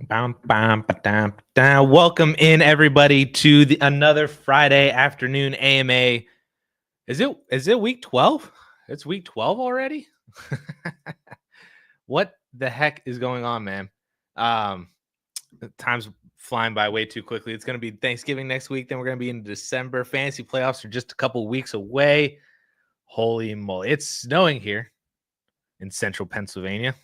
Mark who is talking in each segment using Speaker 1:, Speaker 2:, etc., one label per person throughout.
Speaker 1: Bam, bam, ba-dam, ba-dam. Welcome in everybody to another Friday afternoon AMA. Is it week 12? It's week 12 already? What the heck is going on, man? Time's flying by way too quickly. It's going to be Thanksgiving next week. Then we're going to be in December. Fantasy playoffs are just a couple weeks away. Holy moly. It's snowing here in central Pennsylvania.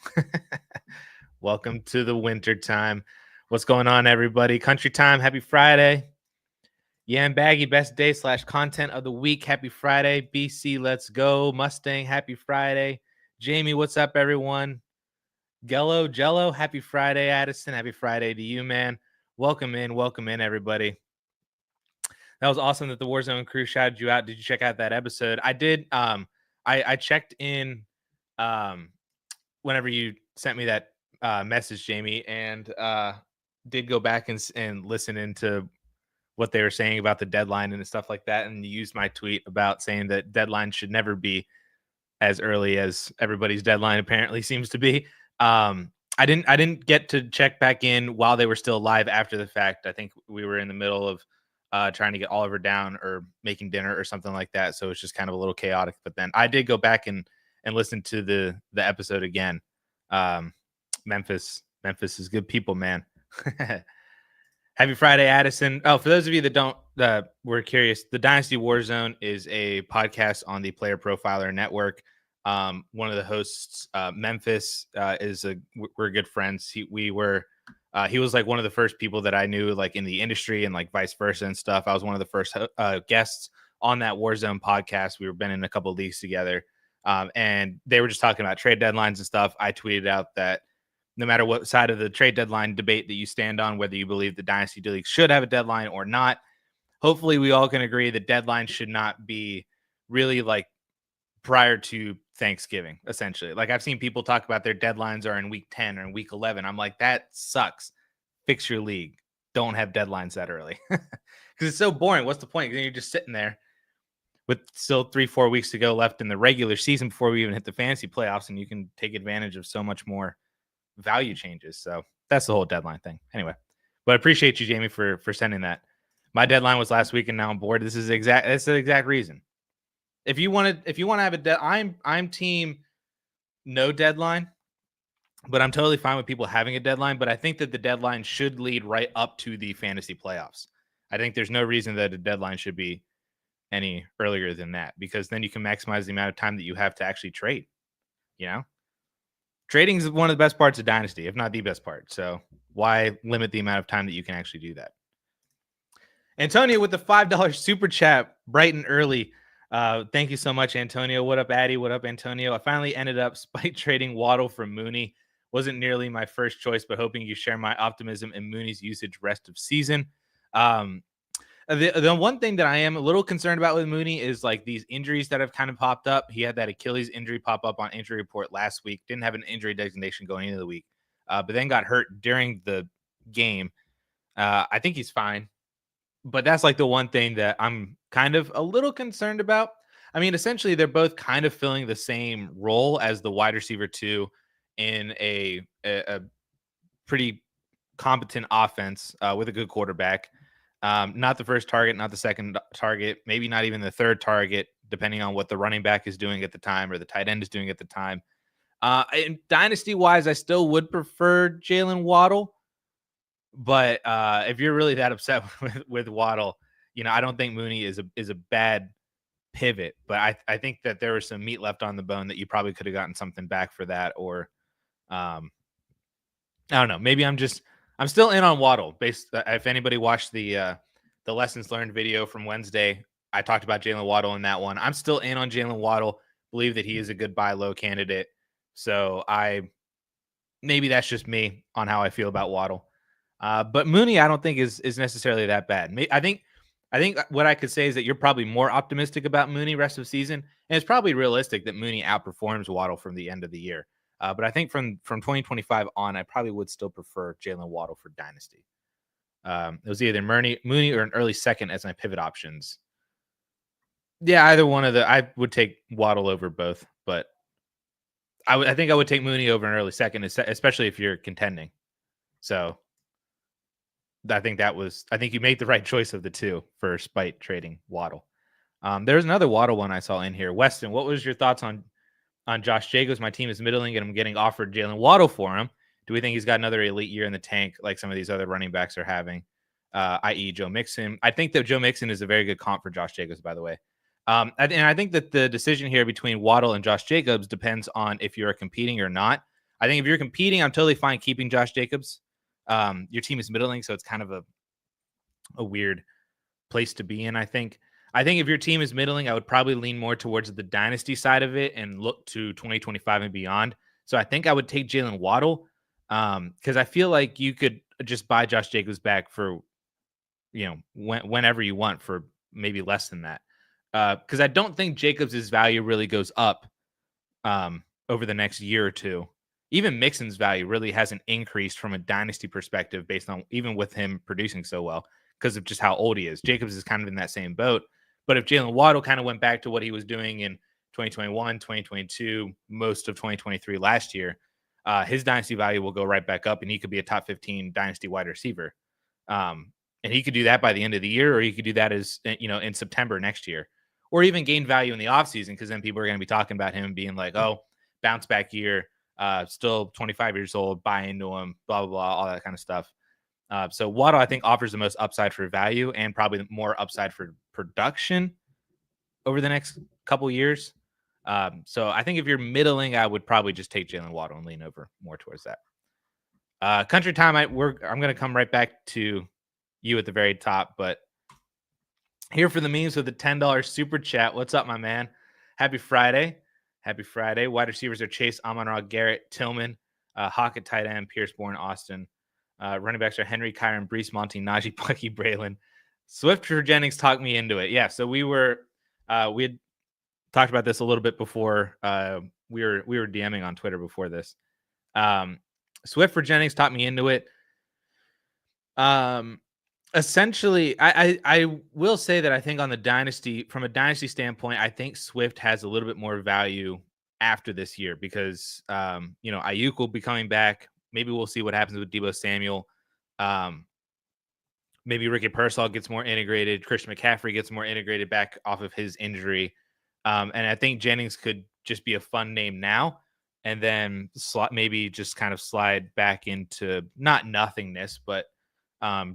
Speaker 1: Welcome to the winter time. What's going on, everybody? Country time. Happy Friday. Yam Baggy, best day / content of the week. Happy Friday. BC, let's go. Mustang, happy Friday. Jamie, what's up, everyone? Jello, happy Friday. Addison, happy Friday to you, man. Welcome in, everybody. That was awesome that the Warzone crew shouted you out. Did you check out that episode? I did. I checked in whenever you sent me that message, Jamie, and did go back and listen into what they were saying about the deadline and stuff like that, and used my tweet about saying that deadline should never be as early as everybody's deadline apparently seems to be. I didn't get to check back in while they were still live after the fact. I think we were in the middle of trying to get Oliver down or making dinner or something like that, so it's just kind of a little chaotic. But then I did go back and listen to the episode again. Memphis is good people, man. Happy Friday, Addison. Oh, for those of you that don't were curious, the Dynasty Warzone is a podcast on the Player Profiler Network. One of the hosts, Memphis, we're good friends. He was like one of the first people that I knew, like in the industry, and like vice versa and stuff. I was one of the first guests on that Warzone podcast. We were been in a couple of leagues together, and they were just talking about trade deadlines and stuff. I tweeted out that no matter what side of the trade deadline debate that you stand on, whether you believe the Dynasty League should have a deadline or not, hopefully we all can agree that deadlines should not be really like prior to Thanksgiving, essentially. Like I've seen people talk about their deadlines are in week 10 or in week 11. I'm like, that sucks. Fix your league. Don't have deadlines that early because it's so boring. What's the point? Then you're just sitting there with still 3-4 weeks to go left in the regular season before we even hit the fantasy playoffs, and you can take advantage of so much more value changes. So that's the whole deadline thing. Anyway, but I appreciate you, Jamie, for sending that. My deadline was last week, and now I'm bored. That's the exact reason. If you want to have a I'm team no deadline, but I'm totally fine with people having a deadline. But I think that the deadline should lead right up to the fantasy playoffs. I think there's no reason that a deadline should be any earlier than that, because then you can maximize the amount of time that you have to actually trade. You know, trading is one of the best parts of Dynasty, if not the best part. So why limit the amount of time that you can actually do that? Antonio with the $5 super chat bright and early. Thank you so much, Antonio. What up, Addy? What up, Antonio? I finally ended up spite trading Waddle for Mooney. Wasn't nearly my first choice, but hoping you share my optimism in Mooney's usage rest of season. The one thing that I am a little concerned about with Mooney is like these injuries that have kind of popped up. He had that Achilles injury pop up on injury report last week. Didn't have an injury designation going into the week, but then got hurt during the game. I think he's fine, but that's like the one thing that I'm kind of a little concerned about. I mean, essentially, they're both kind of filling the same role as the wide receiver 2 in a pretty competent offense with a good quarterback. Not the first target, not the second target, maybe not even the third target, depending on what the running back is doing at the time or the tight end is doing at the time. And dynasty-wise, I still would prefer Jalen Waddle. But if you're really that upset with Waddle, I don't think Mooney is a bad pivot. But I think that there was some meat left on the bone that you probably could have gotten something back for that. Or I don't know. Maybe I'm still in on Waddle. If anybody watched the lessons learned video from Wednesday, I talked about Jalen Waddle in that one. I'm still in on Jalen Waddle. Believe that he is a good buy low candidate. So maybe that's just me on how I feel about Waddle. But Mooney, I don't think is necessarily that bad. I think what I could say is that you're probably more optimistic about Mooney rest of the season, and it's probably realistic that Mooney outperforms Waddle from the end of the year. But I think from 2025 on, I probably would still prefer Jalen Waddle for Dynasty. It was either Mooney or an early second as my pivot options. Yeah, either one of I would take Waddle over both, but I think I would take Mooney over an early second, especially if you're contending. So I think you made the right choice of the two for spite trading Waddle. There's another Waddle one I saw in here. Weston, what was your thoughts on Josh Jacobs? My team is middling, and I'm getting offered Jalen Waddle for him. Do we think he's got another elite year in the tank like some of these other running backs are having, i.e. Joe Mixon? I think that Joe Mixon is a very good comp for Josh Jacobs, by the way. And I think that the decision here between Waddle and Josh Jacobs depends on if you're competing or not. I think if you're competing, I'm totally fine keeping Josh Jacobs. Your team is middling, so it's kind of a weird place to be in, I think. I think if your team is middling, I would probably lean more towards the dynasty side of it and look to 2025 and beyond. So I think I would take Jalen Waddle because I feel like you could just buy Josh Jacobs back for, whenever you want for maybe less than that. Because I don't think Jacobs' value really goes up over the next year or two. Even Mixon's value really hasn't increased from a dynasty perspective based on even with him producing so well because of just how old he is. Jacobs is kind of in that same boat. But if Jalen Waddle kind of went back to what he was doing in 2021, 2022, most of 2023 last year, his dynasty value will go right back up and he could be a top 15 dynasty wide receiver. And he could do that by the end of the year, or he could do that in September next year, or even gain value in the offseason because then people are going to be talking about him being like, oh, bounce back year, still 25 years old, buy into him, blah, blah, blah, all that kind of stuff. So Waddle, I think, offers the most upside for value and probably more upside for production over the next couple years. So I think if you're middling, I would probably just take Jalen Waddle and lean over more towards that. Country Time, I'm going to come right back to you at the very top, but here for the memes with the $10 super chat. What's up, my man? Happy Friday. Happy Friday. Wide receivers are Chase, Amon-Ra, Garrett, Tillman, Hawk at tight end, Pierce, Bourne, Austin. Running backs are Henry, Kyron, Brees, Monty, Najee, Bucky, Braylon. Swift for Jennings talked me into it. Yeah, so we had talked about this a little bit before. We were DMing on Twitter before this. Swift for Jennings talked me into it. Essentially, I will say that I think on the dynasty, from a dynasty standpoint, I think Swift has a little bit more value after this year because Ayuk will be coming back. Maybe we'll see what happens with Deebo Samuel. Maybe Ricky Pearsall gets more integrated. Christian McCaffrey gets more integrated back off of his injury. And I think Jennings could just be a fun name now and then maybe just kind of slide back into not nothingness, but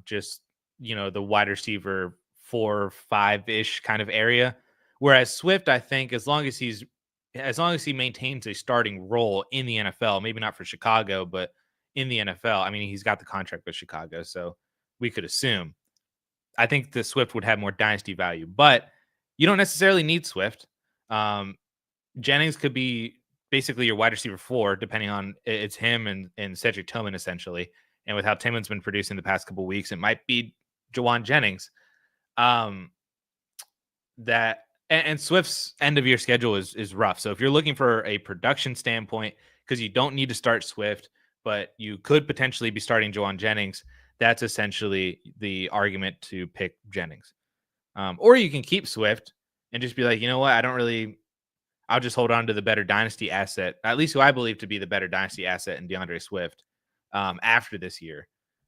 Speaker 1: just, the wide receiver 4-5-ish kind of area. Whereas Swift, I think as long as he maintains a starting role in the NFL, maybe not for Chicago, but in the NFL, I mean, he's got the contract with Chicago, so we could assume. I think the Swift would have more dynasty value, but you don't necessarily need Swift. Jennings could be basically your wide receiver 4, depending on it's him and Cedric Tillman, essentially. And with how Tillman's been producing the past couple of weeks, it might be Jawan Jennings. And Swift's end of year schedule is rough. So if you're looking for a production standpoint, because you don't need to start Swift, but you could potentially be starting Jawan Jennings, that's essentially the argument to pick Jennings. Or you can keep Swift and just be like, you know what? I'll just hold on to the better dynasty asset, at least who I believe to be the better dynasty asset in DeAndre Swift after this year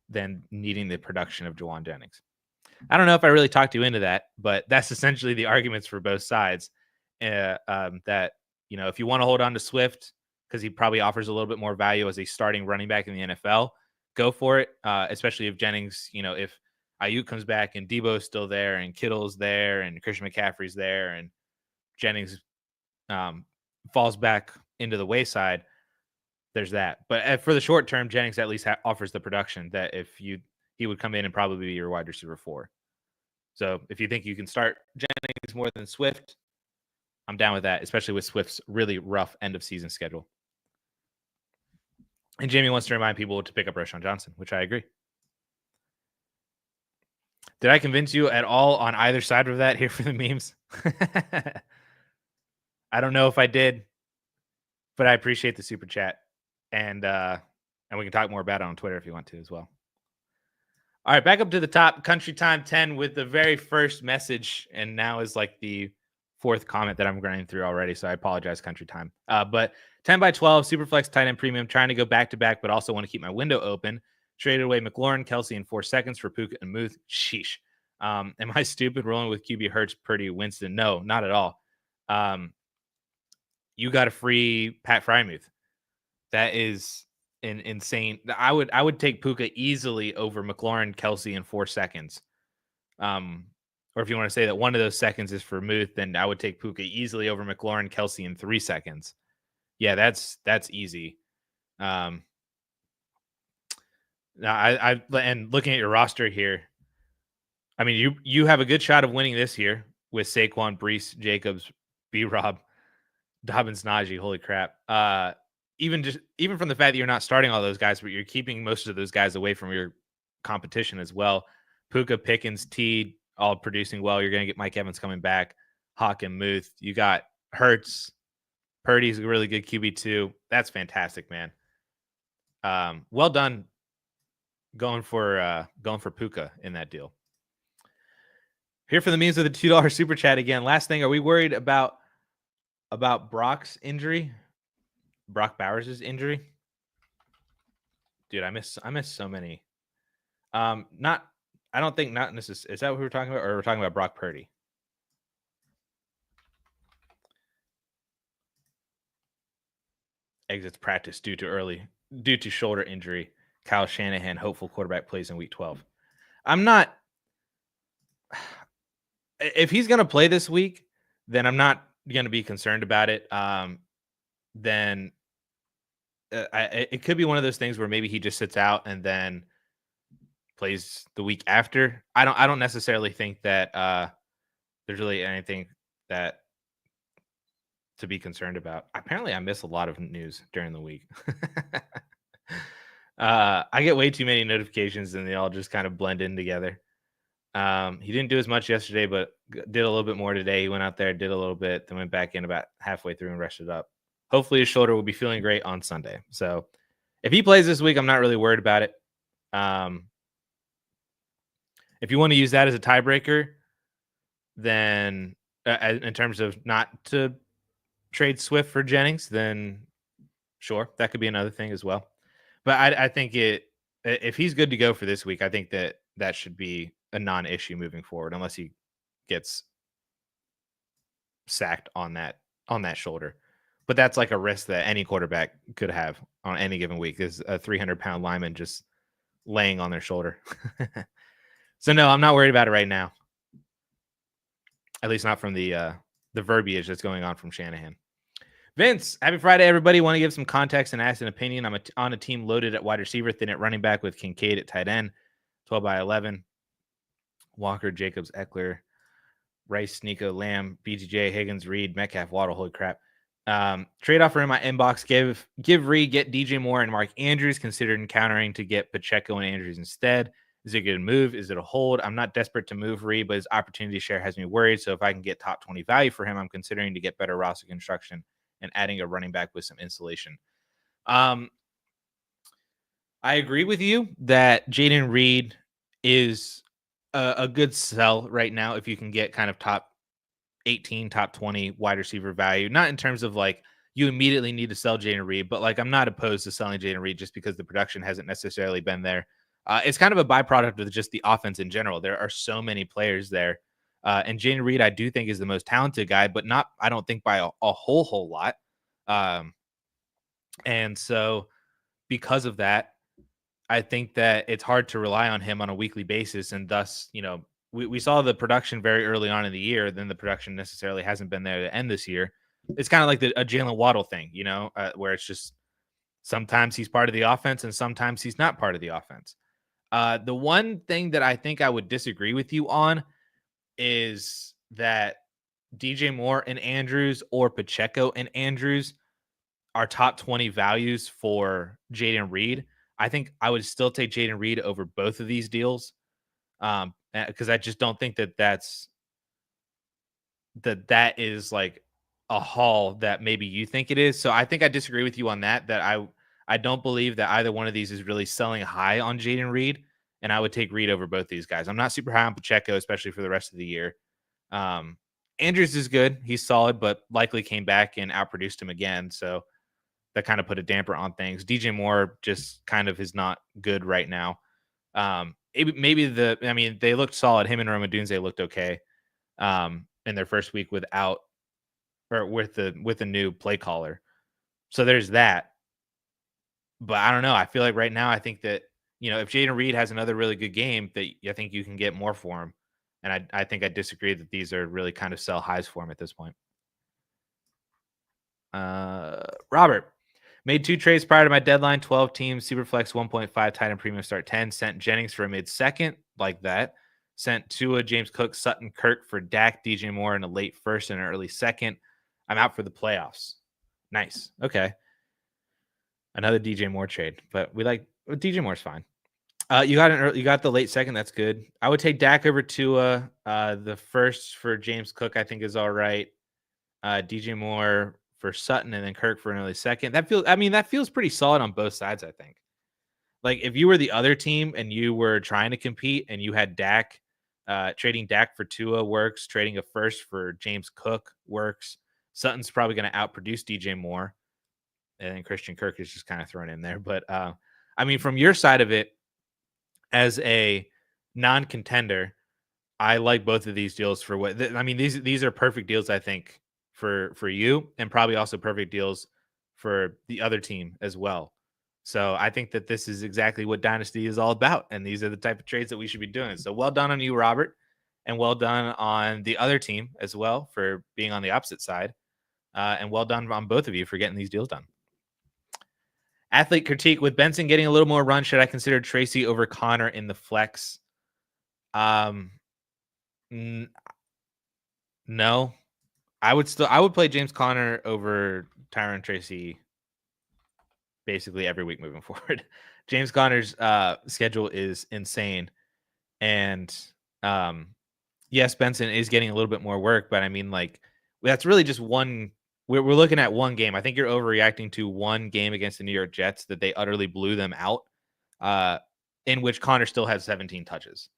Speaker 1: than needing the production of Jawan Jennings. I don't know if I really talked you into that, but that's essentially the arguments for both sides. That, if you want to hold on to Swift because he probably offers a little bit more value as a starting running back in the NFL, go for it. Especially if Jennings, if Ayuk comes back and Debo's still there and Kittle's there and Christian McCaffrey's there and Jennings falls back into the wayside, there's that. But for the short term, Jennings at least offers the production that he would come in and probably be your wide receiver 4. So if you think you can start Jennings more than Swift, I'm down with that, especially with Swift's really rough end of season schedule. And Jamie wants to remind people to pick up Rashawn Johnson, which I agree. Did I convince you at all on either side of that here for the memes? I don't know if I did, but I appreciate the super chat. And we can talk more about it on Twitter if you want to as well. All right, back up to the top. Country Time 10 with the very first message, and now is like the 4th comment that I'm grinding through already, so I apologize, Country Time. But 10 by 12, Superflex tight end premium, trying to go back-to-back, but also want to keep my window open. Traded away McLaurin, Kelsey in 4 seconds for Puka and Muth. Sheesh. Am I stupid rolling with QB Hurts, Purdy, Winston? No, not at all. You got a free Pat Frymuth. That is insane. I would take Puka easily over McLaurin, Kelsey in 4 seconds. Or if you want to say that one of those seconds is for Muth, then I would take Puka easily over McLaurin, Kelsey in 3 seconds. Yeah, that's easy. Now I and looking at your roster here, I mean, you have a good shot of winning this year with Saquon, Breece, Jacobs, B-Rob, Dobbins, Najee. Holy crap! Even from the fact that you're not starting all those guys, but you're keeping most of those guys away from your competition as well. Puka, Pickens, T, all producing well. You're going to get Mike Evans coming back. Hawk and Muth. You got Hurts. Purdy's a really good QB too. That's fantastic, man. Well done going for Puka in that deal. Here for the memes of the $2 super chat again. Last thing, are we worried about Brock's injury? Brock Bowers' injury? Dude, I miss so many. I don't think not necessarily. Is that what we're talking about, or we're talking about Brock Purdy? Exits practice due to shoulder injury. Kyle Shanahan, hopeful quarterback, plays in week 12. I'm not. If he's going to play this week, then I'm not going to be concerned about it. Then it could be one of those things where maybe he just sits out and then plays the week after. I don't necessarily think that there's really anything that to be concerned about. Apparently, I miss a lot of news during the week. I get way too many notifications and they all just kind of blend in together. He didn't do as much yesterday, but did a little bit more today. He went out there, did a little bit, then went back in about halfway through and rested up. Hopefully his shoulder will be feeling great on Sunday. So if he plays this week, I'm not really worried about it. If you want to use that as a tiebreaker, then in terms of not to trade Swift for Jennings, then sure, that could be another thing as well. But I think if he's good to go for this week, I think that should be a non-issue moving forward, unless he gets sacked on that shoulder. But that's like a risk that any quarterback could have on any given week, is a 300-pound lineman just laying on their shoulder. So no, I'm not worried about it right now. At least not from the verbiage that's going on from Shanahan. Vince, happy Friday, everybody. Want to give some context and ask an opinion. I'm on a team loaded at wide receiver, thin at running back with Kincaid at tight end, 12 by 11. Walker, Jacobs, Eckler, Rice, Nico, Lamb, BTJ, Higgins, Reed, Metcalf, Waddle. Holy crap. Trade offer in my inbox. Give Reed, get DJ Moore and Mark Andrews, considered encountering to get Pacheco and Andrews instead. Is it a good move? Is it a hold? I'm not desperate to move Reed, but his opportunity share has me worried. So if I can get top 20 value for him, I'm considering to get better roster construction and adding a running back with some insulation. I agree with you that Jaden Reed is a good sell right now if you can get kind of top 18, top 20 wide receiver value. Not in terms of like you immediately need to sell Jaden Reed, but like I'm not opposed to selling Jaden Reed just because the production hasn't necessarily been there. It's kind of a byproduct of just the offense in general. There are so many players there. And Jaden Reed, I do think, is the most talented guy, but not, I don't think, by a whole lot. And so because of that, I think that it's hard to rely on him on a weekly basis. And thus, we saw the production very early on in the year. Then the production necessarily hasn't been there to end this year. It's kind of like a Jalen Waddle thing, where it's just sometimes he's part of the offense and sometimes he's not part of the offense. The one thing that I think I would disagree with you on is that DJ Moore and Andrews or Pacheco and Andrews are top 20 values for Jaden Reed. I think I would still take Jaden Reed over both of these deals because I just don't think that is like a haul that maybe you think it is. So I think I disagree with you on that I don't believe that either one of these is really selling high on Jaden Reed, and I would take Reed over both these guys. I'm not super high on Pacheco, especially for the rest of the year. Andrews is good. He's solid, but likely came back and outproduced him again. So that kind of put a damper on things. DJ Moore just kind of is not good right now. Maybe they looked solid. Him and Roma Dunze looked okay in their first week with the new play caller. So there's that. But I don't know. I feel like right now, I think that, if Jaden Reed has another really good game, that I think you can get more for him. And I think I disagree that these are really kind of sell highs for him at this point. Robert made 2 trades prior to my deadline. 12 teams, Superflex 1.5, tight end premium start 10. Sent Jennings for a mid second, like that. Sent Tua, James Cook, Sutton, Kirk for Dak, DJ Moore in a late first and an early second. I'm out for the playoffs. Nice. Okay. Another DJ Moore trade, but DJ Moore's fine. You got the late second. That's good. I would take Dak over Tua. The first for James Cook, I think, is all right. DJ Moore for Sutton, and then Kirk for an early second. That feels pretty solid on both sides, I think. Like, if you were the other team and you were trying to compete and you had Dak, trading Dak for Tua works. Trading a first for James Cook works. Sutton's probably going to outproduce DJ Moore. And then Christian Kirk is just kind of thrown in there. But, from your side of it, as a non-contender, I like both of these deals for what these are perfect deals, I think, for you, and probably also perfect deals for the other team as well. So I think that this is exactly what Dynasty is all about, and these are the type of trades that we should be doing. So well done on you, Robert, and well done on the other team as well for being on the opposite side, and well done on both of you for getting these deals done. Athlete critique: with Benson getting a little more run, should I consider Tracy over Connor in the flex? No. I would play James Conner over Tyron Tracy basically every week moving forward. James Conner's schedule is insane. And yes, Benson is getting a little bit more work, but that's really just one. We're looking at one game. I think you're overreacting to one game against the New York Jets that they utterly blew them out, in which Connor still has 17 touches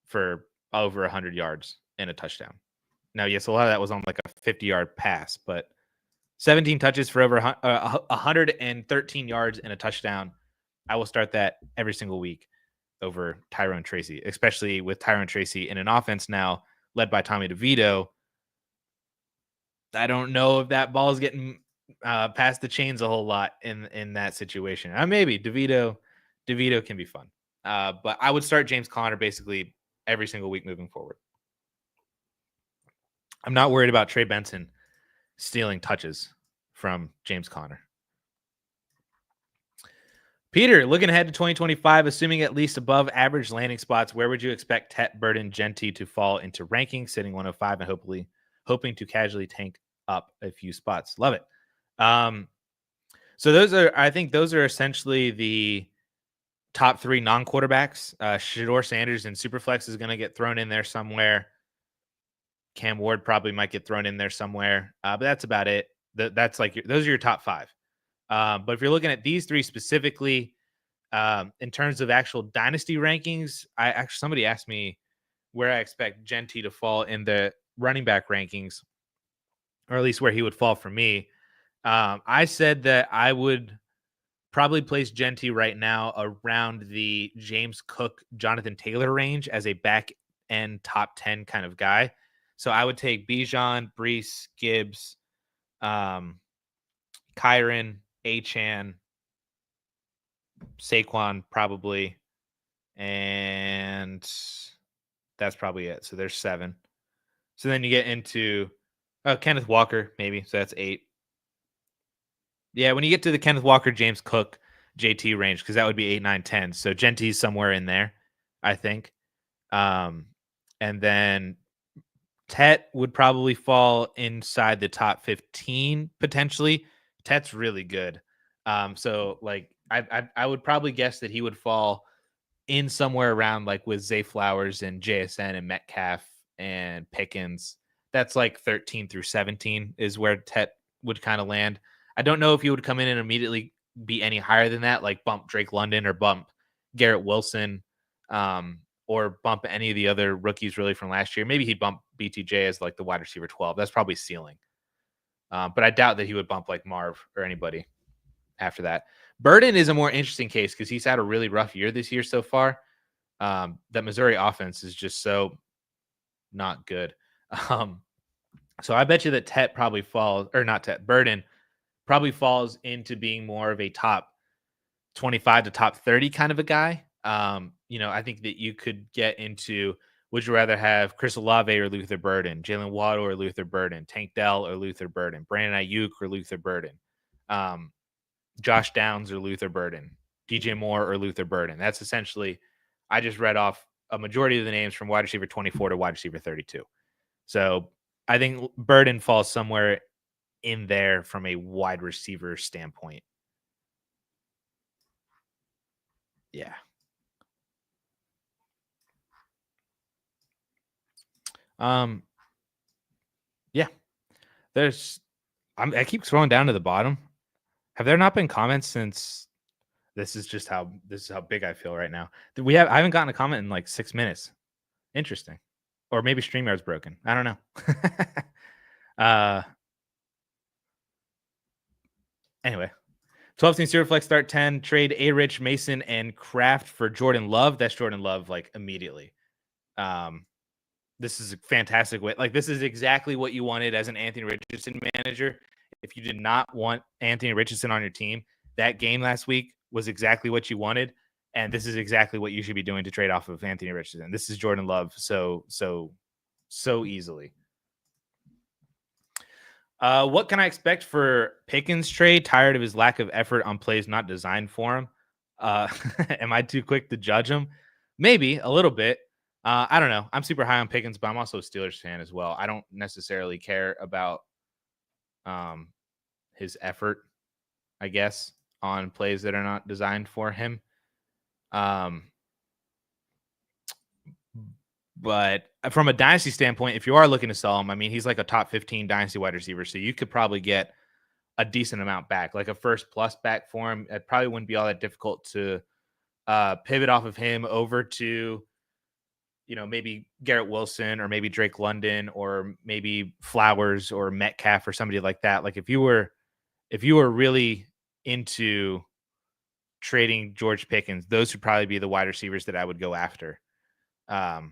Speaker 1: for over 100 yards and a touchdown. Now, yes, a lot of that was on like a 50-yard pass, but 17 touches for over 113 yards and a touchdown. I will start that every single week over Tyrone Tracy, especially with Tyrone Tracy in an offense now led by Tommy DeVito. I don't know if that ball is getting past the chains a whole lot in that situation. Maybe DeVito can be fun. But I would start James Conner basically every single week moving forward. I'm not worried about Trey Benson stealing touches from James Conner. Peter, looking ahead to 2025, assuming at least above average landing spots, where would you expect Tet, Burden, Genty to fall into ranking, sitting 105 and hoping to casually tank up a few spots? Love it. So I think those are essentially the top 3 non-quarterbacks. Shedeur Sanders in Superflex is going to get thrown in there somewhere. Cam Ward probably might get thrown in there somewhere, but that's about it. Those are your top 5. But if you're looking at these 3 specifically, in terms of actual dynasty rankings, somebody asked me where I expect Genty to fall in the running back rankings, or at least where he would fall for me. I said that I would probably place Genty right now around the James Cook, Jonathan Taylor range as a back end top 10 kind of guy. So I would take Bijan, Brees, Gibbs, Kyron, Achane, Saquon probably, and that's probably it. So there's 7. So then you get into Kenneth Walker, maybe. So that's 8. Yeah, when you get to the Kenneth Walker, James Cook, JT range, because that would be 8, 9, 10. So Genty's somewhere in there, I think. And then Tet would probably fall inside the top 15 potentially. Tet's really good. So like I would probably guess that he would fall in somewhere around like with Zay Flowers and JSN and Metcalf and Pickens. That's like 13 through 17 is where Tet would kind of land. I don't know if he would come in and immediately be any higher than that, like bump Drake London or bump Garrett Wilson, or bump any of the other rookies really from last year. Maybe he'd bump BTJ as like the wide receiver 12. That's probably ceiling. But I doubt that he would bump like Marv or anybody after that. Burden is a more interesting case because he's had a really rough year this year so far. That Missouri offense is just so not good. Um, so I bet you that Tet probably falls, or not Tet, Burden probably falls into being more of a top 25 to top 30 kind of a guy. I think that you could get into, would you rather have Chris Olave or Luther Burden, Jalen Waddle or Luther Burden, Tank Dell or Luther Burden, Brandon Ayuk or Luther Burden, Josh Downs or Luther Burden, DJ Moore or Luther Burden. That's essentially, I just read off a majority of the names from wide receiver 24 to wide receiver 32. So I think Burden falls somewhere in there from a wide receiver standpoint. Yeah. Yeah. I keep scrolling down to the bottom. Have there not been comments since? This is how big I feel right now. I haven't gotten a comment in like 6 minutes. Interesting. Or maybe StreamYard's broken. I don't know. Anyway, 12 team Superflex start 10. Trade A Rich, Mason, and Kraft for Jordan Love. That's Jordan Love like immediately. This is a fantastic way. Like, this is exactly what you wanted as an Anthony Richardson manager. If you did not want Anthony Richardson on your team, that game last week was exactly what you wanted. And this is exactly what you should be doing to trade off of Anthony Richardson. This is Jordan Love so easily. What can I expect for Pickens trade? Tired of his lack of effort on plays not designed for him. Am I too quick to judge him? Maybe a little bit. I don't know. I'm super high on Pickens, but I'm also a Steelers fan as well. I don't necessarily care about his effort, I guess, on plays that are not designed for him. But from a dynasty standpoint, if you are looking to sell him, I mean, he's like a top 15 dynasty wide receiver, so you could probably get a decent amount back, like a first plus back for him. It probably wouldn't be all that difficult to pivot off of him over to, maybe Garrett Wilson or maybe Drake London or maybe Flowers or Metcalf or somebody like that. Like if you were really into trading George Pickens, those would probably be the wide receivers that I would go after. But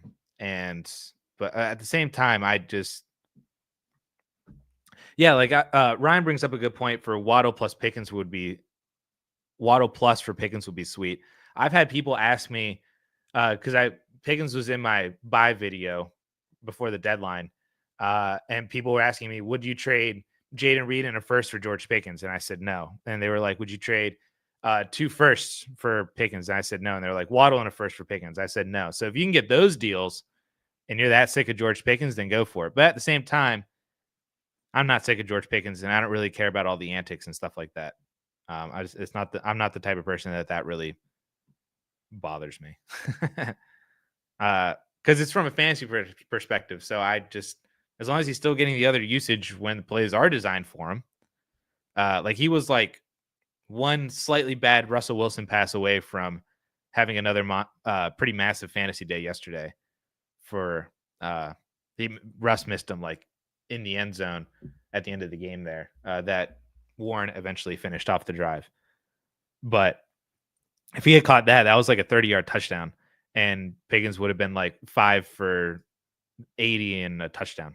Speaker 1: at the same time, Ryan brings up a good point for Waddle plus Pickens for Pickens would be sweet. I've had people ask me, because Pickens was in my buy video before the deadline, and people were asking me, would you trade Jaden Reed and a first for George Pickens? And I said no. And they were like, would you trade 2 firsts for Pickens? And I said no. And they're like, Waddle and a first for Pickens. I said no. So if you can get those deals and you're that sick of George Pickens, then go for it. But at the same time, I'm not sick of George Pickens, and I don't really care about all the antics and stuff like that. I'm not the type of person that really bothers me. Because it's from a fantasy perspective. So as long as he's still getting the other usage when the plays are designed for him, like he was like one slightly bad Russell Wilson pass away from having another pretty massive fantasy day yesterday. Russ missed him like in the end zone at the end of the game there. That Warren eventually finished off the drive. But if he had caught that was like a 30-yard touchdown, and Pickens would have been like 5 for 80 and a touchdown.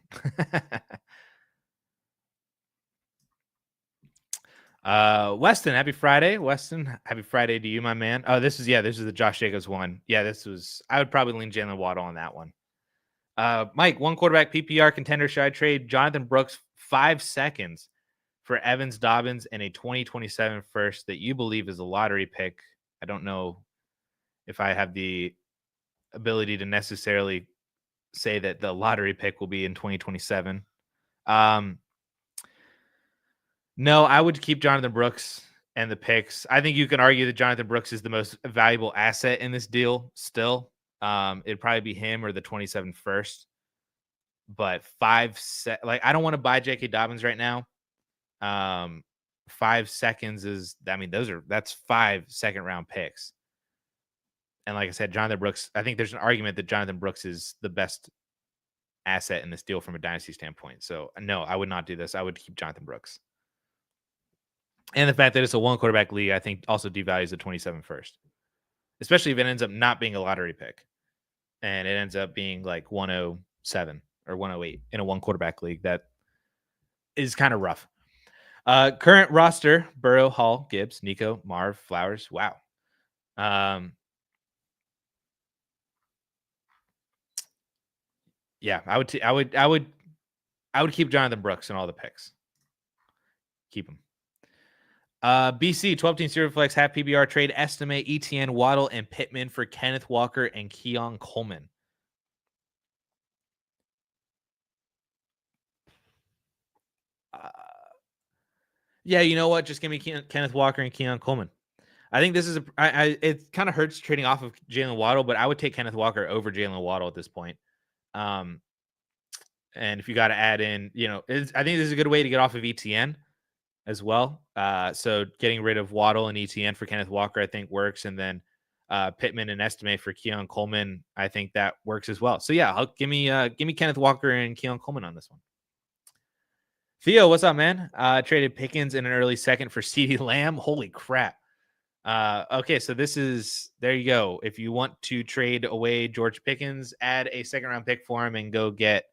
Speaker 1: Weston, happy Friday. Weston, happy Friday to you, my man. Oh, this is the Josh Jacobs one. Yeah, I would probably lean Jalen Waddle on that one. Mike, 1 quarterback PPR contender. Should I trade Jonathan Brooks 5 seconds for Evans, Dobbins, and a 2027 first that you believe is a lottery pick? I don't know if I have the ability to necessarily say that the lottery pick will be in 2027. No, I would keep Jonathan Brooks and the picks. I think you can argue that Jonathan Brooks is the most valuable asset in this deal still. It'd probably be him or the 27 first. But I don't want to buy J.K. Dobbins right now. 5 seconds that's 5 second-round picks. And like I said, Jonathan Brooks, I think there's an argument that Jonathan Brooks is the best asset in this deal from a dynasty standpoint. So no, I would not do this. I would keep Jonathan Brooks. And the fact that it's a 1 quarterback league, I think also devalues the 27 first, especially if it ends up not being a lottery pick and it ends up being like 107 or 108 in a 1 quarterback league. That is kind of rough. Current roster: Burrow, Hall, Gibbs, Nico, Marv, Flowers. Wow. Yeah, I would keep Jonathan Brooks in all the picks. Keep him. BC 12-team Superflex half PBR trade estimate ETN, Waddle, and Pittman for Kenneth Walker and Keon Coleman. Yeah, you know what? Just give me Kenneth Walker and Keon Coleman. I think this is it kind of hurts trading off of Jalen Waddle, but I would take Kenneth Walker over Jalen Waddle at this point. And if you got to add in, I think this is a good way to get off of ETN as well. So getting rid of Waddle and ETN for Kenneth Walker, I think works. And then Pittman and estimate for Keon Coleman, I think that works as well. So yeah, give me Kenneth Walker and Keon Coleman on this one. Theo, what's up, man? Traded Pickens in an early second for CeeDee Lamb. Holy crap. Okay, so there you go. If you want to trade away George Pickens, add a second round pick for him and go get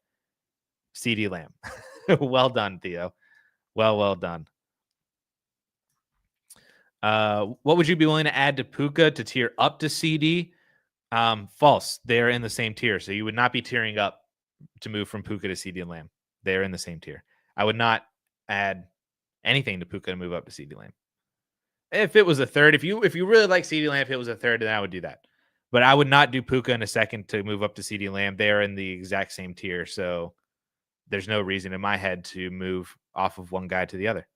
Speaker 1: CeeDee Lamb. Well done, Theo. Well done. What would you be willing to add to Puka to tier up to CD? False. They're in the same tier. So you would not be tiering up to move from Puka to CD Lamb. They're in the same tier. I would not add anything to Puka to move up to CD Lamb. If it was a third, if you really like CD Lamb, if it was a third, then I would do that. But I would not do Puka in a second to move up to CD Lamb. They're in the exact same tier. So there's no reason in my head to move off of one guy to the other.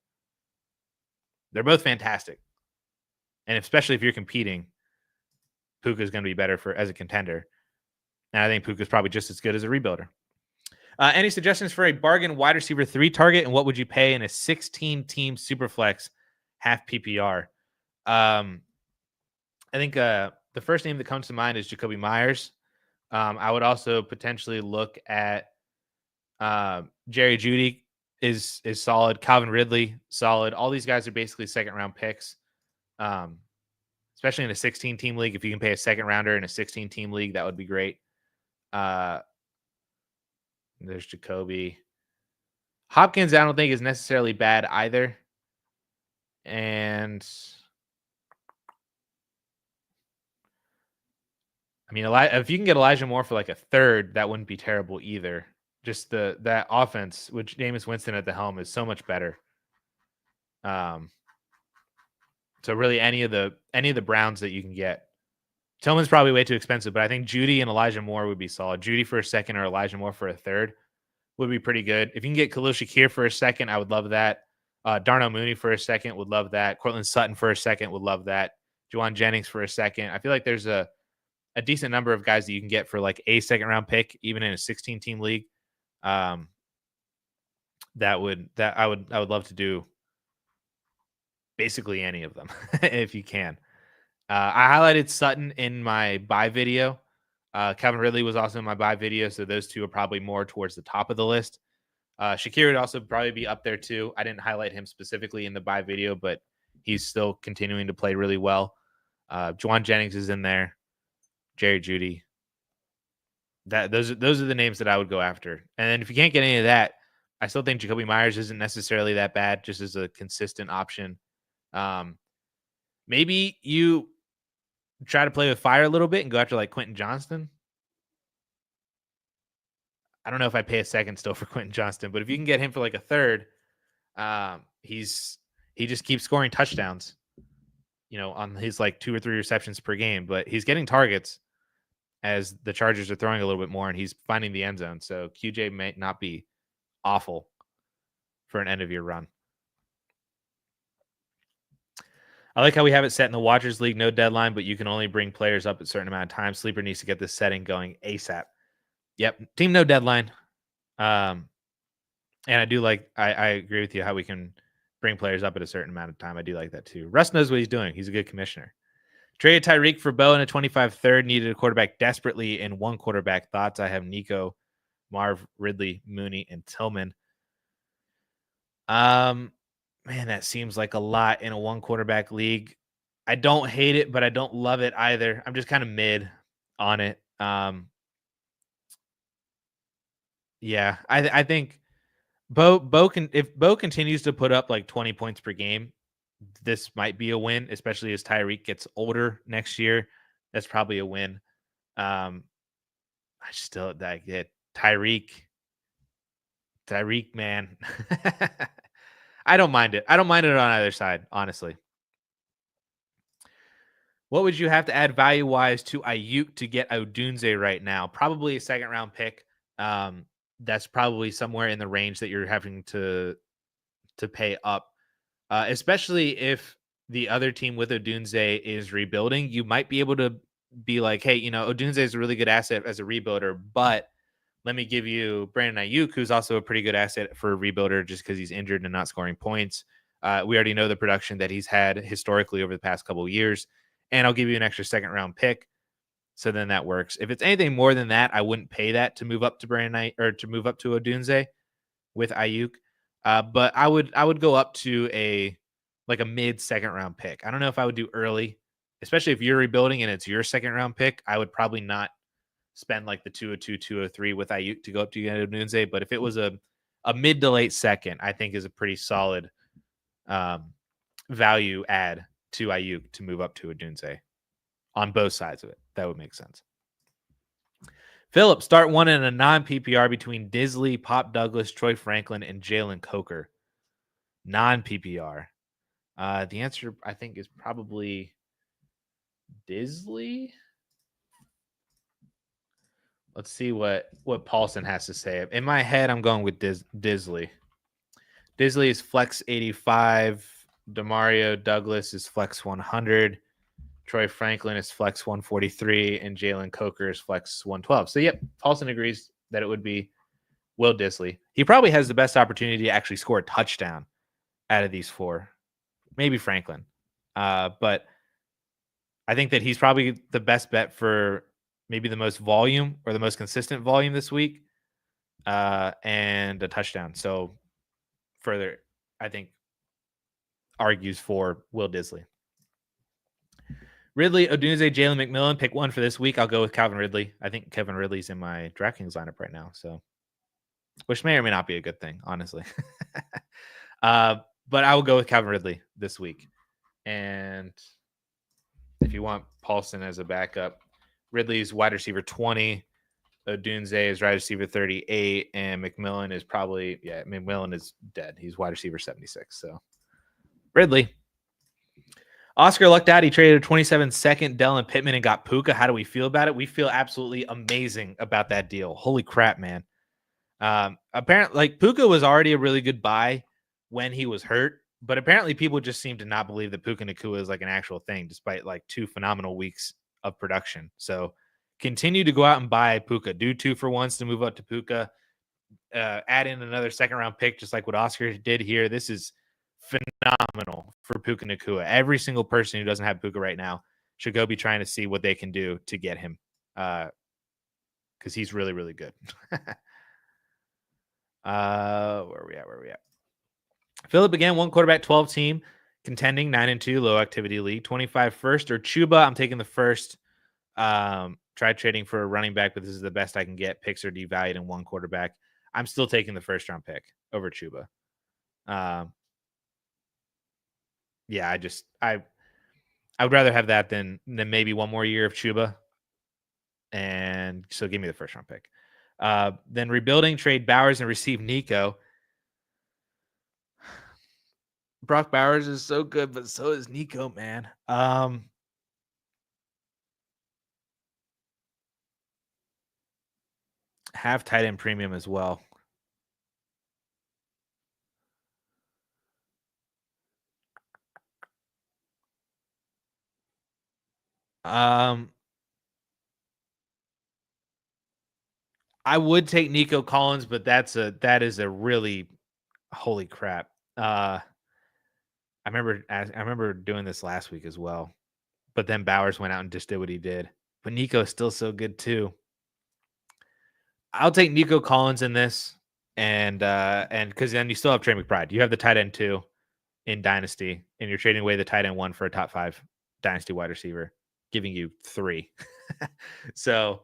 Speaker 1: They're both fantastic. And especially if you're competing, Puka is going to be better as a contender. And I think Puka is probably just as good as a rebuilder. Any suggestions for a bargain wide receiver 3 target, and what would you pay in a 16-team Superflex half PPR? I think the first name that comes to mind is Jacoby Myers. I would also potentially look at Jerry Jeudy is solid. Calvin Ridley, solid. All these guys are basically second-round picks, especially in a 16-team league. If you can pay a second-rounder in a 16-team league, that would be great. There's Jacoby. Hopkins, I don't think is necessarily bad either. And I mean, if you can get Elijah Moore for like a third, that wouldn't be terrible either. Just that offense, which Jameis Winston at the helm, is so much better. So really, any of the Browns that you can get. Tillman's probably way too expensive, but I think Jeudy and Elijah Moore would be solid. Jeudy for a second or Elijah Moore for a third would be pretty good. If you can get Khalil Shakir for a second, I would love that. Darnell Mooney for a second would love that. Cortland Sutton for a second would love that. Juwan Jennings for a second. I feel like there's a decent number of guys that you can get for like a second round pick, even in a 16-team league. I would love to do basically any of them if you can. I highlighted Sutton in my buy video. Calvin Ridley was also in my buy video, so those two are probably more towards the top of the list. Shakir would also probably be up there too. I didn't highlight him specifically in the buy video, but he's still continuing to play really well. Juwan Jennings is in there. Jerry Jeudy. Those are the names that I would go after. And then if you can't get any of that, I still think Jacoby Myers isn't necessarily that bad, just as a consistent option. Maybe you try to play with fire a little bit and go after like Quentin Johnston. I don't know if I pay a second still for Quentin Johnston, but if you can get him for like a third, he just keeps scoring touchdowns, on his like 2 or 3 receptions per game, but he's getting targets as the Chargers are throwing a little bit more and he's finding the end zone. So QJ may not be awful for an end of year run. I like how we have it set in the Watchers League, no deadline, but you can only bring players up at a certain amount of time. Sleeper needs to get this setting going ASAP. Yep, team no deadline. And I do like, I agree with you how we can bring players up at a certain amount of time. I do like that too. Russ knows what he's doing. He's a good commissioner. Traded Tyreek for Bo in a 25 third, needed a quarterback desperately in 1 quarterback. Thoughts? I have Nico Marv, Ridley, Mooney, and Tillman. Man, that seems like a lot in a one quarterback league. I don't hate it, but I don't love it either. I'm just kind of mid on it. Yeah, I think Bo can, if Bo continues to put up like 20 points per game, this might be a win, especially as Tyreek gets older next year. That's probably a win. I still that get Tyreek, man. I don't mind it. I don't mind it on either side, honestly. What would you have to add value wise to Ayuk to get Odunze right now? Probably a second round pick. That's probably somewhere in the range that you're having to pay up, especially if the other team with Odunze is rebuilding. You might be able to be like, hey, Odunze is a really good asset as a rebuilder, but let me give you Brandon Ayuk, who's also a pretty good asset for a rebuilder just because he's injured and not scoring points. We already know the production that he's had historically over the past couple of years, and I'll give you an extra second round pick. So then that works. If it's anything more than that, I wouldn't pay that to move up to Brandon or to move up to Odunze with Ayuk. But I would go up to a mid second round pick. I don't know if I would do early, especially if you're rebuilding and it's your second round pick. I would probably not spend like the 202, 203 with Ayuk to go up to Odunze. But if it was a mid to late second, I think is a pretty solid value add to Ayuk to move up to Odunze on both sides of it. That would make sense. Philip, start one in a non-PPR between Disley, Pop Douglas, Troy Franklin, and Jalen Coker. Non-PPR. The answer, I think, is probably Disley. Let's see what Paulson has to say. In my head, I'm going with Disley. Disley is flex 85. Demario Douglas is flex 100. Troy Franklin is flex 143, and Jalen Coker is flex 112. So, yep, Paulson agrees that it would be Will Disley. He probably has the best opportunity to actually score a touchdown out of these four. Maybe Franklin. But I think that he's probably the best bet for maybe the most volume or the most consistent volume this week and a touchdown. So, further, I think, argues for Will Disley. Ridley, Odunze, Jalen McMillan. Pick one for this week. I'll go with Calvin Ridley. I think Kevin Ridley's in my DraftKings lineup right now, so which may or may not be a good thing, honestly. But I will go with Calvin Ridley this week. And if you want Paulson as a backup, Ridley's wide receiver 20, Odunze is wide receiver 38, and McMillan is McMillan is dead. He's wide receiver 76. So Ridley. Oscar lucked out. He traded a 27-second Dell Pittman and got Puka. How do we feel about it? We feel absolutely amazing about that deal. Holy crap, man. Apparently, Puka was already a really good buy when he was hurt, but apparently people just seem to not believe that Puka Nacua is like an actual thing, despite like 2 phenomenal weeks of production. So continue to go out and buy Puka. Do 2 for ones to move up to Puka. Add in another second round pick, just like what Oscar did here. This is phenomenal for Puka Nacua. Every single person who doesn't have Puka right now should go be trying to see what they can do to get him because he's really, really good. Where are we at? Philip again, 1 quarterback, 12 team, contending 9-2, low activity league, 25 first or Chuba. I'm taking the first. Try trading for a running back, but this is the best I can get. Picks are devalued in 1 quarterback. I'm still taking the first round pick over Chuba. Yeah, I would rather have that than maybe 1 more year of Chuba. And so give me the first round pick. Then rebuilding, trade Bowers and receive Nico. Brock Bowers is so good, but so is Nico, man. Have tight end premium as well. I would take Nico Collins, but that is a really holy crap. I remember doing this last week as well, but then Bowers went out and just did what he did. But Nico is still so good too. I'll take Nico Collins in this, and because then you still have Trey McBride. You have the tight end 2 in Dynasty, and you're trading away the tight end 1 for a top 5 Dynasty wide receiver, giving you 3. So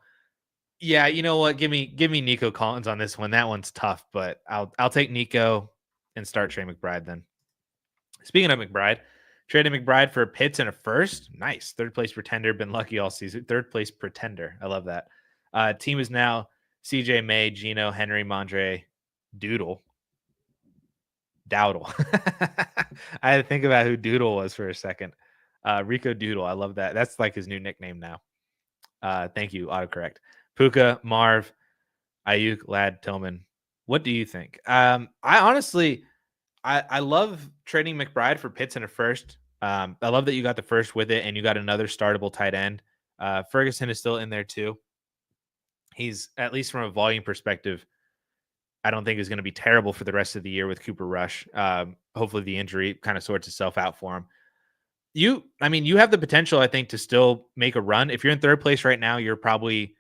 Speaker 1: yeah, you know what? Give me Nico Collins on this one. That one's tough, but I'll take Nico and start Trey McBride then. Speaking of McBride, traded McBride for Pitts and a first. Nice. Third place pretender. Been lucky all season. Third place pretender. I love that. Team is now CJ May, Gino, Henry, Mondre, Doodle. Dowdle. I had to think about who Doodle was for a second. Rico Doodle. I love that. That's like his new nickname now. Thank you, autocorrect. Puka, Marv, Ayuk, Ladd, Tillman. What do you think? I honestly, I love trading McBride for Pitts in a first. I love that you got the first with it, and you got another startable tight end. Ferguson is still in there too. He's, at least from a volume perspective, I don't think is going to be terrible for the rest of the year with Cooper Rush. Hopefully the injury kind of sorts itself out for him. You have the potential, I think, to still make a run. If you're in third place right now, you're probably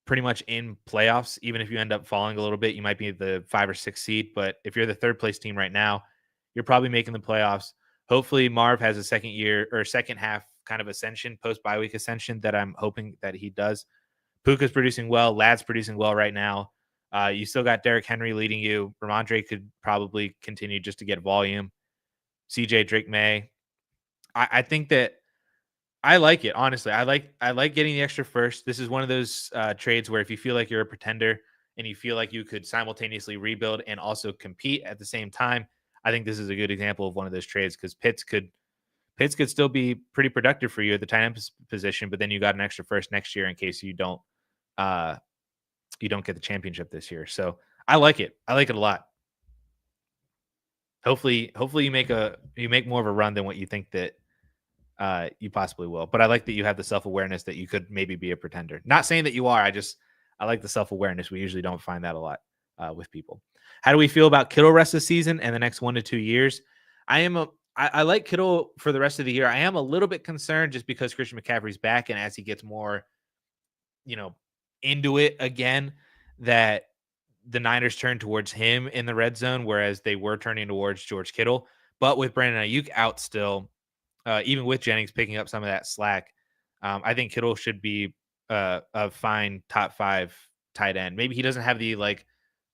Speaker 1: pretty much in playoffs. Even if you end up falling a little bit, you might be the 5 or 6 seed. But if you're the third place team right now, you're probably making the playoffs. Hopefully Marv has a second half kind of ascension, post bye week ascension that I'm hoping that he does. Puka's producing well. Ladd's producing well right now. You still got Derrick Henry leading you. Ramondre could probably continue just to get volume. CJ, Drake May. I think that I like it, honestly. I like getting the extra first. This is one of those trades where if you feel like you're a pretender and you feel like you could simultaneously rebuild and also compete at the same time, I think this is a good example of one of those trades, because Pitts could still be pretty productive for you at the tight end position, but then you got an extra first next year in case you don't get the championship this year. So I like it. I like it a lot. Hopefully you make more of a run than what you think that you possibly will. But I like that you have the self-awareness that you could maybe be a pretender. Not saying that you are. I like the self-awareness. We usually don't find that a lot with people. How do we feel about Kittle rest of the season and the next 1 to 2 years? I like Kittle for the rest of the year. I am a little bit concerned just because Christian McCaffrey's back, and as he gets more, into it again, that the Niners turn towards him in the red zone, whereas they were turning towards George Kittle. But with Brandon Ayuk out still, even with Jennings picking up some of that slack, I think Kittle should be a fine top 5 tight end. Maybe he doesn't have the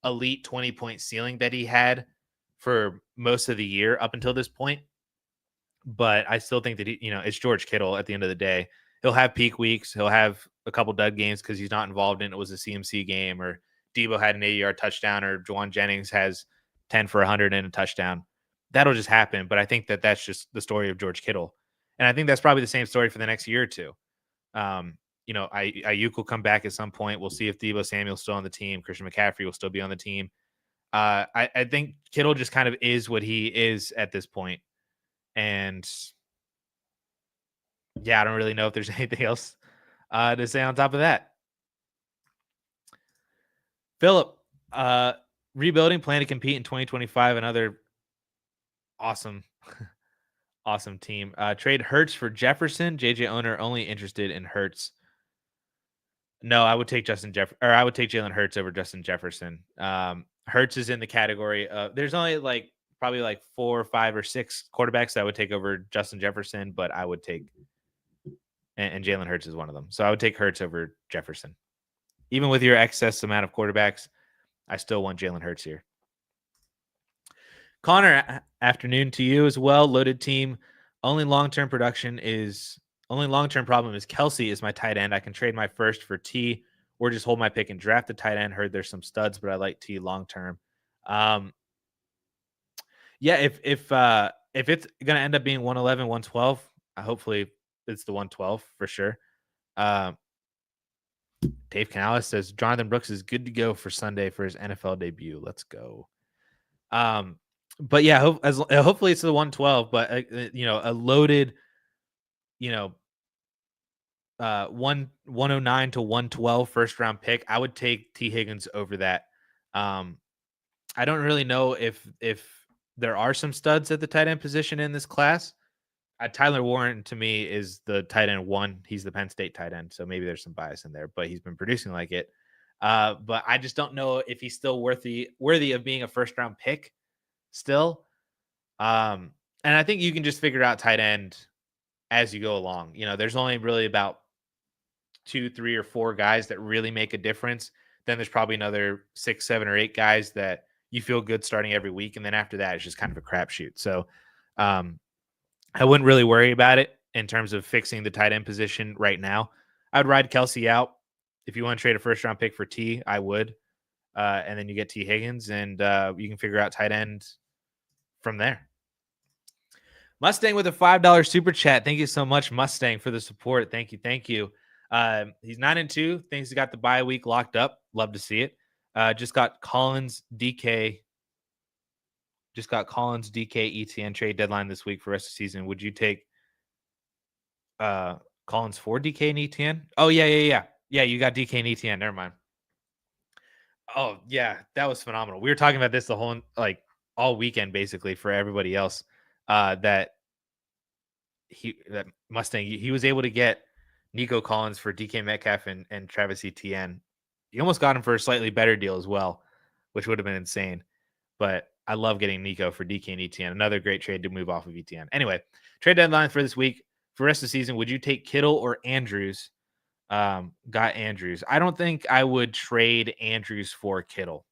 Speaker 1: elite 20-point ceiling that he had for most of the year up until this point, but I still think that it's George Kittle at the end of the day. He'll have peak weeks. He'll have a couple dud games because he's not involved in it. Was a CMC game, or Debo had an 80-yard touchdown, or Juwan Jennings has 10 for 100 and a touchdown. That'll just happen. But I think that that's just the story of George Kittle. And I think that's probably the same story for the next year or two. Ayuk will come back at some point. We'll see if Debo Samuel's still on the team. Christian McCaffrey will still be on the team. I think Kittle just kind of is what he is at this point. And yeah, I don't really know if there's anything else to say on top of that. Philip, rebuilding, plan to compete in 2025. Another awesome team. Trade Hurts for Jefferson. JJ owner only interested in Hurts. No, I would take I would take Jalen Hurts over Justin Jefferson. Hurts is in the category of, there's only probably 4 or 5 or 6 quarterbacks that I would take over Justin Jefferson, but I would take, and Jalen Hurts is one of them. So I would take Hurts over Jefferson. Even with your excess amount of quarterbacks, I still want Jalen Hurts here. Connor, afternoon to you as well. Loaded team. Only long-term problem is Kelsey is my tight end. I can trade my first for T or just hold my pick and draft a tight end. Heard there's some studs, but I like T long-term. Yeah, if it's going to end up being 111, 112, hopefully it's the 112 for sure. Dave Canales says Jonathan Brooks is good to go for Sunday for his NFL debut. Let's go. But yeah, hopefully it's the 112, but a loaded, 109 to 112 first round pick. I would take T Higgins over that. I don't really know if there are some studs at the tight end position in this class. Tyler Warren to me is the tight end 1. He's the Penn State tight end, so maybe there's some bias in there, but he's been producing like it. But I just don't know if he's still worthy of being a first round pick still. And I think you can just figure out tight end as you go along. There's only really about 2, 3, or 4 guys that really make a difference. Then there's probably another 6, 7, or 8 guys that you feel good starting every week. And then after that, it's just kind of a crapshoot. So I wouldn't really worry about it in terms of fixing the tight end position right now. I'd ride Kelsey out. If you want to trade a first round pick for T, I would. And then you get T Higgins, and you can figure out tight end from there. Mustang with a $5 super chat. Thank you so much, Mustang, for the support. Thank you. He's 9-2. Thinks he got the bye week locked up. Love to see it. Just got Collins DK ETN trade deadline this week for rest of the season. Would you take Collins for DK and ETN? Oh, yeah. Yeah, you got DK and ETN. Never mind. Oh, yeah, that was phenomenal. We were talking about this the whole all weekend basically for everybody else. That Mustang, he was able to get Nico Collins for DK Metcalf and Travis Etienne. He almost got him for a slightly better deal as well, which would have been insane. But I love getting Nico for DK and Etienne. Another great trade to move off of Etienne. Anyway, trade deadline for this week. For the rest of the season, would you take Kittle or Andrews? Got Andrews. I don't think I would trade Andrews for Kittle.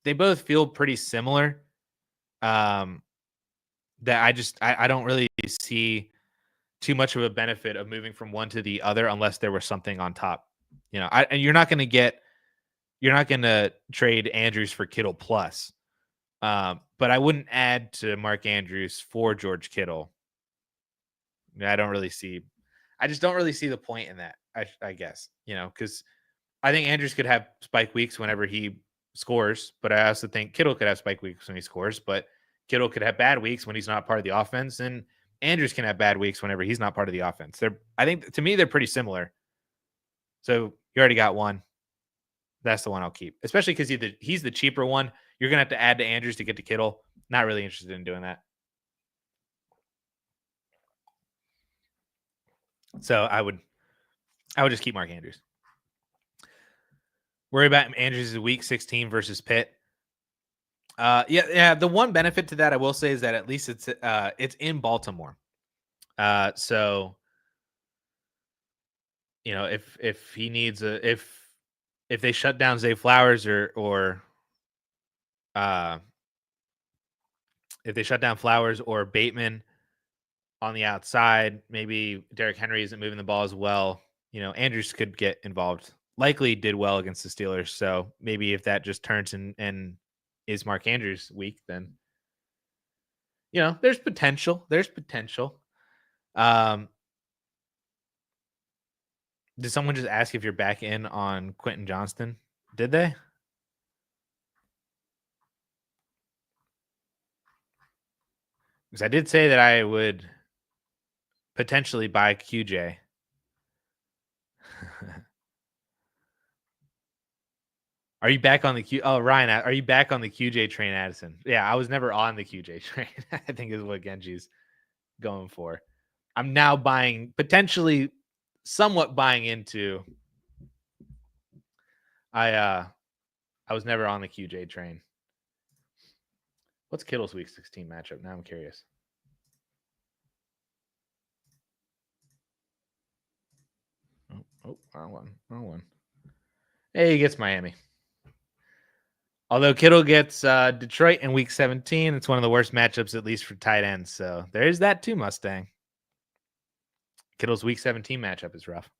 Speaker 1: They both feel pretty similar. That I don't really see too much of a benefit of moving from one to the other unless there was something on top. And you're not going to trade Andrews for Kittle plus. But I wouldn't add to Mark Andrews for George Kittle. I just don't really see the point in that. I guess, because I think Andrews could have spike weeks whenever he scores, but I also think Kittle could have spike weeks when he scores, but Kittle could have bad weeks when he's not part of the offense, and Andrews can have bad weeks whenever he's not part of the offense. I think to me, they're pretty similar. So you already got one. That's the one I'll keep, especially because he's the cheaper one. You're going to have to add to Andrews to get to Kittle. Not really interested in doing that. So I would just keep Mark Andrews. Worry about Andrews' week 16 versus Pitt. Yeah. The one benefit to that I will say is that at least it's in Baltimore. So if he needs if they shut down Zay Flowers or if they shut down Flowers or Bateman on the outside, maybe Derrick Henry isn't moving the ball as well. Andrews could get involved. Likely did well against the Steelers. So maybe if that just turns and is Mark Andrews week, then there's potential. Did someone just ask if you're back in on Quentin Johnston? Did they? Because I did say that I would potentially buy QJ. Are you back on the Q? Oh, Ryan, are you back on the QJ train, Addison? Yeah, I was never on the QJ train. I think is what Genji's going for. I'm now potentially somewhat buying into. I was never on the QJ train. What's Kittle's week 16 matchup? Now I'm curious. Wrong one. Hey, he gets Miami. Although Kittle gets Detroit in week 17, it's one of the worst matchups, at least for tight ends. So there's that too, Mustang. Kittle's week 17 matchup is rough.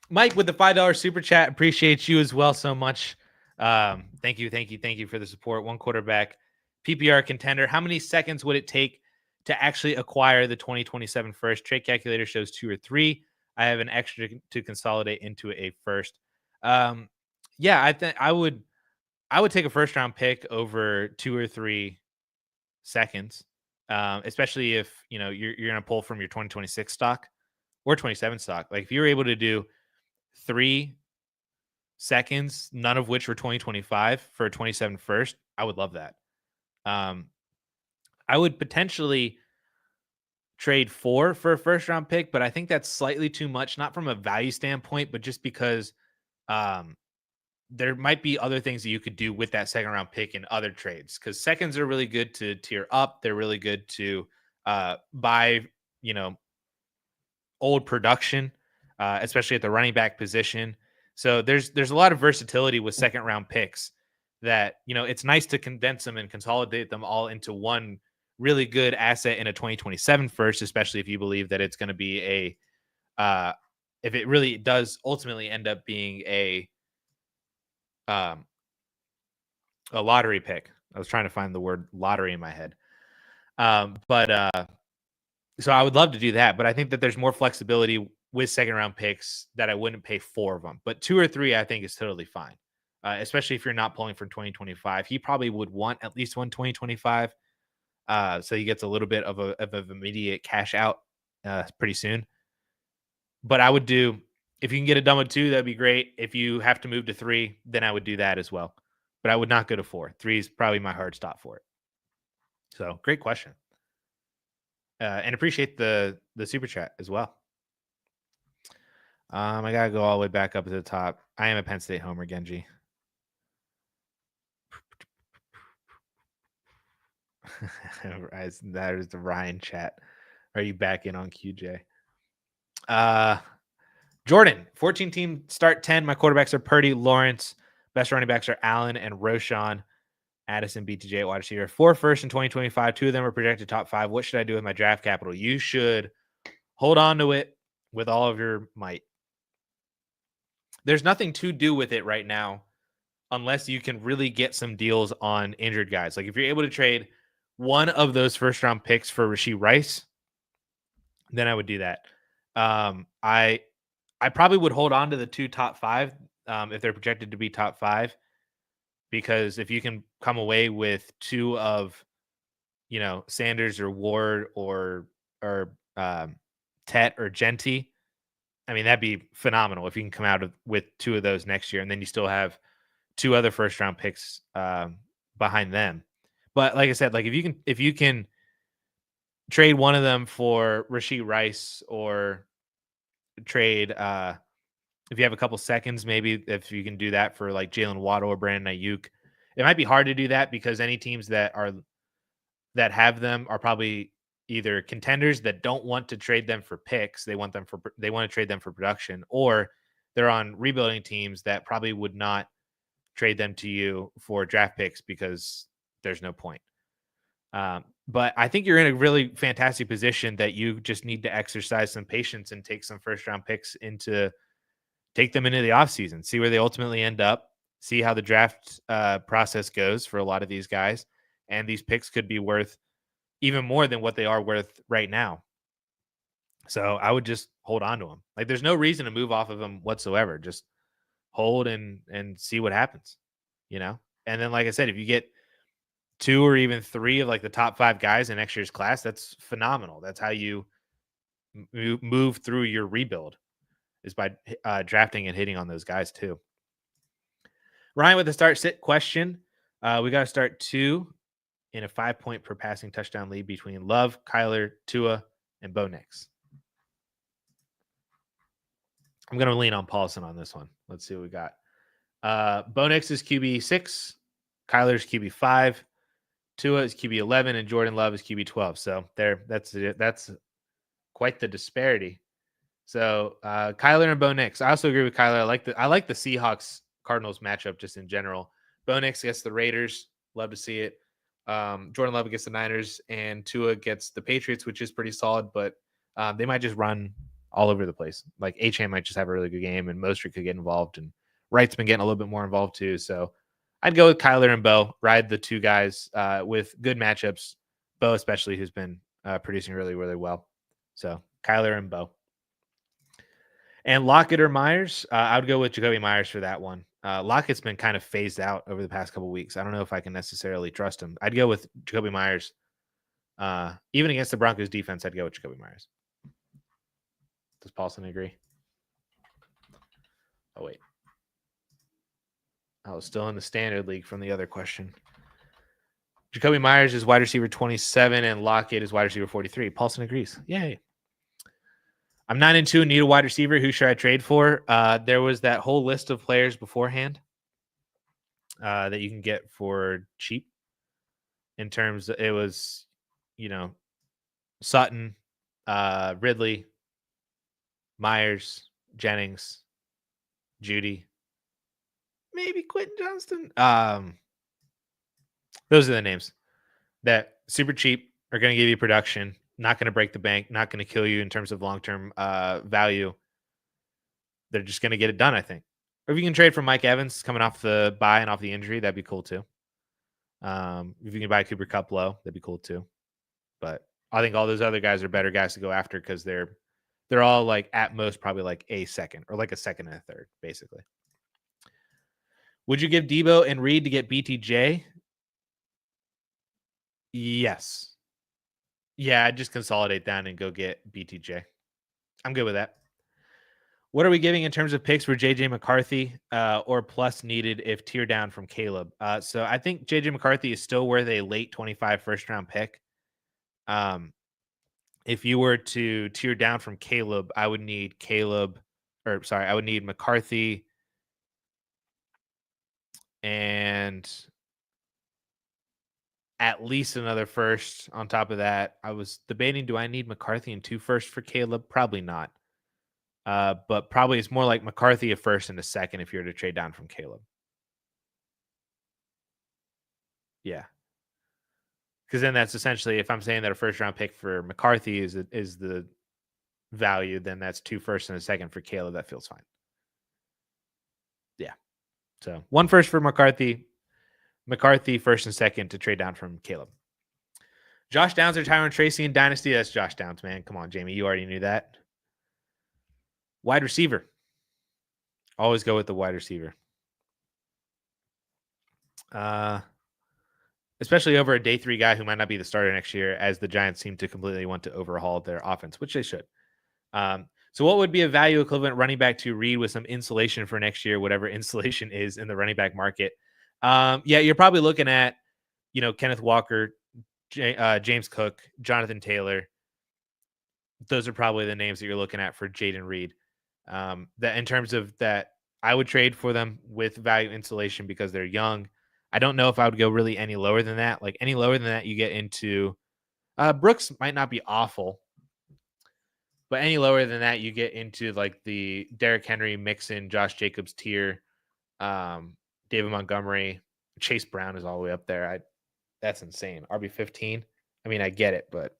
Speaker 1: Mike with the $5 super chat. Appreciate you as well so much. Thank you for the support. One quarterback, PPR contender. How many seconds would it take to actually acquire the 2027 first? Trade calculator shows 2 or 3. I have an extra to consolidate into a first. Yeah, I think I would take a first round pick over 2 or 3 seconds, especially if you're going to pull from your 2026 stock or 27 stock. Like if you're able to do 3 seconds, none of which were 2025 for a 27 first, I would love that. I would potentially trade 4 for a first round pick, but I think that's slightly too much, not from a value standpoint, but just because um, there might be other things that you could do with that second round pick in other trades. Because seconds are really good to tier up. They're really good to buy, you know, old production, especially at the running back position. So there's a lot of versatility with second round picks that, you know, it's nice to condense them and consolidate them all into one really good asset in a 2027 first, especially if you believe that it's going to be if it really does ultimately end up being um, a lottery pick. I was trying to find the word lottery in my head. But so I would love to do that, but I think that there's more flexibility with second round picks that I wouldn't pay 4 of them. But 2 or 3, I think is totally fine. Especially if you're not pulling for 2025. He probably would want at least one 2025. So he gets a little bit of immediate cash out pretty soon. But I would do, if you can get it done with 2, that'd be great. If you have to move to 3, then I would do that as well. But I would not go to 4. 3 is probably my hard stop for it. So great question. And appreciate the super chat as well. I gotta go all the way back up to the top. I am a Penn State homer, Genji. That is the Ryan chat. Are you back in on QJ? Jordan, 14 team start 10. My quarterbacks are Purdy, Lawrence. Best running backs are Allen and Roshan. Addison, BTJ at wide receiver. 4 first in 2025. 2 of them are projected top 5. What should I do with my draft capital? You should hold on to it with all of your might. There's nothing to do with it right now unless you can really get some deals on injured guys. Like if you're able to trade one of those first round picks for Rashee Rice, then I would do that. I probably would hold on to the 2 top 5 if they're projected to be top 5, because if you can come away with 2 of, you know, Sanders or Ward or Tet or Genty, I mean, that'd be phenomenal if you can come out with 2 of those next year, and then you still have 2 other first round picks behind them. But like I said, like if you can trade one of them for Rashee Rice, or trade if you have a couple seconds, maybe if you can do that for like Jalen Waddle or Brandon Ayuk. It might be hard to do that because any teams that have them are probably either contenders that don't want to trade them for picks. They want to trade them for production, or they're on rebuilding teams that probably would not trade them to you for draft picks because there's no point. But I think you're in a really fantastic position that you just need to exercise some patience and take some first round picks take them into the offseason, see where they ultimately end up, see how the draft process goes for a lot of these guys. And these picks could be worth even more than what they are worth right now. So I would just hold on to them. Like there's no reason to move off of them whatsoever. Just hold and see what happens, you know? And then, like I said, if you get 2 or even 3 of like the top 5 guys in next year's class, that's phenomenal. That's how you move through your rebuild, is by drafting and hitting on those guys too. Ryan with the start sit question. We got to start 2 in a 5-point per passing touchdown lead between Love, Kyler, Tua, and Bo Nix. I'm going to lean on Paulson on this one. Let's see what we got. Bo Nix is QB 6, Kyler's QB 5, Tua is QB 11, and Jordan Love is QB 12. So that's quite the disparity. So Kyler and Bo Nix. I also agree with Kyler. I like the Seahawks Cardinals matchup just in general. Bo Nix gets the Raiders. Love to see it. Jordan Love gets the Niners, and Tua gets the Patriots, which is pretty solid, but they might just run all over the place. Like Achane might just have a really good game, and Mostert could get involved, and Wright's been getting a little bit more involved too. So I'd go with Kyler and Bo, ride the 2 guys with good matchups. Bo especially, who's been producing really, really well. So Kyler and Bo. And Lockett or Myers, I would go with Jacoby Myers for that one. Lockett's been kind of phased out over the past couple of weeks. I don't know if I can necessarily trust him. I'd go with Jacoby Myers. Even against the Broncos defense, I'd go with Jacoby Myers. Does Paulson agree? Oh, wait. I was still in the standard league from the other question. Jacoby Myers is wide receiver 27, and Lockett is wide receiver 43. Paulson agrees. Yay. I'm 9-2, need a wide receiver. Who should I trade for? There was that whole list of players beforehand that you can get for cheap. In terms, it was, Sutton, Ridley, Myers, Jennings, Judy, maybe Quentin Johnston. Those are the names that super cheap are going to give you production, not going to break the bank, not going to kill you in terms of long-term value. They're just going to get it done, I think. Or if you can trade for Mike Evans coming off the bye and off the injury, that'd be cool too. If you can buy Cooper Kupp low, that'd be cool too. But I think all those other guys are better guys to go after because they're all like at most probably like a second or like a second and a third, basically. Would you give Debo and Reed to get BTJ? Yes. Yeah, I'd just consolidate down and go get BTJ. I'm good with that. What are we giving in terms of picks for JJ McCarthy or plus needed if tier down from Caleb? So I think JJ McCarthy is still worth a late 25 first round pick. If you were to tier down from Caleb, I would need McCarthy and at least another first on top of that. I was debating, do I need McCarthy and 2 firsts for Caleb? Probably not. But probably it's more like McCarthy a first and a second if you were to trade down from Caleb. Yeah. Because then that's essentially, if I'm saying that a first round pick for McCarthy is the value, then that's 2 firsts and a second for Caleb. That feels fine. Yeah. So 1 first for McCarthy first and second to trade down from Caleb. Josh Downs or Tyron Tracy in Dynasty? That's Josh Downs, man. Come on, Jamie. You already knew that. Wide receiver. Always go with the wide receiver. Especially over a day 3 guy who might not be the starter next year, as the Giants seem to completely want to overhaul their offense, which they should. So what would be a value equivalent running back to Reed with some insulation for next year, whatever insulation is in the running back market? Yeah, you're probably looking at, Kenneth Walker, James Cook, Jonathan Taylor. Those are probably the names that you're looking at for Jaden Reed. That in terms of that, I would trade for them with value insulation because they're young. I don't know if I would go really any lower than that. Like any lower than that, you get into Brooks might not be awful, but any lower than that, you get into like the Derrick Henry, Mixon, Josh Jacobs tier, David Montgomery, Chase Brown is all the way up there. That's insane. RB15. I mean, I get it, but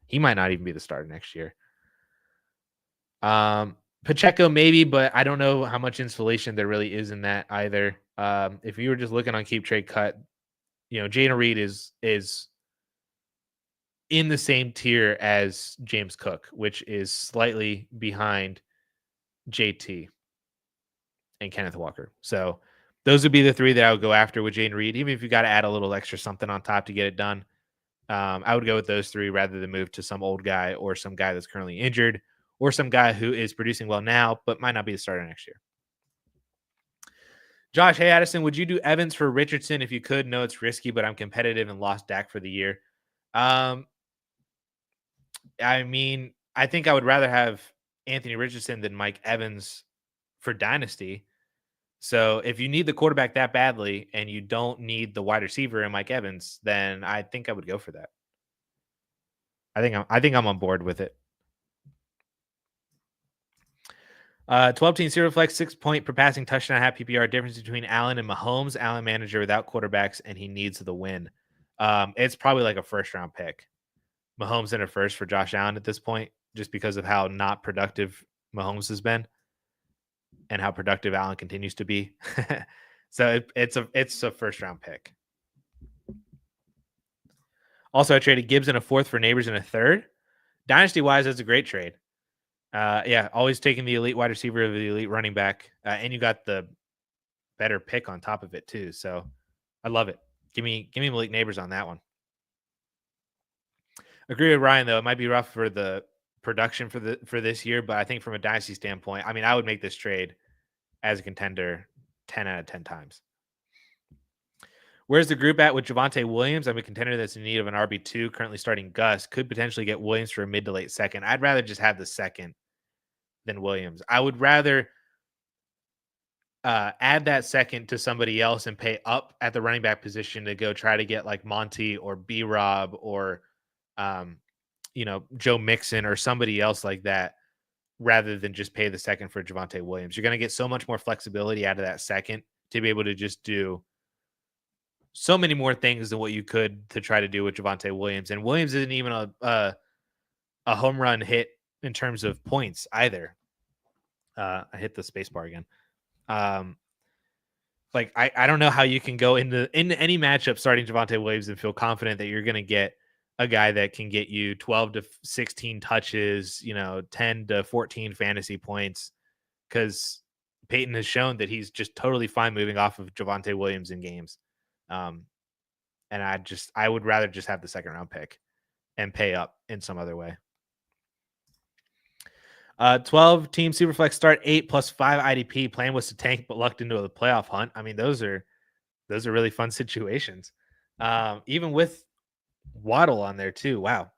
Speaker 1: he might not even be the starter next year. Pacheco maybe, but I don't know how much insulation there really is in that either. If you were just looking on Keep Trade Cut, Jaden Reed is in the same tier as James Cook, which is slightly behind JT and Kenneth Walker. So those would be the 3 that I would go after with Jaden Reed. Even if you got to add a little extra something on top to get it done, I would go with those 3 rather than move to some old guy or some guy that's currently injured or some guy who is producing well now but might not be the starter next year. Josh, hey, Addison, would you do Evans for Richardson if you could? No, it's risky, but I'm competitive and lost Dak for the year. I mean, I think I would rather have Anthony Richardson than Mike Evans for Dynasty. So if you need the quarterback that badly and you don't need the wide receiver in Mike Evans, then I think I would go for that. I think I'm on board with it. 12-team zero flex, 6-point per passing touchdown, half PPR. Difference between Allen and Mahomes. Allen manager without quarterbacks, and he needs the win. It's probably like a first-round pick. Mahomes in a first for Josh Allen at this point, just because of how not productive Mahomes has been and how productive Allen continues to be. So it's a first-round pick. Also, I traded Gibbs in a 4th for Neighbors in a 3rd. Dynasty-wise, that's a great trade. Yeah, always taking the elite wide receiver of the elite running back, and you got the better pick on top of it too. So I love it. Give me Malik Neighbors on that one. Agree with Ryan though. It might be rough for the production for this year, but I think from a dynasty standpoint, I mean, I would make this trade as a contender 10 out of 10 times. Where's the group at with Javonte Williams? I'm a contender that's in need of an RB2, currently starting Gus. Could potentially get Williams for a mid to late second. I'd rather just have the second than Williams. I would rather add that second to somebody else and pay up at the running back position to go try to get like Monty or B Rob or, um, Joe Mixon or somebody else like that, rather than just pay the second for Javonte Williams. You're going to get so much more flexibility out of that second to be able to just do so many more things than what you could to try to do with Javonte Williams. And Williams isn't even a home run hit in terms of points either. I hit the space bar again. Like I don't know how you can go into any matchup starting Javonte Williams and feel confident that you're going to get a guy that can get you 12 to 16 touches, 10 to 14 fantasy points, because Peyton has shown that he's just totally fine moving off of Javonte Williams in games. And I would rather just have the second round pick and pay up in some other way. 12 team Superflex start 8 plus 5 IDP. Plan was to tank, but lucked into the playoff hunt. I mean, those are really fun situations. Even with Waddle on there too. Wow.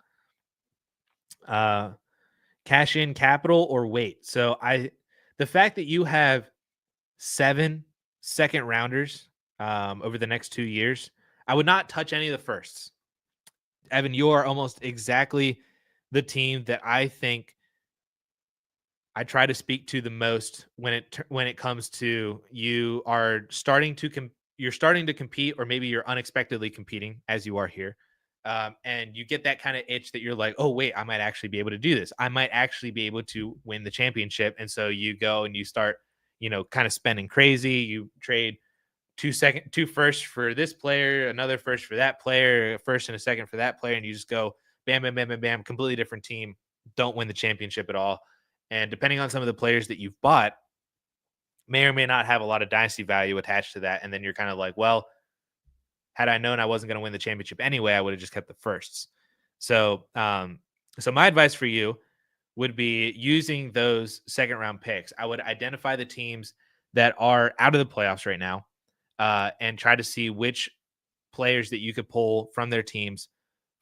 Speaker 1: Cash in capital or wait. So the fact that you have 7 second rounders over the next 2 years, I would not touch any of the firsts. Evan, you are almost exactly the team that I think I try to speak to the most when it comes to you are starting to compete, or maybe you're unexpectedly competing as you are here. And you get that kind of itch that you're like, oh, wait, I might actually be able to do this. I might actually be able to win the championship. And so you go and you start, kind of spending crazy. You trade 2 firsts for this player, another first for that player, a first and a second for that player. And you just go bam, bam, bam, bam, bam, completely different team. Don't win the championship at all. And depending on some of the players that you've bought, may or may not have a lot of dynasty value attached to that. And then you're kind of like, well, had I known I wasn't going to win the championship anyway, I would have just kept the firsts. So, so my advice for you would be using those second round picks. I would identify the teams that are out of the playoffs right now, and try to see which players that you could pull from their teams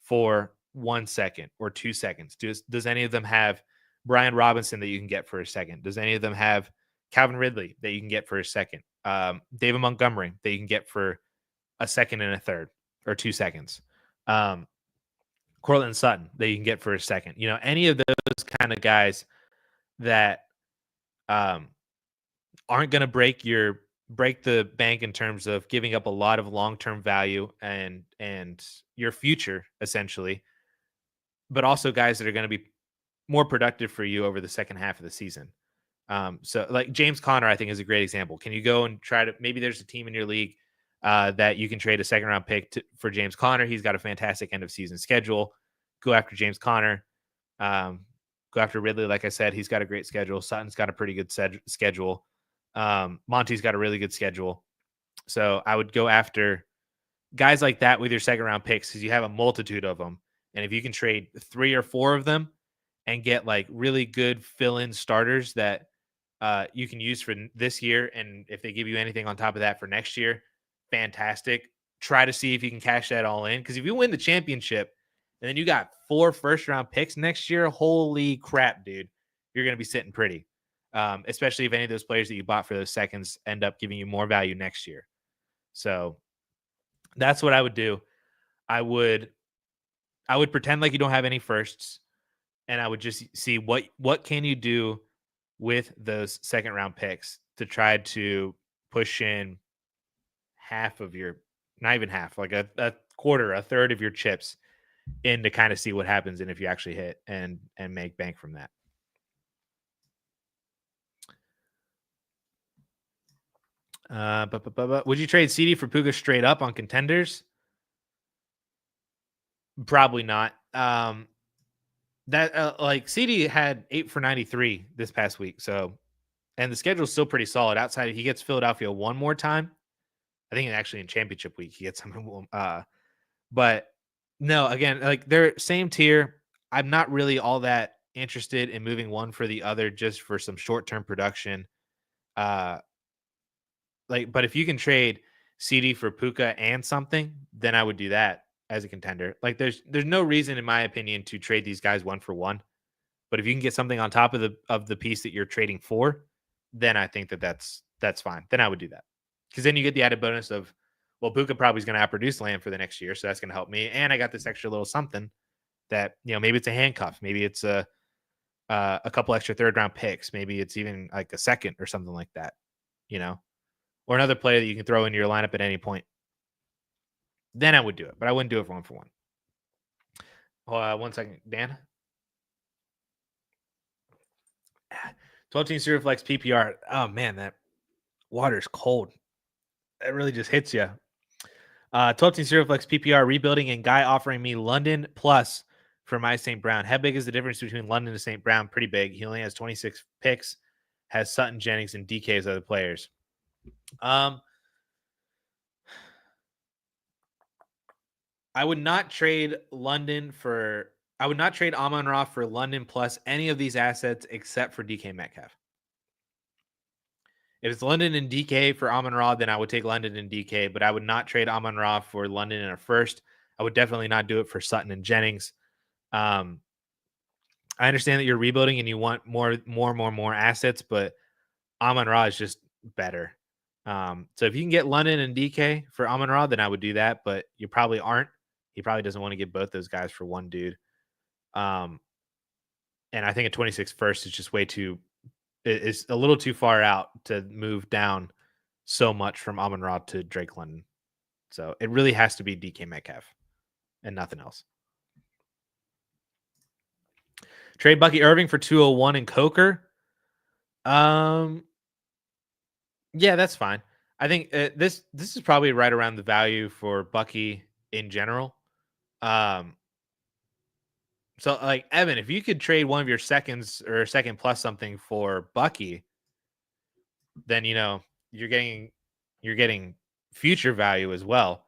Speaker 1: for 1 second or 2 seconds. Does any of them have Brian Robinson that you can get for a second? Does any of them have Calvin Ridley that you can get for a second? David Montgomery that you can get for a second and a third or 2 seconds? Cortland Sutton that you can get for a second. Any of those kind of guys that aren't going to break the bank in terms of giving up a lot of long-term value and your future, essentially, but also guys that are going to be more productive for you over the second half of the season. So like James Conner, I think, is a great example. Can you go and try to, maybe there's a team in your league that you can trade a second round pick for James Conner. He's got a fantastic end of season schedule. Go after James Conner. Go after Ridley. Like I said, he's got a great schedule. Sutton's got a pretty good schedule. Monty's got a really good schedule. So I would go after guys like that with your second round picks, because you have a multitude of them. And if you can trade 3 or 4 of them and get like really good fill-in starters that you can use for this year, and if they give you anything on top of that for next year, fantastic. Try to see if you can cash that all in, because if you win the championship and then you got 4 first-round picks next year, holy crap, dude, you're going to be sitting pretty. Especially if any of those players that you bought for those seconds end up giving you more value next year. So that's what I would do. I would pretend like you don't have any firsts, and I would just see what can you do with those second round picks to try to push in half of your, not even half, like a quarter, a third of your chips in to kind of see what happens and if you actually hit and make bank from that. Would you trade CD for Puka straight up on contenders? Probably not. Like CD had 8 for 93 this past week. So, and the schedule's still pretty solid. Outside, he gets Philadelphia one more time. I think actually in championship week he gets some. But no, again, like they're same tier. I'm not really all that interested in moving one for the other just for some short term production. But if you can trade CD for Puka and something, then I would do that as a contender. Like there's no reason, in my opinion, to trade these guys one for one. But if you can get something on top of the piece that you're trading for, then I think that's fine. Then I would do that because then you get the added bonus of, well, Puka probably is going to outproduce Lamb for the next year, so that's going to help me, and I got this extra little something that maybe it's a handcuff, maybe it's a couple extra third round picks, maybe it's even like a second or something like that, or another player that you can throw into your lineup at any point. Then I would do it, but I wouldn't do it for one for one. 1 second, Dan. 12-team Superflex PPR. Oh man, that water's cold. That really just hits you. 12-team Superflex PPR rebuilding and guy offering me London plus for my St. Brown. How big is the difference between London and St. Brown? Pretty big. He only has 26 picks, has Sutton, Jennings, and DK as other players. I would not trade Amon-Ra for London plus any of these assets except for DK Metcalf. If it's London and DK for Amon-Ra, then I would take London and DK, but I would not trade Amon-Ra for London in a first. I would definitely not do it for Sutton and Jennings. I understand that you're rebuilding and you want more assets, but Amon-Ra is just better. So if you can get London and DK for Amon-Ra, then I would do that, but you probably aren't. He probably doesn't want to get both those guys for one dude. And I think a 26 first is just is a little too far out to move down so much from Amon-Ra to Drake London. So it really has to be DK Metcalf and nothing else. Trade Bucky Irving for 201 and Coker. Yeah, that's fine. I think this is probably right around the value for Bucky in general. So like Evan, if you could trade one of your seconds or second plus something for Bucky, then you're getting future value as well.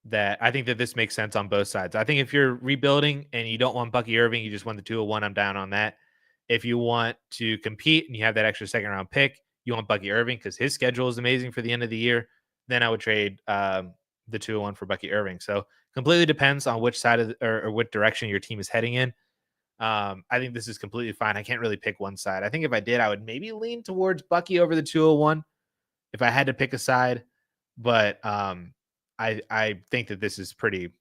Speaker 1: That I think that this makes sense on both sides. I think if you're rebuilding and you don't want Bucky Irving, you just want the 201, I'm down on that. If you want to compete and you have that extra second round pick, you want Bucky Irving because his schedule is amazing for the end of the year, then I would trade the 201 for Bucky Irving. So completely depends on which side of or what direction your team is heading in. I think this is completely fine. I can't really pick one side. I think if I did, I would maybe lean towards Bucky over the 201 if I had to pick a side. But I think that this is pretty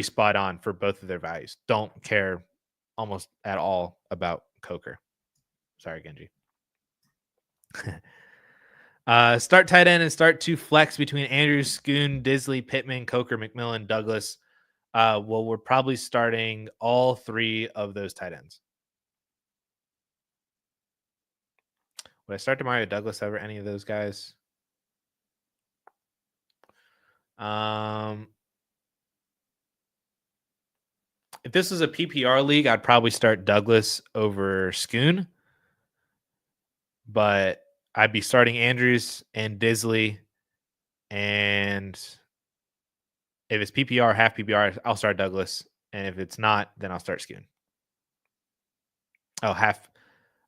Speaker 1: spot on for both of their values. Don't care almost at all about Coker. Sorry, Genji. Start tight end and start 2 flex between Andrews, Schoon, Disley, Pittman, Coker, McMillan, Douglas. Well, we're probably starting all 3 of those tight ends. Would I start Demario Douglas over any of those guys? If this is a PPR league, I'd probably start Douglas over Schoon. But I'd be starting Andrews and Disley. And if it's PPR, half PPR, I'll start Douglas. And if it's not, then I'll start Schoon.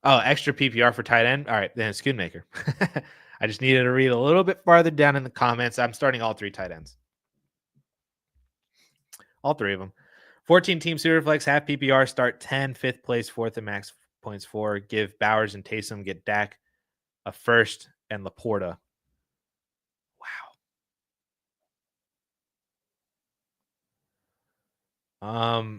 Speaker 1: Extra PPR for tight end. All right, then it's Schoonmaker. I just needed to read a little bit farther down in the comments. I'm starting all 3 tight ends. All 3 of them. 14-team Superflex, half PPR, start 10, 5th place, 4th and max points 4. Give Bowers and Taysom, get Dak a first and Laporta. Wow.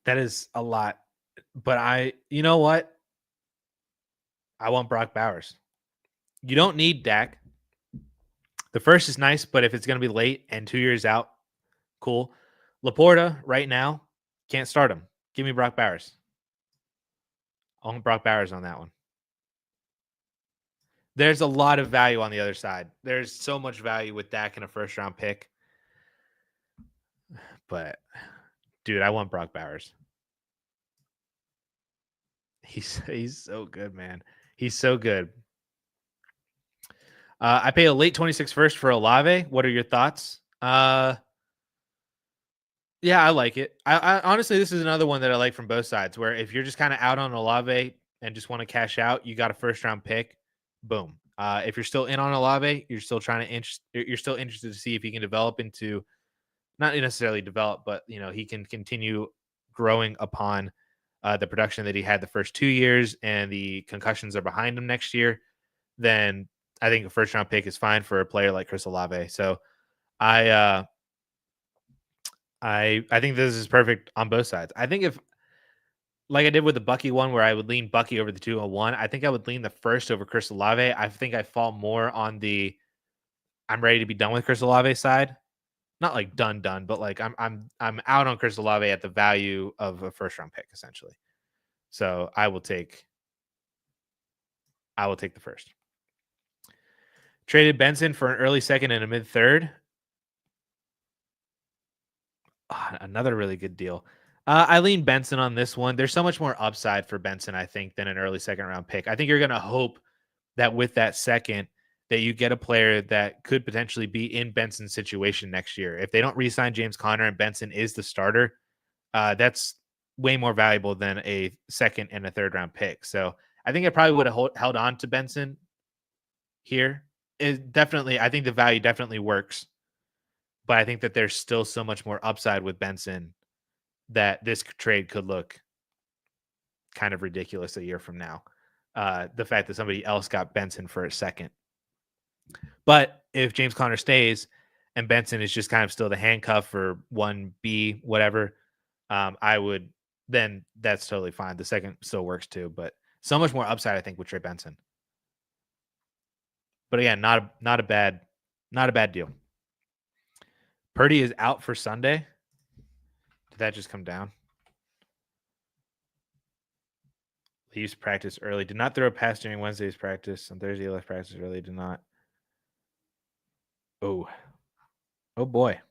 Speaker 1: That is a lot. But you know what? I want Brock Bowers. You don't need Dak. The first is nice, but if it's going to be late and 2 years out, cool. Laporta right now, can't start him. Give me Brock Bowers. I want Brock Bowers on that one. There's a lot of value on the other side. There's so much value with Dak in a first round pick. But, dude, I want Brock Bowers. He's so good, man. He's so good. I pay a late 26 first for Olave. What are your thoughts? Yeah, I like it. I honestly, this is another one that I like from both sides. Where if you're just kind of out on Olave and just want to cash out, you got a first round pick. Boom. If you're still in on Olave, you're still trying to you're still interested to see if he can develop into not necessarily develop, but he can continue growing upon the production that he had the first 2 years, and the concussions are behind him next year. Then I think a first round pick is fine for a player like Chris Olave. So I uh, I think this is perfect on both sides. I think if like I did with the Bucky one where I would lean Bucky over the 201, I think I would lean the first over Chris Olave. I think I fall more on the I'm ready to be done with Chris Olave side. Not like done, but like I'm out on Chris Olave at the value of a first round pick essentially. So I will take the first. Traded Benson for an early second and a mid third. Another really good deal. I lean Benson on this one. There's so much more upside for Benson, I think, than an early second round pick. I think you're going to hope that with that second, that you get a player that could potentially be in Benson's situation next year. If they don't re-sign James Conner and Benson is the starter, that's way more valuable than a second and a third round pick. So I think I probably would have held on to Benson here. I think the value definitely works, but I think that there's still so much more upside with Benson that this trade could look kind of ridiculous a year from now. The fact that somebody else got Benson for a second. But if James Conner stays and Benson is just kind of still the handcuff for 1B, whatever, I would then that's totally fine. The second still works too, but so much more upside, I think, with Trey Benson. But again, not a bad deal. Purdy is out for Sunday. Did that just come down? Leaves practice early. Did not throw a pass during Wednesday's practice. On Thursday, left practice early. Did not. Oh. Oh boy.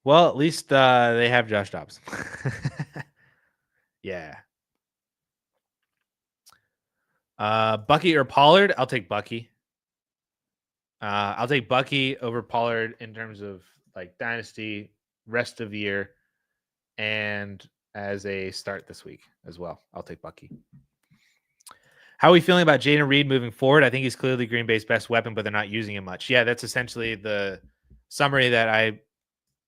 Speaker 1: Well, at least they have Josh Dobbs. Yeah. Bucky or Pollard? I'll take Bucky. I'll take Bucky over Pollard in terms of like dynasty rest of the year and as a start this week as well. I'll take Bucky. How are we feeling about Jaden Reed moving forward? I think he's clearly Green Bay's best weapon, but they're not using him much. Yeah, that's essentially the summary that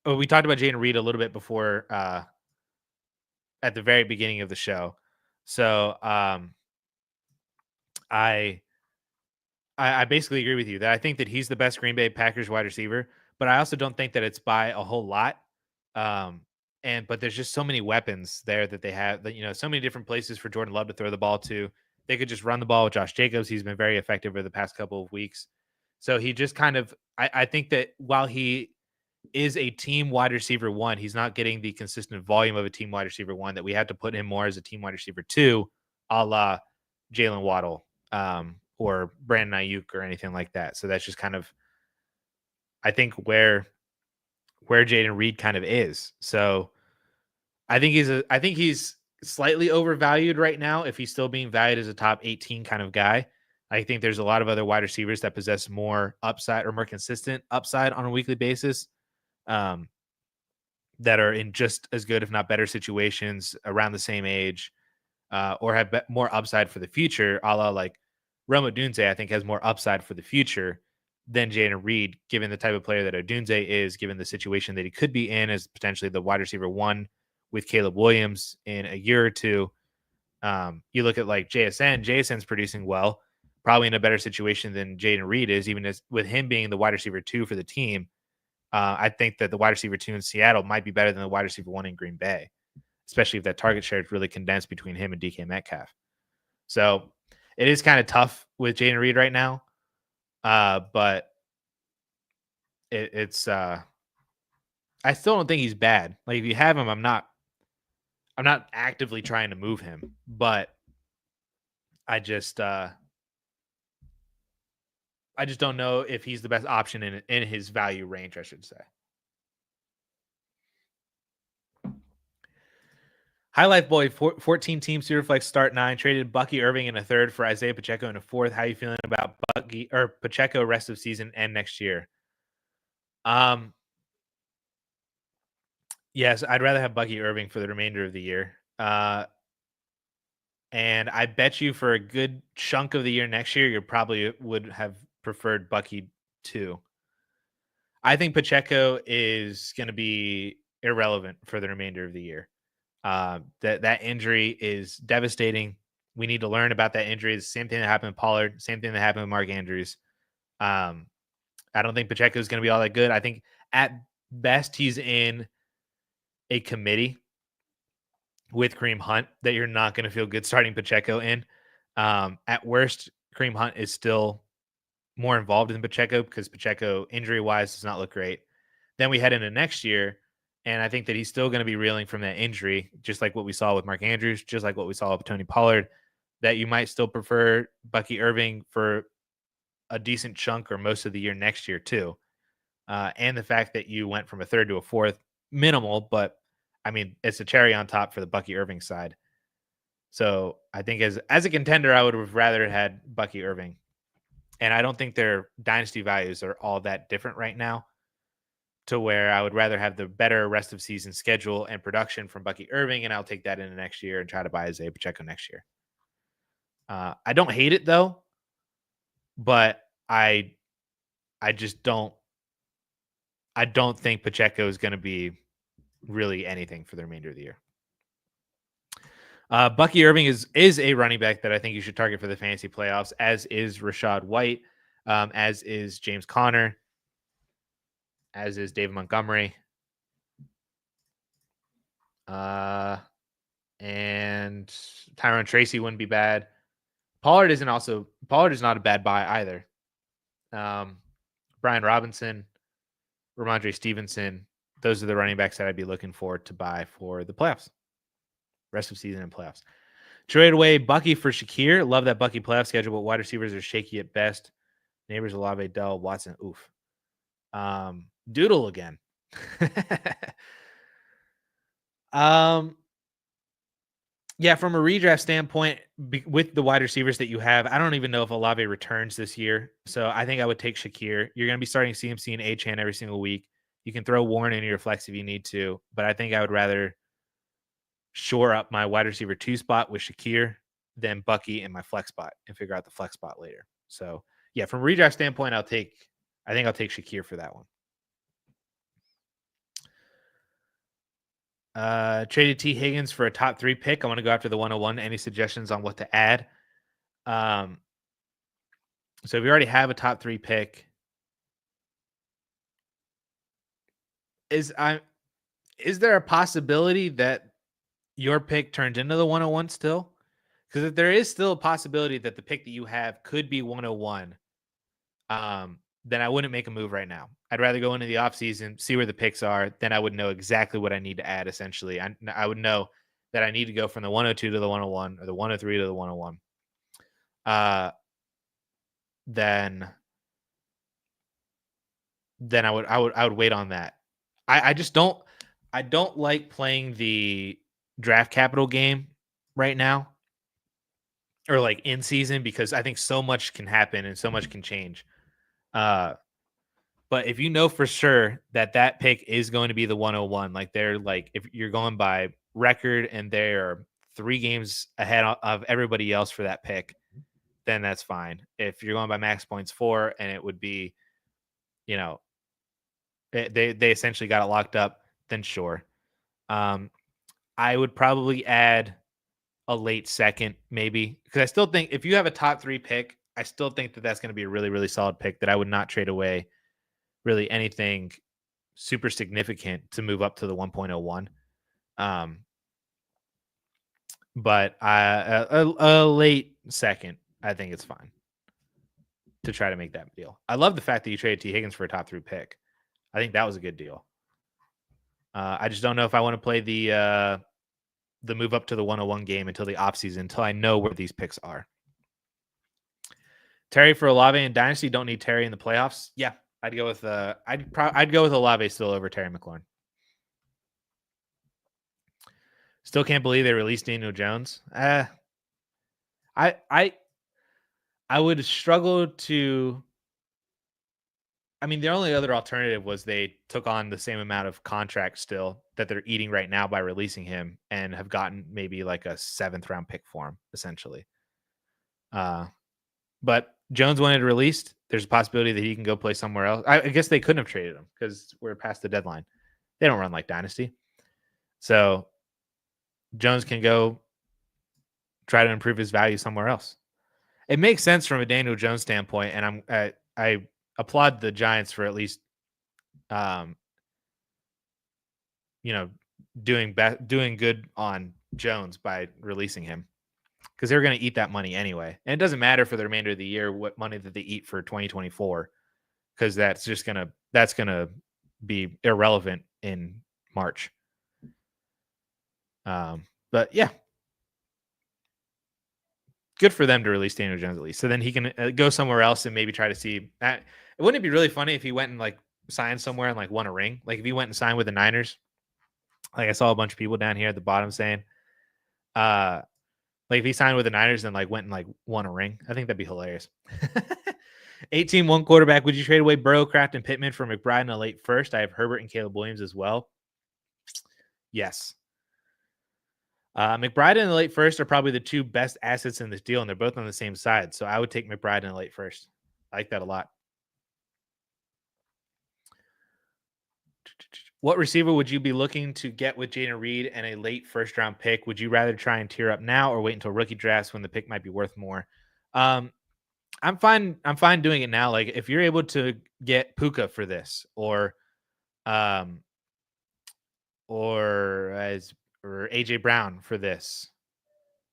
Speaker 1: we talked about Jaden Reed a little bit before at the very beginning of the show. So I basically agree with you that I think that he's the best Green Bay Packers wide receiver, but I also don't think that it's by a whole lot. But there's just so many weapons there that they have that, so many different places for Jordan Love to throw the ball to. They could just run the ball with Josh Jacobs. He's been very effective over the past couple of weeks. So he just kind of, I think that while he is a team wide receiver one, he's not getting the consistent volume of a team wide receiver one that we had to put him more as a team wide receiver two, a la Jalen Waddle or Brandon Ayuk or anything like that. So that's just kind of, I think, where Jaden Reed kind of is. So I think he's slightly overvalued right now if he's still being valued as a top 18 kind of guy. I think there's a lot of other wide receivers that possess more upside or more consistent upside on a weekly basis that are in just as good, if not better situations around the same age or have more upside for the future, a la like Rome Odunze, I think has more upside for the future than Jaden Reed, given the type of player that Odunze is, given the situation that he could be in as potentially the wide receiver one with Caleb Williams in a year or two. You look at like JSN's producing well, probably in a better situation than Jaden Reed is, even as with him being the wide receiver two for the team. I think that the wide receiver two in Seattle might be better than the wide receiver one in Green Bay, especially if that target share is really condensed between him and DK Metcalf. So it is kind of tough with Jaden Reed right now. But it's I still don't think he's bad. Like if you have him, I'm not actively trying to move him, but I just don't know if he's the best option in his value range, I should say. Highlight Boy, 14-team Superflex start 9, traded Bucky Irving in a third for Isaiah Pacheco in a fourth. How are you feeling about Bucky or Pacheco rest of season and next year? Yes, I'd rather have Bucky Irving for the remainder of the year. And I bet you for a good chunk of the year next year, you probably would have preferred Bucky too. I think Pacheco is going to be irrelevant for the remainder of the year. That injury is devastating. We need to learn about that injury. It's the same thing that happened with Pollard, same thing that happened with Mark Andrews. I don't think Pacheco is going to be all that good. I think at best he's in a committee with Kareem Hunt that you're not going to feel good starting Pacheco in. At worst, Kareem Hunt is still more involved than Pacheco because Pacheco injury-wise does not look great. Then we head into next year, and I think that he's still going to be reeling from that injury, just like what we saw with Mark Andrews, just like what we saw with Tony Pollard, that you might still prefer Bucky Irving for a decent chunk or most of the year next year too. And the fact that you went from a third to a fourth, minimal, but I mean, it's a cherry on top for the Bucky Irving side. So I think as a contender, I would have rather had Bucky Irving. And I don't think their dynasty values are all that different right now to where I would rather have the better rest of season schedule and production from Bucky Irving, and I'll take that into next year and try to buy Isaiah Pacheco next year. I don't hate it though, but I just don't think Pacheco is going to be really anything for the remainder of the year. Bucky Irving is a running back that I think you should target for the fantasy playoffs, as is Rachaad White, as is James Conner, as is David Montgomery. And Tyrone Tracy wouldn't be bad. Pollard is not a bad buy either. Brian Robinson, Ramondre Stevenson, those are the running backs that I'd be looking for to buy for the playoffs. Rest of season and playoffs. Trade away Bucky for Shakir. Love that Bucky playoff schedule, but wide receivers are shaky at best. Neighbors, Olave, Dell, Watson. Oof. Doodle again. Yeah, from a redraft standpoint, with the wide receivers that you have, I don't even know if Olave returns this year. So I think I would take Shakir. You're going to be starting CMC and Achane every single week. You can throw Warren into your flex if you need to, but I think I would rather shore up my wide receiver 2 spot with Shakir than Bucky in my flex spot and figure out the flex spot later. So yeah, from a redraft standpoint, I think I'll take Shakir for that one. Traded T. Higgins for a top 3 pick. I want to go after the 101. Any suggestions on what to add? So if you already have a top 3 pick, is there a possibility that your pick turns into the 101 still? Because if there is still a possibility that the pick that you have could be 101, then I wouldn't make a move right now. I'd rather go into the offseason, see where the picks are. Then I would know exactly what I need to add, essentially. I would know that I need to go from the 102 to the 101 or the 103 to the 101. Then I would wait on that. I don't like playing the draft capital game right now or like in season because I think so much can happen and so much can change. But if you know for sure that pick is going to be the 101, like they're like, if you're going by record and they're 3 games ahead of everybody else for that pick, then that's fine. If you're going by max points 4 and it would be, they essentially got it locked up, then sure. I would probably add a late second, maybe, because I still think if you have a top 3 pick, I still think that that's going to be a really, really solid pick that I would not trade away really anything super significant to move up to the 1.01. But a late second, I think it's fine to try to make that deal. I love the fact that you traded T. Higgins for a top 3 pick. I think that was a good deal. I just don't know if I want to play the move up to the 101 game until the offseason, until I know where these picks are. Terry for Olave and Dynasty. Don't need Terry in the playoffs. Yeah, I'd go with I'd go with Olave still over Terry McLaurin. Still can't believe they released Daniel Jones. I I would struggle to. I mean, the only other alternative was they took on the same amount of contract still that they're eating right now by releasing him and have gotten maybe like a 7th round pick for him, essentially. But Jones wanted released. There's a possibility that he can go play somewhere else. I guess they couldn't have traded him because we're past the deadline. They don't run like Dynasty. So Jones can go try to improve his value somewhere else. It makes sense from a Daniel Jones standpoint, and I applaud the Giants for at least um, doing good on Jones by releasing him, because they're going to eat that money anyway. And it doesn't matter for the remainder of the year what money that they eat for 2024, because that's going to be irrelevant in March. But yeah, good for them to release Daniel Jones at least. So then he can go somewhere else and maybe try to see. Wouldn't it be really funny if he went and like signed somewhere and like won a ring? Like if he went and signed with the Niners. Like I saw a bunch of people down here at the bottom saying, like if he signed with the Niners and like went and like won a ring, I think that'd be hilarious. 18-1 quarterback. Would you trade away Burrow, Kraft, and Pittman for McBride in a late first? I have Herbert and Caleb Williams as well. Yes. McBride and the late first are probably the two best assets in this deal, and they're both on the same side. So I would take McBride in the late first. I like that a lot. What receiver would you be looking to get with Jaden Reed and a late first-round pick? Would you rather try and tier up now or wait until rookie drafts when the pick might be worth more? I'm fine doing it now. Like if you're able to get Puka for this, or AJ Brown for this,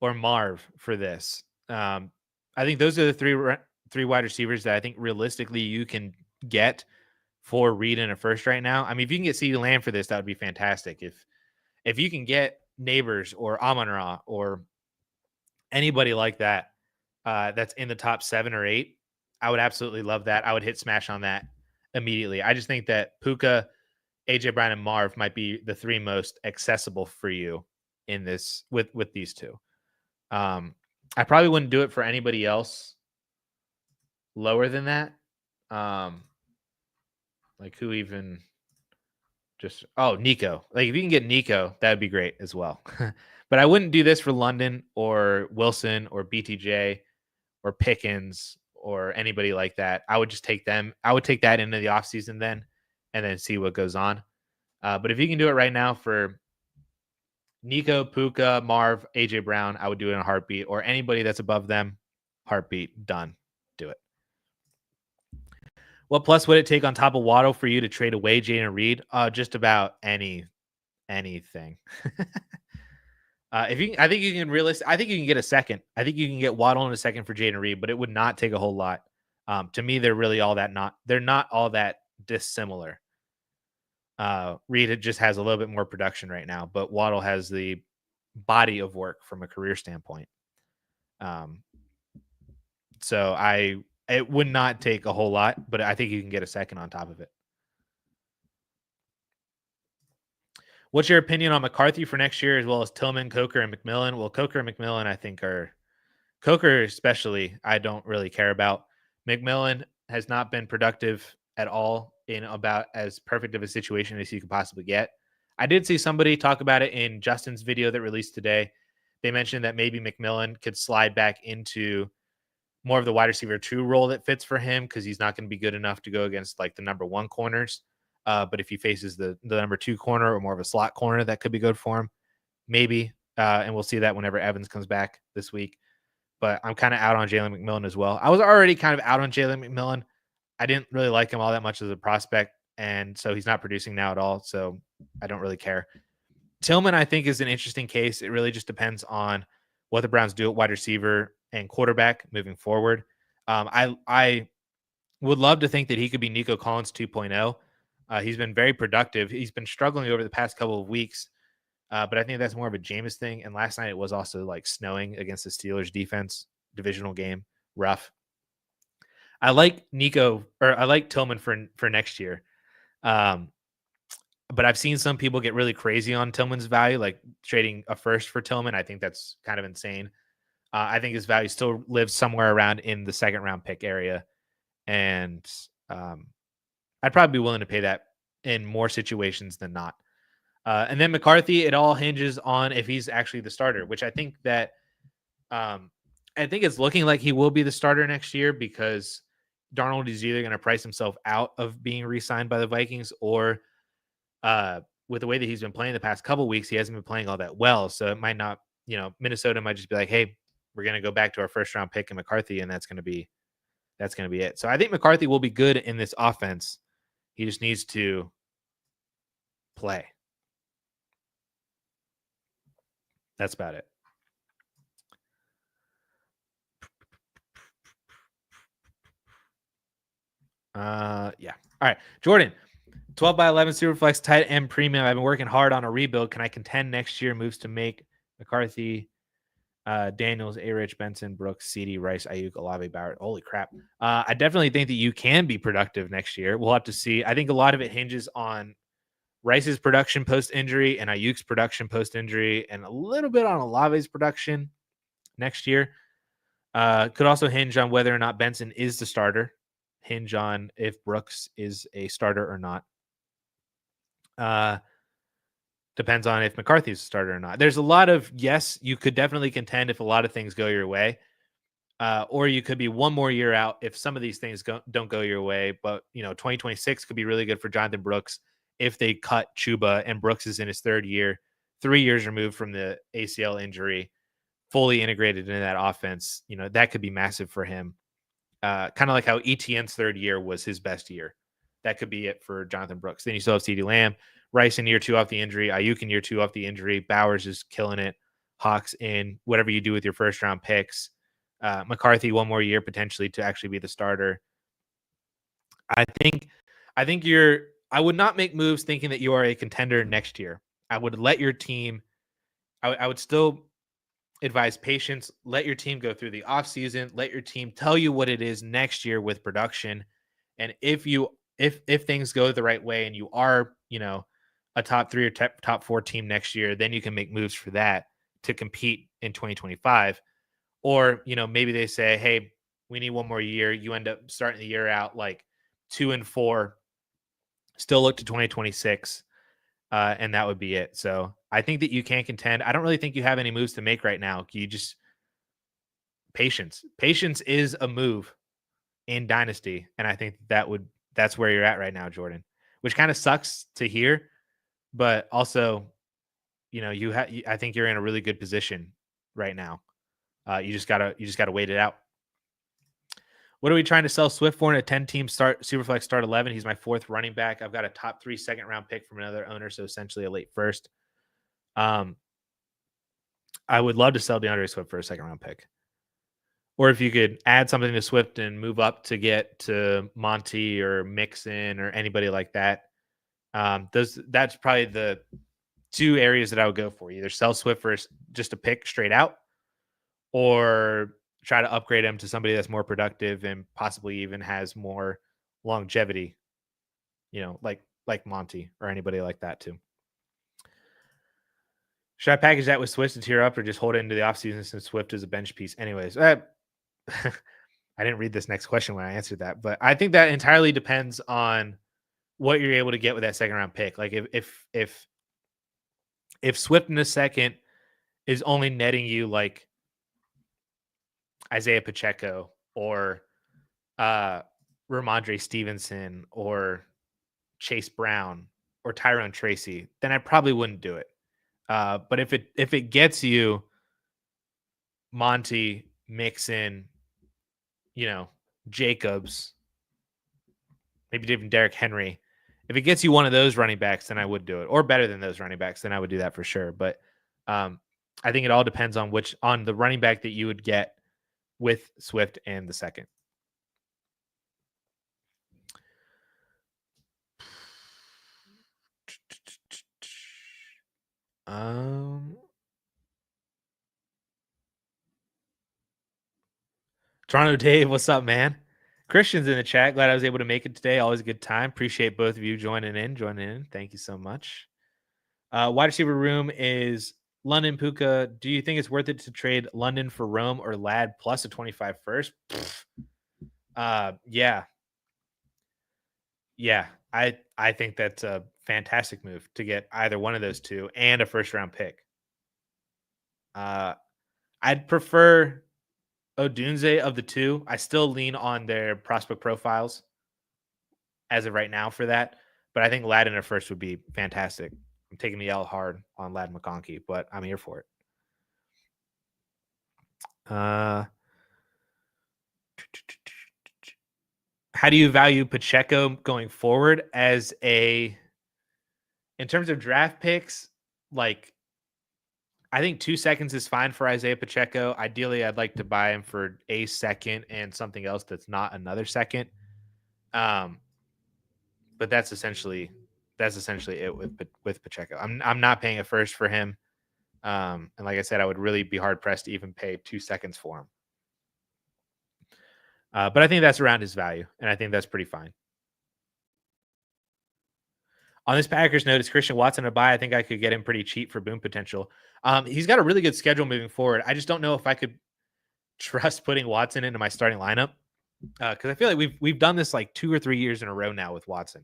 Speaker 1: or Marv for this. I think those are the three wide receivers that I think realistically you can get for Reed in a first right now. I mean, if you can get CeeDee Lamb for this, that would be fantastic. If you can get Neighbors or Amon-Ra or anybody like that, that's in the top 7 or 8, I would absolutely love that. I would hit smash on that immediately. I just think that Puka, AJ Brown, and Marv might be the 3 most accessible for you in this with these two. I probably wouldn't do it for anybody else lower than that. Like who even just Nico. Like if you can get Nico, that'd be great as well. But I wouldn't do this for London or Wilson or BTJ or Pickens or anybody like that. I would just take them. I would take that into the offseason then and then see what goes on. But if you can do it right now for Nico, Puka, Marv, AJ Brown, I would do it in a heartbeat, or anybody that's above them, heartbeat, done. Do it. What plus would it take on top of Waddle for you to trade away Jaden Reed? Just about anything. I think you can get a second. I think you can get Waddle in a second for Jaden Reed, but it would not take a whole lot. To me, they're not all that dissimilar. Reed just has a little bit more production right now, but Waddle has the body of work from a career standpoint. So it would not take a whole lot, but I think you can get a second on top of it. What's your opinion on McCarthy for next year, as well as Tillman, Coker, and McMillan? Well, Coker and McMillan, I think Coker especially, I don't really care about. McMillan has not been productive at all in about as perfect of a situation as you could possibly get. I did see somebody talk about it in Justin's video that released today. They mentioned that maybe McMillan could slide back into more of the wide receiver 2 role that fits for him, because he's not going to be good enough to go against like the number 1 corners. But if he faces the number 2 corner or more of a slot corner, that could be good for him. Maybe. And we'll see that whenever Evans comes back this week. But I'm kind of out on Jalen McMillan as well. I was already kind of out on Jalen McMillan. I didn't really like him all that much as a prospect. And so he's not producing now at all. So I don't really care. Tillman, I think, is an interesting case. It really just depends on what the Browns do at wide receiver and quarterback moving forward. I would love to think that he could be Nico Collins 2.0. He's been very productive. He's been struggling over the past couple of weeks, but I think that's more of a Jameis thing. And last night it was also like snowing against the Steelers defense, divisional game, rough. I like Tillman for next year. But I've seen some people get really crazy on Tillman's value, like trading a first for Tillman. I think that's kind of insane. I think his value still lives somewhere around in the second round pick area. And um, I'd probably be willing to pay that in more situations than not. And then McCarthy, it all hinges on if he's actually the starter, which um, I think it's looking like he will be the starter next year because Darnold is either going to price himself out of being re-signed by the Vikings or with the way that he's been playing the past couple weeks, he hasn't been playing all that well. So it might not, Minnesota might just be like, hey, we're going to go back to our first round pick in McCarthy, and that's going to be it. So I think McCarthy will be good in this offense. He just needs to play. That's about it. Yeah. All right. Jordan, 12 by 11 Superflex tight end premium. I've been working hard on a rebuild. Can I contend next year? Moves to make McCarthy, Daniels, A-Rich, Benson, Brooks, CD, Rice, Ayuk, Olave, Barrett. Holy crap. I definitely think that you can be productive next year. We'll have to see. I think a lot of it hinges on Rice's production post-injury and Ayuk's production post-injury and a little bit on Olave's production next year. Could also hinge on whether or not Benson is the starter. Hinge on if Brooks is a starter or not. Depends on if McCarthy's a starter or not. There's a lot of, yes, you could definitely contend if a lot of things go your way. Or you could be one more year out if some of these things don't go your way. But, 2026 could be really good for Jonathan Brooks if they cut Chuba and Brooks is in his third year, 3 years removed from the ACL injury, fully integrated into that offense. That could be massive for him. Kind of like how ETN's third year was his best year. That could be it for Jonathan Brooks. Then you still have CeeDee Lamb, Rice in year 2 off the injury, Ayuk in year 2 off the injury, Bowers is killing it, Hawks in whatever you do with your first round picks, McCarthy one more year potentially to actually be the starter. I think I would not make moves thinking that you are a contender next year. I would let your team, I would still advise patience. Let your team go through the offseason. Let your team tell you what it is next year with production. And if things go the right way and you are, a top 3 or top 4 team next year, then you can make moves for that to compete in 2025. Or, maybe they say, hey, we need one more year. You end up starting the year out like 2-4, still look to 2026. And that would be it. So I think that you can contend. I don't really think you have any moves to make right now. You just patience. Patience is a move in Dynasty, and I think that's where you're at right now, Jordan. Which kind of sucks to hear, but also, I think you're in a really good position right now. You just gotta wait it out. What are we trying to sell Swift for in a 10-team start Superflex start 11? He's my 4th running back. I've got a top 3 second round pick from another owner, so essentially a late first. I would love to sell DeAndre Swift for a second round pick. Or if you could add something to Swift and move up to get to Monty or Mixon or anybody like that. That's probably the 2 areas that I would go for. Either sell Swift for just a pick straight out, or try to upgrade him to somebody that's more productive and possibly even has more longevity, like Monty or anybody like that too. Should I package that with Swift to tier up or just hold it into the offseason since Swift is a bench piece? Anyways, I didn't read this next question when I answered that, but I think that entirely depends on what you're able to get with that second round pick. Like if Swift in a second is only netting you like Isaiah Pacheco or Ramondre Stevenson or Chase Brown or Tyrone Tracy, then I probably wouldn't do it. But if it gets you Monty, Mixon, Jacobs, maybe even Derrick Henry, if it gets you one of those running backs, then I would do it, or better than those running backs, then I would do that for sure. But I think it all depends on the running back that you would get with Swift and the second. Toronto Dave, what's up, man? Christian's in the chat. Glad I was able to make it today. Always a good time. Appreciate both of you joining in. Thank you so much. Wide receiver room is London Puka. Do you think it's worth it to trade London for Rome or Lad plus a 25 first? Yeah. Yeah. I think that's a fantastic move to get either one of those two and a first round pick. I'd prefer Odunze of the two. I still lean on their prospect profiles as of right now for that, but I think Lad in a first would be fantastic. I'm taking the L hard on Lad McConkey, but I'm here for it. How do you value Pacheco going forward in terms of draft picks? Like, I think 2 seconds is fine for Isaiah Pacheco. Ideally, I'd like to buy him for a second and something else that's not another second. But that's essentially it with Pacheco. I'm not paying a first for him. And like I said, I would really be hard pressed to even pay 2 seconds for him. But I think that's around his value, and I think that's pretty fine. On this Packers note, is Christian Watson a buy? I think I could get him pretty cheap for boom potential. He's got a really good schedule moving forward. I just don't know if I could trust putting Watson into my starting lineup because I feel like we've done this like 2 or 3 years in a row now with Watson.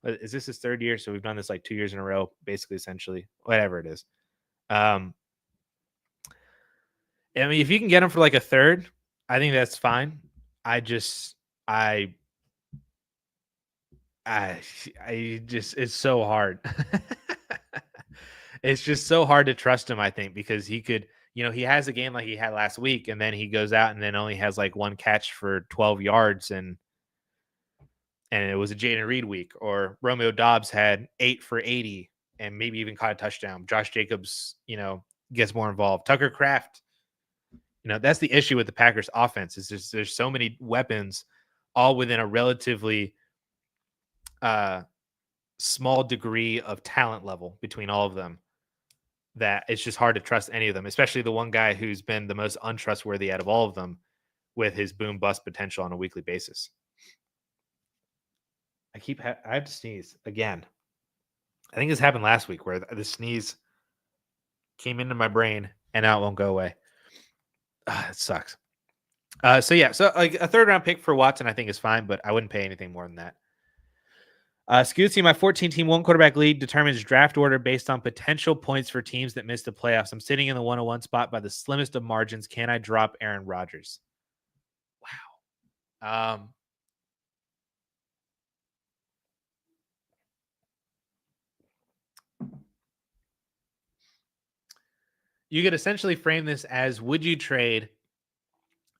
Speaker 1: Is this his third year? So we've done this like 2 years in a row, basically, essentially, whatever it is. I mean, if you can get him for like a third, I think that's fine. It's so hard. It's just so hard to trust him, I think, because he could, he has a game like he had last week, and then he goes out and then only has like one catch for 12 yards, and it was a Jaden Reed week. Or Romeo Dobbs had 8 for 80 and maybe even caught a touchdown. Josh Jacobs, gets more involved. Tucker Kraft, that's the issue with the Packers offense is there's so many weapons all within a relatively small degree of talent level between all of them that it's just hard to trust any of them, especially the one guy who's been the most untrustworthy out of all of them with his boom bust potential on a weekly basis. I have to sneeze again. I think this happened last week where the sneeze came into my brain and now it won't go away. It sucks. So like a third round pick for Watson, I think is fine, but I wouldn't pay anything more than that. Scootsy, my 14-team one quarterback league determines draft order based on potential points for teams that miss the playoffs. I'm sitting in the 101 spot by the slimmest of margins. Can I drop Aaron Rodgers? Wow. You could essentially frame this as, would you trade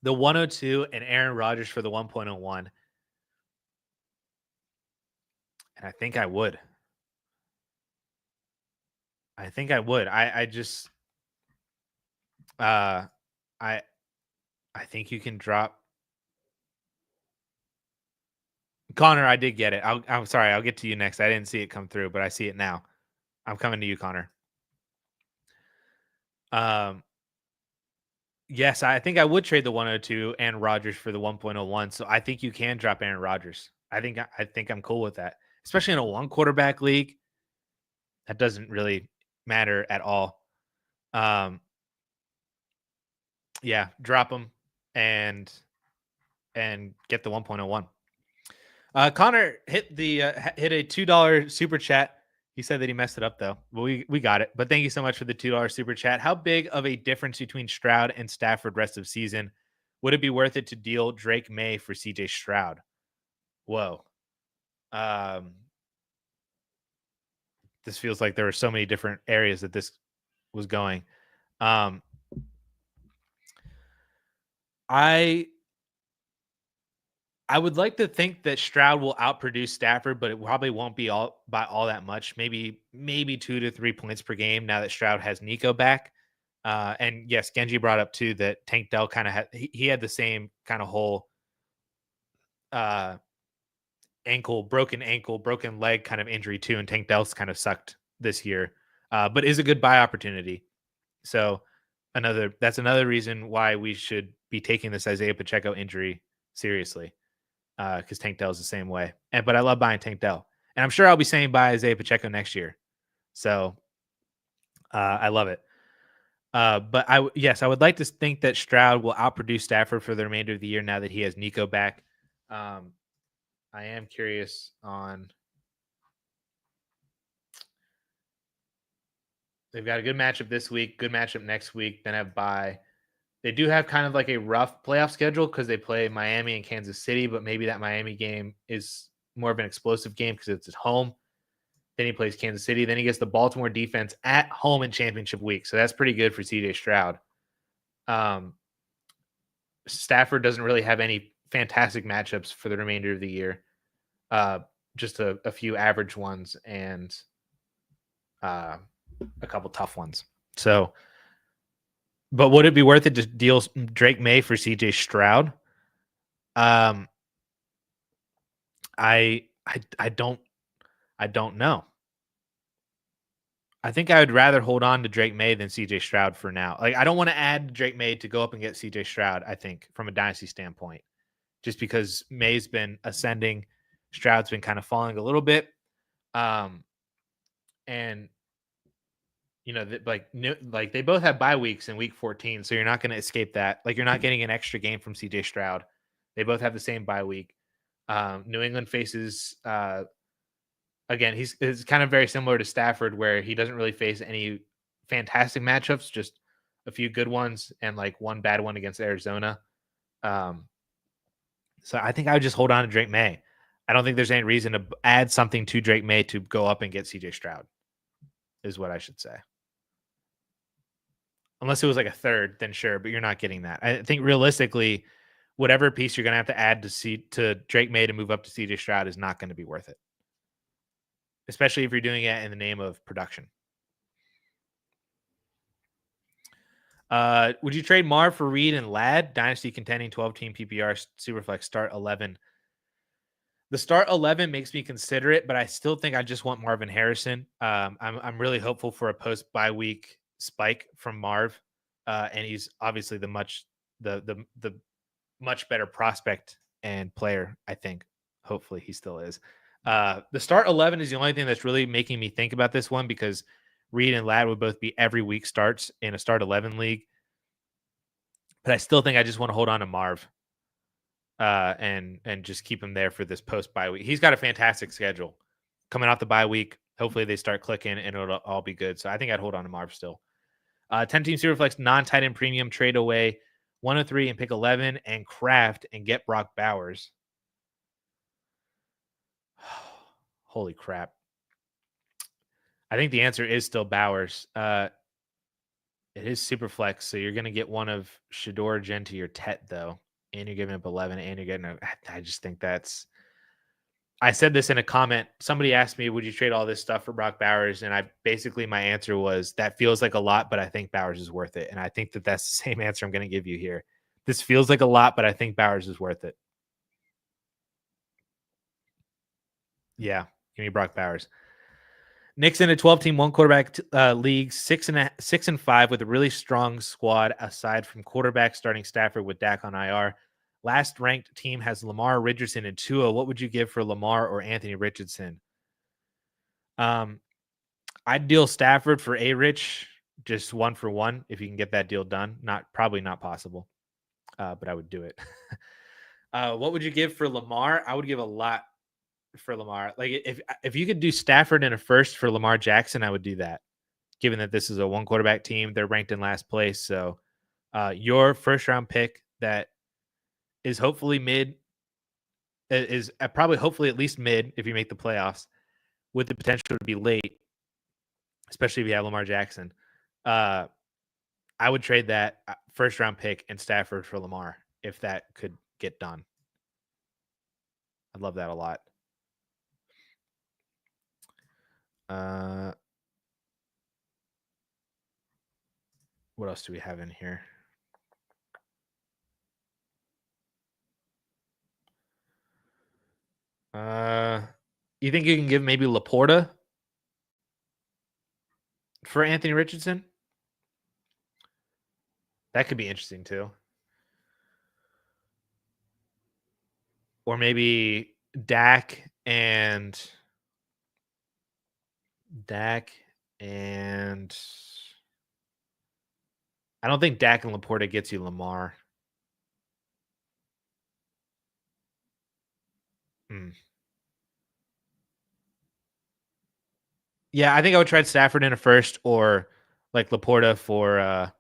Speaker 1: the 102 and Aaron Rodgers for the 1.01? And I think I would. I think you can drop Connor. I did get it. I'm sorry. I'll get to you next. I didn't see it come through, but I see it now. I'm coming to you, Connor. Yes, I think I would trade the 102 and Rodgers for the 1.01. So I think you can drop Aaron Rodgers. I think I'm cool with that, especially in a one quarterback league. That doesn't really matter at all. Yeah, drop them and get the 1.01. Connor hit a $2 super chat. He said that he messed it up though. Well, we got it. But thank you so much for the $2 super chat. How big of a difference between Stroud and Stafford rest of season? Would it be worth it to deal Drake May for CJ Stroud? Whoa. This feels like there were so many different areas that this was going. I would like to think that Stroud will outproduce Stafford, but it probably won't be by all that much. Maybe 2 to 3 points per game now that Stroud has Nico back. And yes, Genji brought up too that Tank Dell kind of had the same kind of whole broken ankle, broken leg kind of injury too, and Tank Dell's kind of sucked this year, but is a good buy opportunity. So that's another reason why we should be taking this Isaiah Pacheco injury seriously. because Tank Dell's the same way. But I love buying Tank Dell. And I'm sure I'll be saying buy Isaiah Pacheco next year. So I love it. But I would like to think that Stroud will outproduce Stafford for the remainder of the year now that he has Nico back. I am curious on. They've got a good matchup this week, good matchup next week, then have bye. They do have kind of like a rough playoff schedule because they play Miami and Kansas City, but maybe that Miami game is more of an explosive game because it's at home. Then he plays Kansas City. Then he gets the Baltimore defense at home in championship week. So that's pretty good for CJ Stroud. Stafford doesn't really have any fantastic matchups for the remainder of the year. Just a few average ones and a couple tough ones. So, but would it be worth it to deal Drake May for CJ Stroud? I don't know. I think I would rather hold on to Drake May than CJ Stroud for now. Like, I don't want to add Drake May to go up and get CJ Stroud, I think, from a dynasty standpoint, just because May's been ascending. Stroud's been kind of falling a little bit. And you know, like they both have bye weeks in week 14, so you're not going to escape that. Like, you're not getting an extra game from CJ Stroud. They both have the same bye week. New England faces again, it's kind of very similar to Stafford, where he doesn't really face any fantastic matchups, just a few good ones and like one bad one against Arizona. So I think I would just hold on to Drake May. I don't think there's any reason to add something to Drake May to go up and get CJ Stroud, is what I should say. Unless it was like a third, then sure, but you're not getting that. I think realistically, whatever piece you're going to have to add to Drake May to move up to CJ Stroud is not going to be worth it, especially if you're doing it in the name of production. Would you trade Marv for Reed and Ladd? Dynasty contending 12-team PPR Superflex start 11. The start 11 makes me consider it, but I still think I just want Marvin Harrison. I'm really hopeful for a post bye week spike from Marv, and he's obviously the much better prospect and player. I think hopefully he still is. The start 11 is the only thing that's really making me think about this one, because Reed and Ladd would both be every week starts in a start 11 league. But I still think I just want to hold on to Marv and just keep him there for this post bye week. He's got a fantastic schedule coming off the bye week. Hopefully they start clicking and it'll all be good. So I think I'd hold on to Marv still. 10-team Superflex non-tight end premium trade away 103 and pick 11 and craft and get Brock Bowers. Holy crap. I think the answer is still Bowers. It is Superflex, so you're going to get one of Shador, Genti, or Tet, though. And you're giving up 11, and you're getting I just think that's... I said this in a comment. Somebody asked me, would you trade all this stuff for Brock Bowers? And my answer was, that feels like a lot, but I think Bowers is worth it. And I think that's the same answer I'm going to give you here. This feels like a lot, but I think Bowers is worth it. Yeah, give me Brock Bowers. Nick's in a 12-team one quarterback league, 6 and 5 with a really strong squad aside from quarterback, starting Stafford with Dak on IR. Last ranked team has Lamar, Richardson, and Tua. What would you give for Lamar or Anthony Richardson? I'd deal Stafford for A-Rich, just 1-for-1 if you can get that deal done. Probably not possible, but I would do it. What would you give for Lamar? I would give a lot for Lamar. Like, if you could do Stafford in a first for Lamar Jackson, I would do that, given that this is a one quarterback team. They're ranked in last place. So your first round pick that is hopefully hopefully at least mid if you make the playoffs, with the potential to be late, especially if you have Lamar Jackson. I would trade that first round pick and Stafford for Lamar if that could get done. I'd love that a lot. What else do we have in here? You think you can give maybe Laporta for Anthony Richardson? That could be interesting too. or maybe Dak and I don't think Dak and Laporta gets you Lamar. Hmm. Yeah, I think I would try Stafford in a first or like Laporta for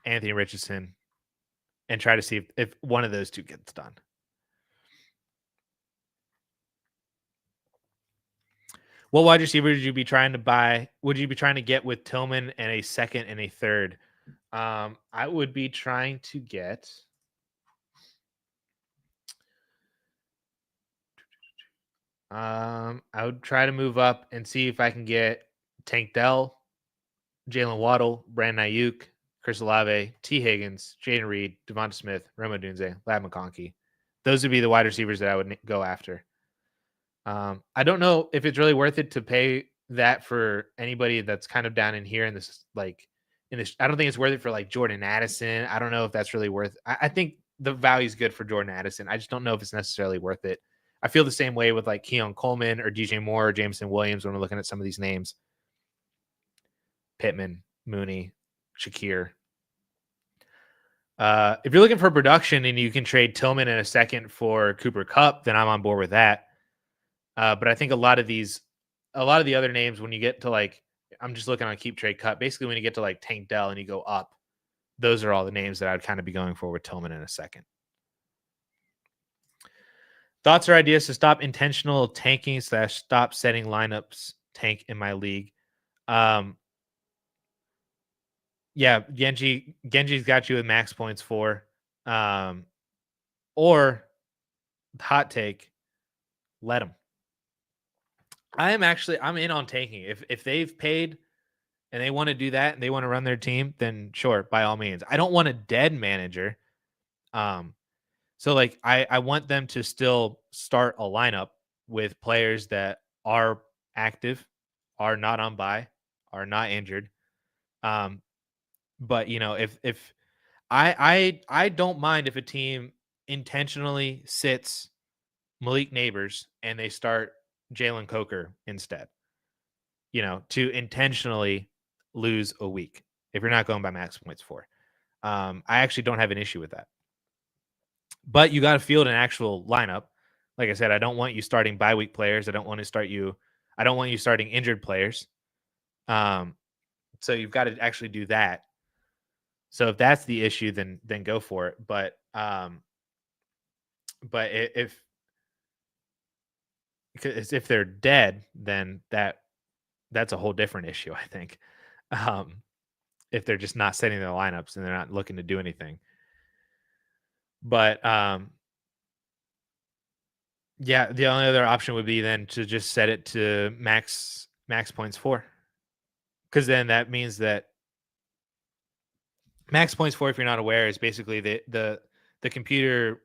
Speaker 1: Anthony Richardson and try to see if one of those two gets done. What wide receiver would you be trying to buy? Would you be trying to get with Tillman and a second and a third? I would be trying to get. I would try to move up and see if I can get Tank Dell, Jalen Waddle, Brandon Ayuk, Chris Olave, T. Higgins, Jaden Reed, Devonta Smith, Roma Dunze, Lad McConkey. Those would be the wide receivers that I would go after. I don't know if it's really worth it to pay that for anybody that's kind of down in here in this, like, in this. I don't think it's worth it for like Jordan Addison. I don't know if that's really worth. I think the value is good for Jordan Addison. I just don't know if it's necessarily worth it. I feel the same way with like Keon Coleman or DJ Moore or Jameson Williams when we're looking at some of these names. Pittman, Mooney, Shakir. If you're looking for production and you can trade Tillman in a second for Cooper Kupp, then I'm on board with that. But I think a lot of the other names, when you get to like, I'm just looking on Keep Trade Cut. Basically, when you get to like Tank Dell and you go up, those are all the names that I'd kind of be going for with Tillman in a second. Thoughts or ideas to stop intentional tanking / stop setting lineups tank in my league? Yeah, Genji's got you with max points for. Or hot take, let him. I'm in on tanking. If they've paid and they want to do that and they want to run their team, then sure, by all means. I don't want a dead manager. So like I want them to still start a lineup with players that are active, are not on bye, are not injured. But you know, if I don't mind if a team intentionally sits Malik Neighbors and they start Jalen Coker instead, you know, to intentionally lose a week if you're not going by max points for. I actually don't have an issue with that. But you got to field an actual lineup. Like I said, I don't want you starting bye week players. I don't want you starting injured players. So you've got to actually do that. So if that's the issue, then go for it. But if they're dead, then that's a whole different issue, I think. If they're just not setting their lineups and they're not looking to do anything. But yeah, the only other option would be then to just set it to max points for. Because then that means that max points for, if you're not aware, is basically the computer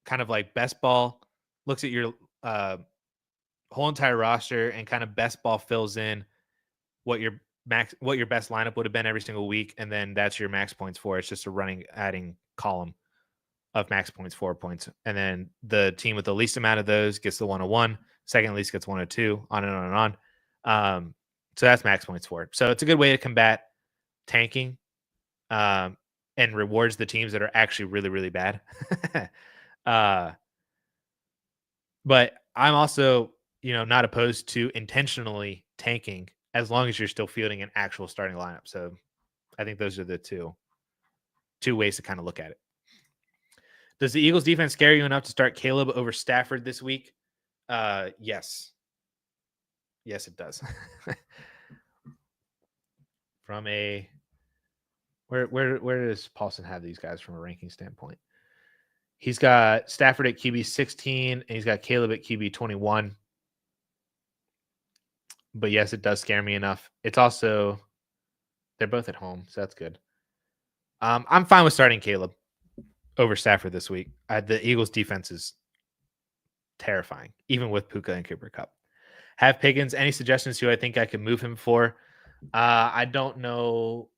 Speaker 1: kind of like best ball looks at your whole entire roster and kind of best ball fills in what your best lineup would have been every single week, and then that's your max points for. It's just a adding column of max points, 4 points, and then the team with the least amount of those gets the 101. Second least gets 102, on and on and on. So that's max points for. So it's a good way to combat tanking, and rewards the teams that are actually really, really bad. But I'm also, not opposed to intentionally tanking as long as you're still fielding an actual starting lineup. So I think those are the two ways to kind of look at it. Does the Eagles defense scare you enough to start Caleb over Stafford this week? Yes. Yes, it does. From a where does Paulson have these guys from a ranking standpoint? He's got Stafford at QB 16 and he's got Caleb at QB 21. But yes, it does scare me enough. It's also, they're both at home, so that's good. I'm fine with starting Caleb over Stafford this week. The Eagles defense is terrifying, even with Puka and Cooper Kupp. Have Pickens. Any suggestions who I think I could move him for? I don't know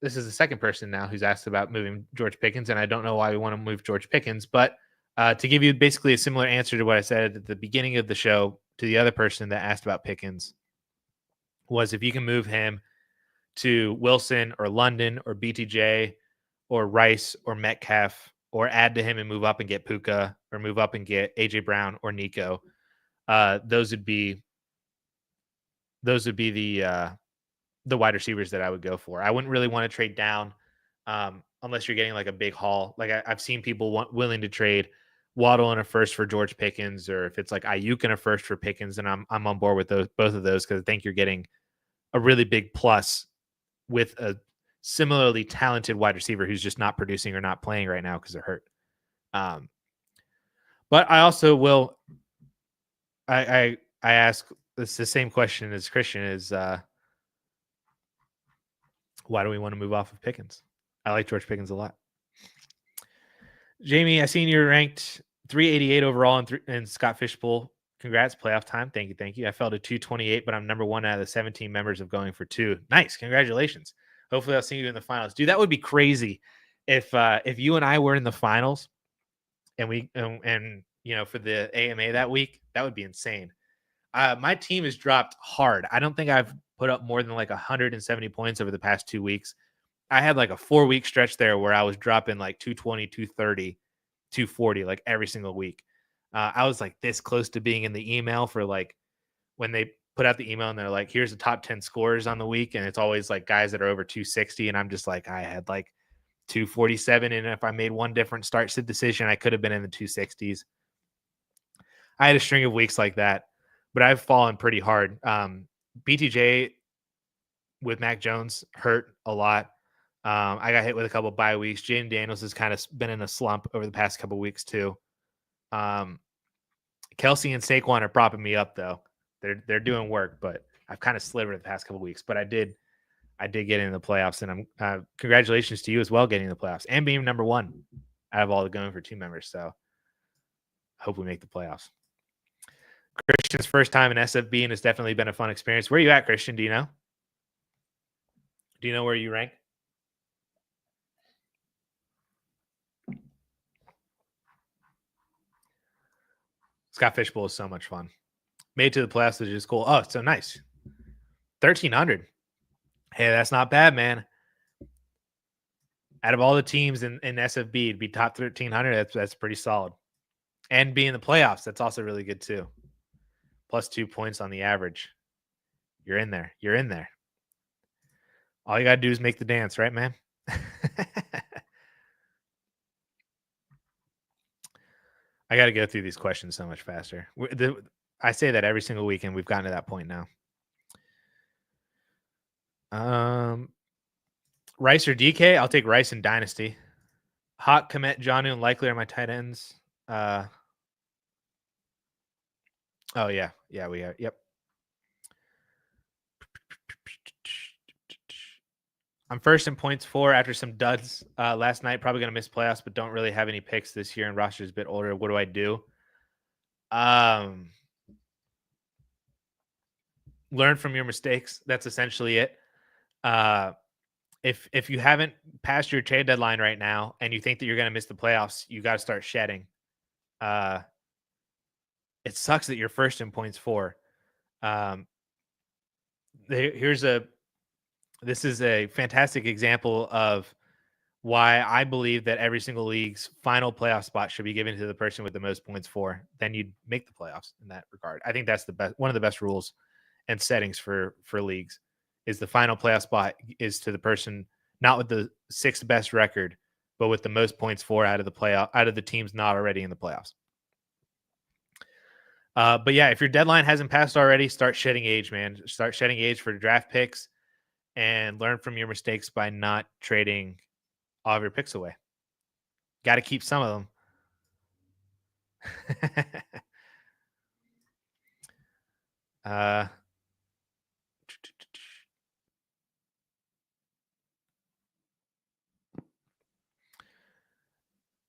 Speaker 1: this is the second person now who's asked about moving George Pickens, and I don't know why we want to move George Pickens, but to give you basically a similar answer to what I said at the beginning of the show to the other person that asked about Pickens was if you can move him to Wilson or London or BTJ or Rice or Metcalf or add to him and move up and get Puka or move up and get AJ Brown or Nico. Those would be the wide receivers that I would go for. I wouldn't really want to trade down unless you're getting like a big haul. Like I've seen people willing to trade Waddle in a first for George Pickens, or if it's like Ayuk in a first for Pickens, and I'm on board with both of those because I think you're getting a really big plus with a similarly talented wide receiver who's just not producing or not playing right now because they're hurt. But I also will. I ask it's the same question as Christian is. Why do we want to move off of Pickens? I like George Pickens a lot. Jamie, I seen you're ranked 388 overall in Scott Fishbowl. Congrats, playoff time. Thank you. I fell to 228, but I'm number one out of the 17 members of going for 2. Nice, congratulations. Hopefully, I'll see you in the finals, dude. That would be crazy if you and I were in the finals, and we and for the AMA that week. That would be insane. My team has dropped hard. I don't think I've put up more than like 170 points over the past 2 weeks. I had like a 4-week stretch there where I was dropping like 220, 230, 240 like every single week. I was like this close to being in the email for like when they put out the email and they're like, here's the top 10 scorers on the week. And it's always like guys that are over 260. And I'm just like, I had like 247. And if I made one different start sit decision, I could have been in the 260s. I had a string of weeks like that, but I've fallen pretty hard. BTJ with Mac Jones hurt a lot. I got hit with a couple bye weeks. Jaden Daniels has kind of been in a slump over the past couple weeks too. Kelsey and Saquon are propping me up though. They're doing work, but I've kind of slivered the past couple weeks. But I did get into the playoffs, and I'm congratulations to you as well getting in the playoffs and being number one out of all the going for 2 members. So I hope we make the playoffs. Christian's first time in SFB, and it's definitely been a fun experience. Where are you at, Christian? Do you know? Do you know where you rank? Scott Fishbowl is so much fun. Made to the playoffs, which is cool. Oh, so nice. 1,300. Hey, that's not bad, man. Out of all the teams in SFB, to be top 1,300, that's pretty solid. And be in the playoffs, that's also really good too. Plus 2 points on the average. You're in there. All you got to do is make the dance, right, man? I got to go through these questions so much faster. I say that every single week, and we've gotten to that point now. Rice or DK? I'll take Rice in Dynasty. Hawk, Komet, Jonnu, and Likely are my tight ends. Oh, yeah. Yeah, we are. Yep. I'm first in points 4 after some duds last night. Probably going to miss playoffs, but don't really have any picks this year, and roster's a bit older. What do I do? Learn from your mistakes. That's essentially it. If you haven't passed your trade deadline right now and you think that you're going to miss the playoffs, you got to start shedding. It sucks that you're first in points 4. This is a fantastic example of why I believe that every single league's final playoff spot should be given to the person with the most points 4. Then you'd make the playoffs in that regard. I think that's one of the best rules and settings for leagues is the final playoff spot is to the person not with the 6th best record, but with the most points 4 out of the teams not already in the playoffs. But yeah, if your deadline hasn't passed already, start shedding age, man. Start shedding age for draft picks and learn from your mistakes by not trading all of your picks away. Got to keep some of them.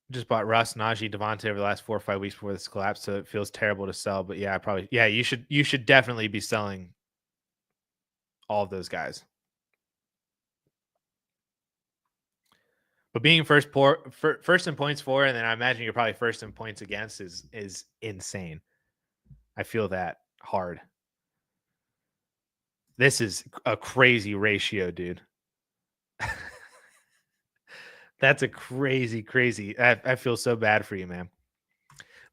Speaker 1: Just bought Russ, Najee, Devontae over the last 4 or 5 weeks before this collapse, so it feels terrible to sell. But yeah, you should definitely be selling all of those guys. But being first in points for, and then I imagine you're probably first in points against is insane. I feel that hard. This is a crazy ratio, dude. That's a crazy. I feel so bad for you, man.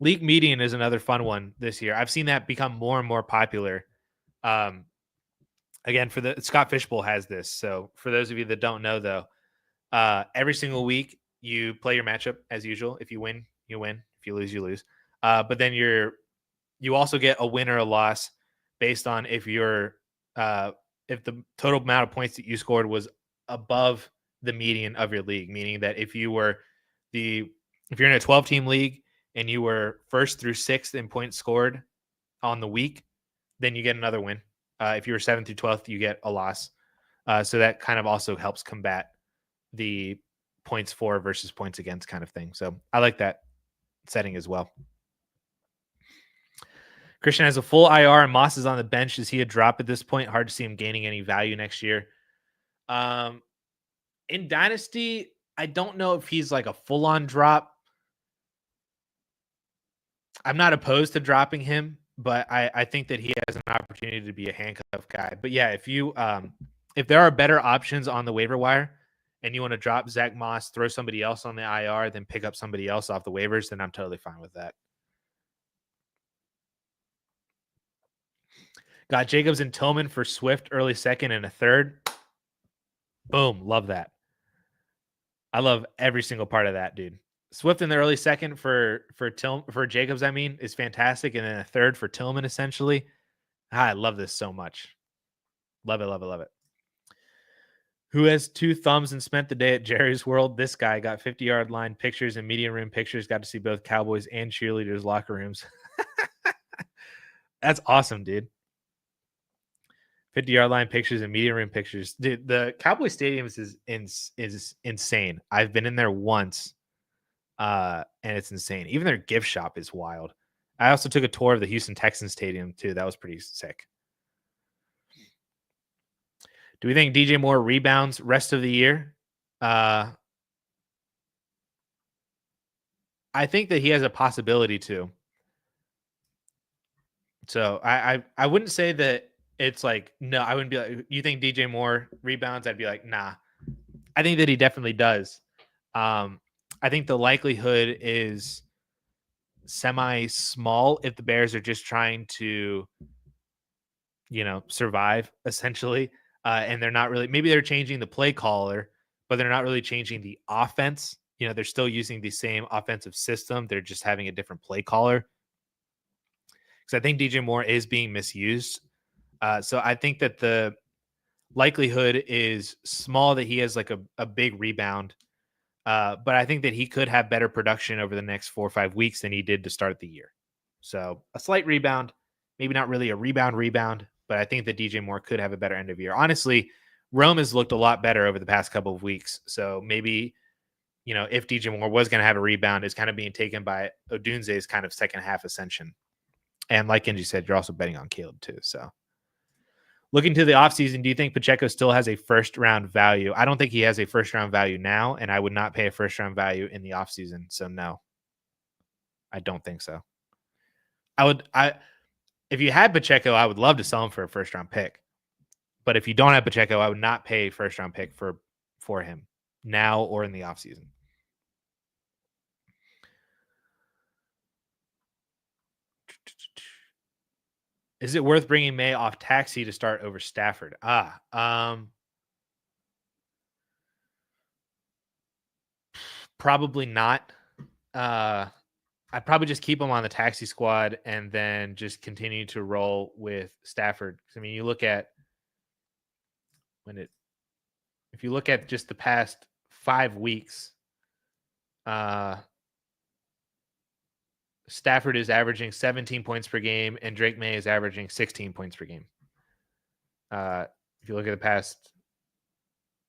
Speaker 1: League median is another fun one this year. I've seen that become more and more popular. Again, for the Scott Fishbowl has this. So for those of you that don't know, though, every single week you play your matchup as usual. If you win, you win. If you lose, you lose. But then you also get a win or a loss based on if the total amount of points that you scored was above the median of your league, meaning that if you're in a 12-team league and you were first through sixth in points scored on the week, then you get another win. If you were 7th through 12th, you get a loss. So that kind of also helps combat the points for versus points against kind of thing. So I like that setting as well. Christian has a full IR and Moss is on the bench. Is he a drop at this point? Hard to see him gaining any value next year. In Dynasty, I don't know if he's like a full-on drop. I'm not opposed to dropping him, but I think that he has an opportunity to be a handcuff guy. But yeah, if there are better options on the waiver wire and you want to drop Zach Moss, throw somebody else on the IR, then pick up somebody else off the waivers, then I'm totally fine with that. Got Jacobs and Tillman for Swift early second and a third. Boom. Love that. I love every single part of that, dude. Swift in the early second for Jacobs, is fantastic. And then a third for Tillman, essentially. I love this so much. Love it. Who has 2 thumbs and spent the day at Jerry's World? This guy got 50-yard line pictures and medium room pictures. Got to see both Cowboys and cheerleaders' locker rooms. That's awesome, dude. 50-yard line pictures and medium room pictures. Dude, the Cowboy Stadium is insane. I've been in there once, and it's insane. Even their gift shop is wild. I also took a tour of the Houston Texans Stadium, too. That was pretty sick. Do we think DJ Moore rebounds rest of the year? I think that he has a possibility to. So I wouldn't say that it's like, no, I wouldn't be like, you think DJ Moore rebounds? I'd be like, nah. I think that he definitely does. I think the likelihood is semi-small if the Bears are just trying to, survive, essentially. And they're not really, maybe they're changing the play caller, but they're not really changing the offense. They're still using the same offensive system. They're just having a different play caller. Because I think DJ Moore is being misused. So I think that the likelihood is small that he has like a big rebound. But I think that he could have better production over the next 4 or 5 weeks than he did to start the year. So a slight rebound, maybe not really a rebound, but I think that DJ Moore could have a better end of year. Honestly, Rome has looked a lot better over the past couple of weeks. So maybe, if DJ Moore was going to have a rebound, it's kind of being taken by Odunze's kind of second half ascension. And like Kenji said, you're also betting on Caleb too. So looking to the offseason, do you think Pacheco still has a first-round value? I don't think he has a first-round value now, and I would not pay a first-round value in the offseason. So no, I don't think so. If you had Pacheco, I would love to sell him for a first-round pick. But if you don't have Pacheco, I would not pay a first-round pick for him now or in the offseason. Is it worth bringing May off taxi to start over Stafford? Probably not. I'd probably just keep him on the taxi squad and then just continue to roll with Stafford. I mean, you look at if you look at just the past 5 weeks, Stafford is averaging 17 points per game and Drake May is averaging 16 points per game. If you look at the past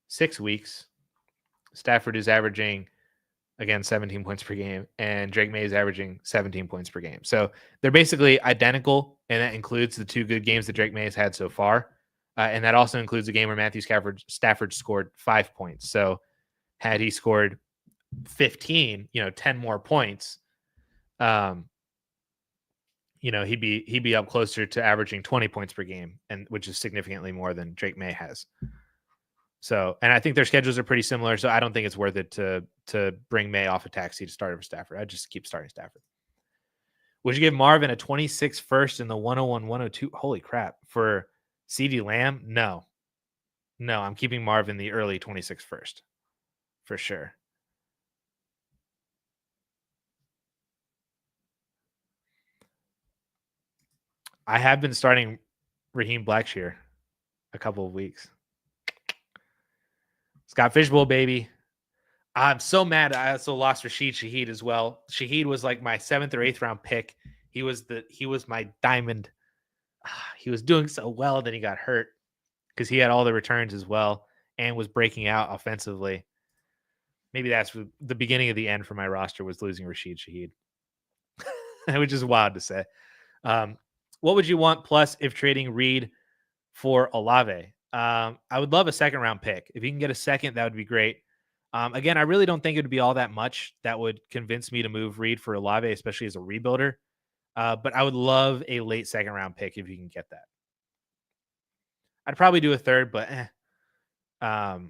Speaker 1: 6 weeks, Stafford is averaging, again, 17 points per game, and Drake May is averaging 17 points per game. So they're basically identical, and that includes the 2 good games that Drake May has had so far. And that also includes a game where Matthew Stafford scored 5 points. So had he scored 15, 10 more points, he'd be up closer to averaging 20 points per game, and which is significantly more than Drake May has. So, and I think their schedules are pretty similar, so I don't think it's worth it to bring May off a taxi to start over Stafford. I'd just keep starting Stafford. Would you give Marvin a 26 first in the 101, 102? Holy crap. For CeeDee Lamb? No. No, I'm keeping Marvin the early 26 first. For sure. I have been starting Raheem Blackshear a couple of weeks. Scott Fishbowl, baby. I'm so mad. I also lost Rashid Shaheed as well. Shaheed was like my 7th or 8th round pick. He was my diamond. He was doing so well, then he got hurt because he had all the returns as well and was breaking out offensively. Maybe that's the beginning of the end for my roster, was losing Rashid Shaheed, which is wild to say. What would you want plus if trading Reed for Olave? I would love a 2nd round pick. If you can get a 2nd, that would be great. Again, I really don't think it would be all that much that would convince me to move Reed for Olave, especially as a rebuilder. But I would love a late 2nd round pick if you can get that. I'd probably do a 3rd, but a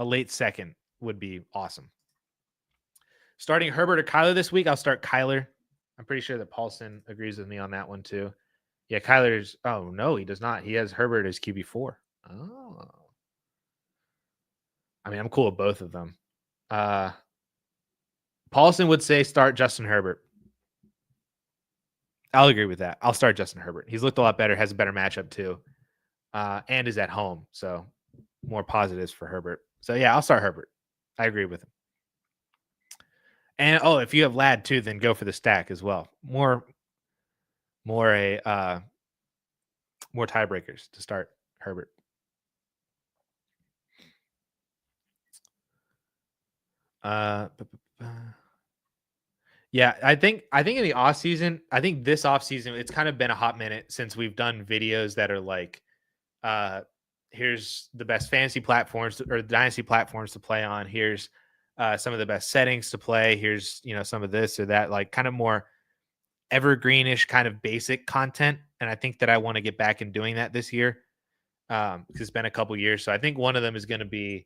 Speaker 1: late 2nd would be awesome. Starting Herbert or Kyler this week, I'll start Kyler. I'm pretty sure that Paulson agrees with me on that one too. Yeah, Kyler's. Oh no, he does not. He has Herbert as QB4. Oh, I mean, I'm cool with both of them. Paulson would say start Justin Herbert. I'll agree with that. I'll start Justin Herbert. He's looked a lot better, has a better matchup too, and is at home, so more positives for Herbert. So yeah, I'll start Herbert. I agree with him. And if you have Ladd too, then go for the stack as well. More tiebreakers to start Herbert. Yeah, I think in the off season, I think this off season, it's kind of been a hot minute since we've done videos that are like, here's the best fantasy platforms or dynasty platforms to play on. Here's some of the best settings to play. Here's, some of this or that, like kind of more evergreenish kind of basic content. And I think that I want to get back in doing that this year because it's been a couple years. So I think one of them is going to be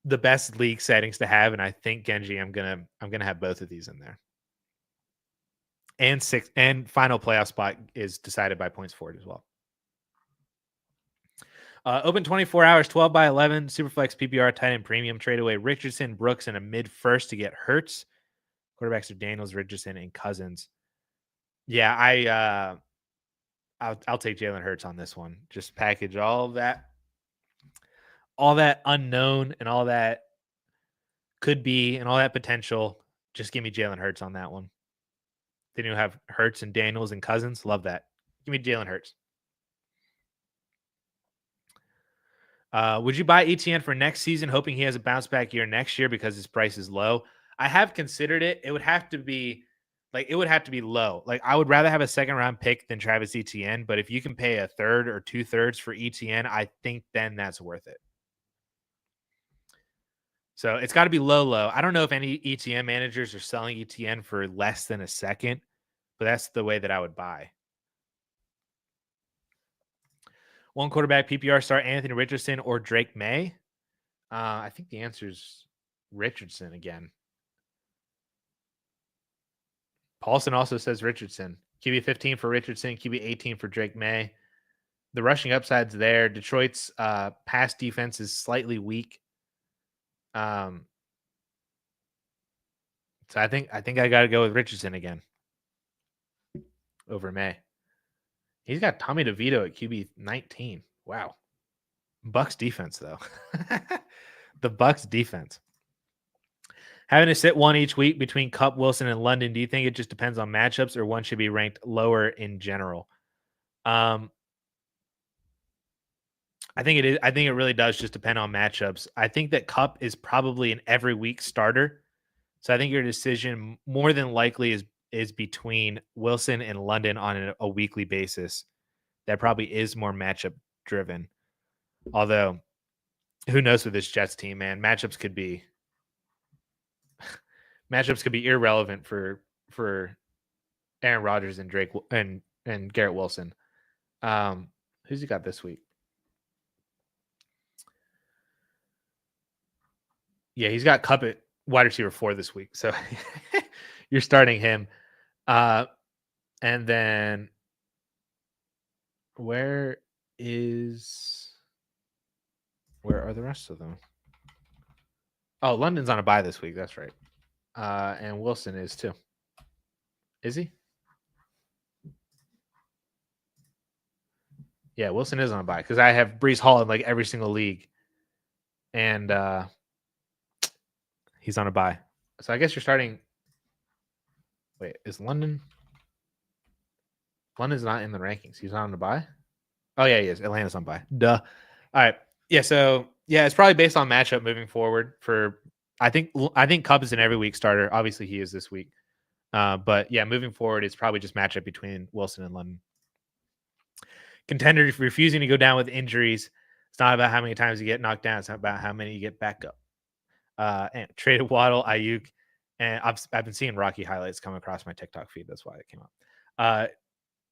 Speaker 1: the best league settings to have. And I think Genji, I'm gonna have both of these in there. And final playoff spot is decided by points forward as well. Open 24 hours, 12 by 11, Superflex PPR tight end premium, trade away Richardson, Brooks, and a mid first to get Hurts. Quarterbacks are Daniels, Richardson, and Cousins. Yeah, I'll take Jalen Hurts on this one. Just package all that unknown and all that could be and all that potential. Just give me Jalen Hurts on that one. Then you have Hurts and Daniels and Cousins. Love that. Give me Jalen Hurts. Would you buy ETN for next season, hoping he has a bounce back year next year because his price is low? I have considered it. It would have to be low. Like I would rather have a 2nd round pick than Travis Etienne. But if you can pay a 1/3 or 2/3 for ETN, I think then that's worth it. So it's got to be low. I don't know if any ETN managers are selling ETN for less than a 2nd, but that's the way that I would buy. One quarterback PPR start Anthony Richardson or Drake May. I think the answer is Richardson again. Paulson also says Richardson. QB 15 for Richardson, QB 18 for Drake May. The rushing upside's there. Detroit's pass defense is slightly weak. So I think I got to go with Richardson again over May. He's got Tommy DeVito at QB 19. Wow. Bucks defense though. The Bucks defense. Having to sit one each week between Kupp, Wilson, and London, do you think it just depends on matchups or one should be ranked lower in general? I think it is. I think it really does just depend on matchups. I think that Kupp is probably an every week starter. So I think your decision more than likely is between Wilson and London on a weekly basis. That probably is more matchup driven. Although who knows with this Jets team, man? Matchups could be irrelevant for Aaron Rodgers and Drake and Garrett Wilson. Who's he got this week? Yeah, he's got Cup at wide receiver 4 this week. So you're starting him. And then where are the rest of them? Oh, London's on a bye this week. That's right. And Wilson is too. Is he? Yeah, Wilson is on a bye because I have Breece Hall in like every single league. And he's on a bye. So I guess you're starting. Wait, is London? London's not in the rankings. He's not on the bye. Oh yeah, he is. Atlanta's on bye. Duh. All right. Yeah. So yeah, it's probably based on matchup moving forward. I think Cup is an every week starter. Obviously, he is this week. But yeah, moving forward, it's probably just matchup between Wilson and London. Contender refusing to go down with injuries. It's not about how many times you get knocked down. It's not about how many you get back up. And traded Waddle, Ayuk, and I've been seeing Rocky highlights come across my TikTok feed. That's why it came up.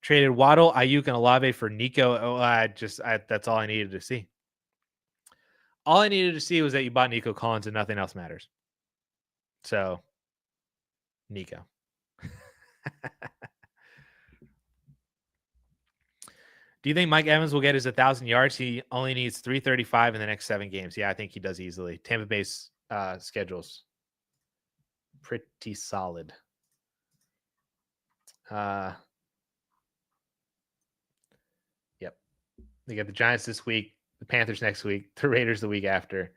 Speaker 1: Traded Waddle, Ayuk, and Olave for Nico. That's all I needed to see. All I needed to see was that you bought Nico Collins and nothing else matters. So, Nico. Do you think Mike Evans will get his 1,000 yards? He only needs 335 in the next 7 games. Yeah, I think he does easily. Tampa Bay's schedule's pretty solid. Yep. They got the Giants this week, the Panthers next week, the Raiders the week after,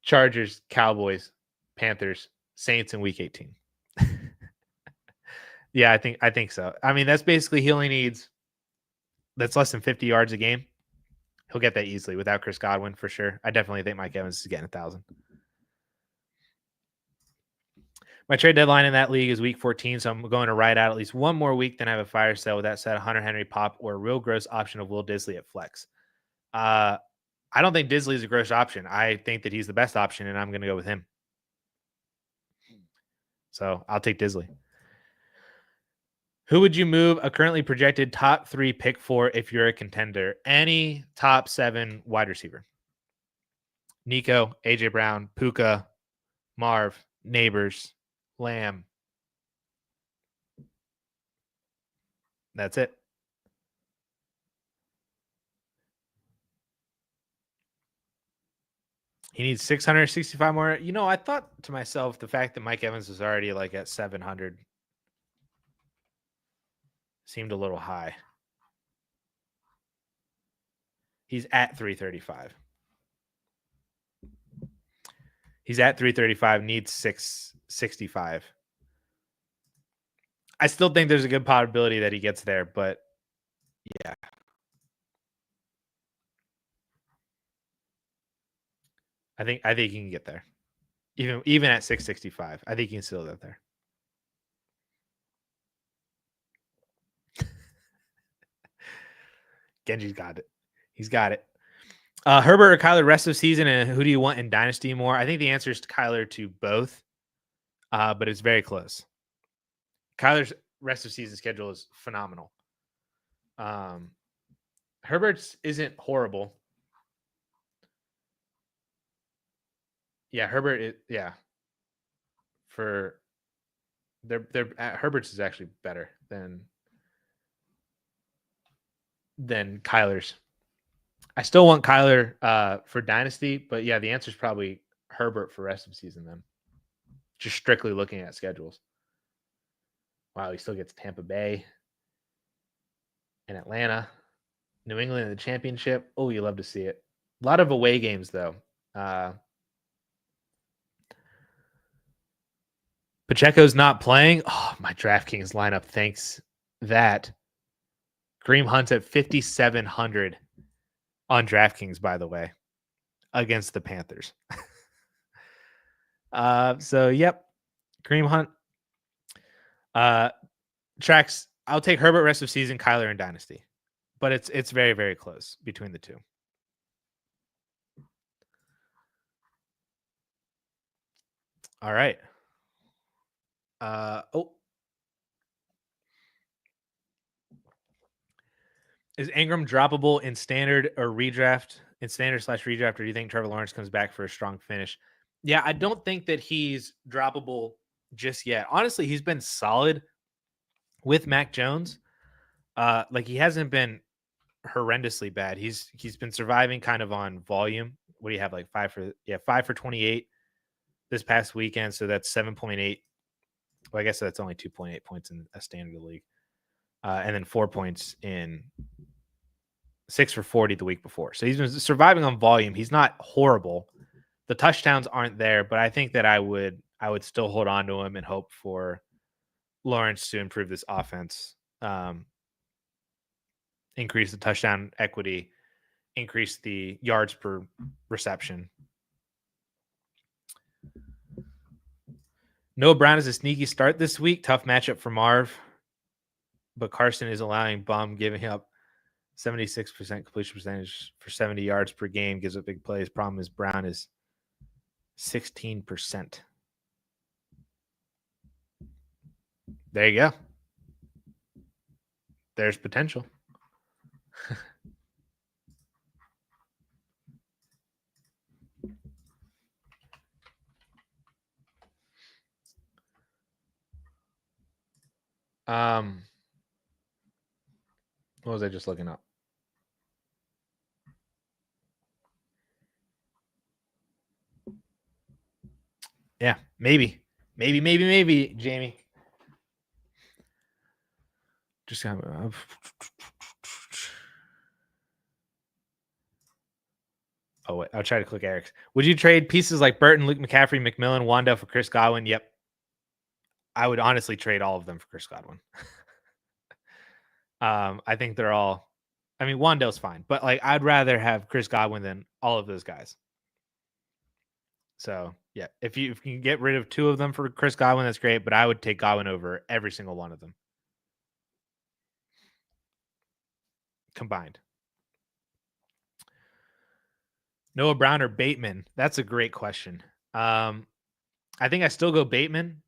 Speaker 1: Chargers, Cowboys, Panthers, Saints in week 18. Yeah, I think so. I mean, that's basically he only needs that's less than 50 yards a game. He'll get that easily without Chris Godwin for sure. I definitely think Mike Evans is getting 1,000. My trade deadline in that league is week 14, so I'm going to ride out at least one more week. Then I have a fire sale. With that said, Hunter Henry pop or a real gross option of Will Disley at flex. I don't think Disley is a gross option. I think that he's the best option, and I'm going to go with him. So I'll take Disley. Who would you move a currently projected top 3 pick for if you're a contender? Any top 7 wide receiver. Nico, AJ Brown, Puka, Marv, Neighbors, Lamb. That's it. He needs 665 more. You know, I thought to myself, the fact that Mike Evans is already like at 700 seemed a little high. He's at 335. He's at 335, needs 665. I still think there's a good probability that he gets there, but yeah. I think he can get there. Even at 665. I think he can still get there. Genji's got it. He's got it. Herbert or Kyler rest of season, and who do you want in Dynasty more? I think the answer is Kyler to both, but it's very close. Kyler's rest of season schedule is phenomenal. Herbert's isn't horrible. Yeah, Herbert. For Herbert's is actually better than Kyler's. I still want Kyler for Dynasty, but yeah, the answer is probably Herbert for rest of season then. Just strictly looking at schedules. Wow, he still gets Tampa Bay and Atlanta, New England in the championship. Oh, you love to see it. A lot of away games though. Pacheco's not playing. Oh, my DraftKings lineup thanks that. Kareem Hunt's at 5,700 on DraftKings, by the way, against the Panthers. So, yep. Kareem Hunt. Tracks. I'll take Herbert rest of season, Kyler and Dynasty. But it's very, very close between the two. All right. Oh, is Ingram droppable in standard or redraft? In standard slash redraft, or do you think Trevor Lawrence comes back for a strong finish? Yeah, I don't think that he's droppable just yet. Honestly, he's been solid with Mac Jones. Like he hasn't been horrendously bad. He's been surviving kind of on volume. What do you have? Like 5 for 28 this past weekend. So that's 7.8. Well, I guess that's only 2.8 points in a standard league. And then 4 points in 6 for 40 the week before. So he's been surviving on volume. He's not horrible. The touchdowns aren't there, but I think that I would still hold on to him and hope for Lawrence to improve this offense, increase the touchdown equity, increase the yards per reception. Noah Brown is a sneaky start this week. Tough matchup for Marv, but Carson is allowing Bum, giving up 76% completion percentage for 70 yards per game, gives up big plays. Problem is Brown is 16%. There you go. There's potential. What was I just looking up? Yeah, maybe, Jamie. Just kind of. Oh wait, I'll try to click Eric's. Would you trade pieces like Burton, Luke McCaffrey, McMillan, Wanda for Chris Godwin? Yep. I would honestly trade all of them for Chris Godwin. I think they're all. I mean, Wando's fine, but like I'd rather have Chris Godwin than all of those guys. So yeah, if you can get rid of 2 of them for Chris Godwin, that's great. But I would take Godwin over every single one of them combined. Noah Brown or Bateman? That's a great question. I think I still go Bateman.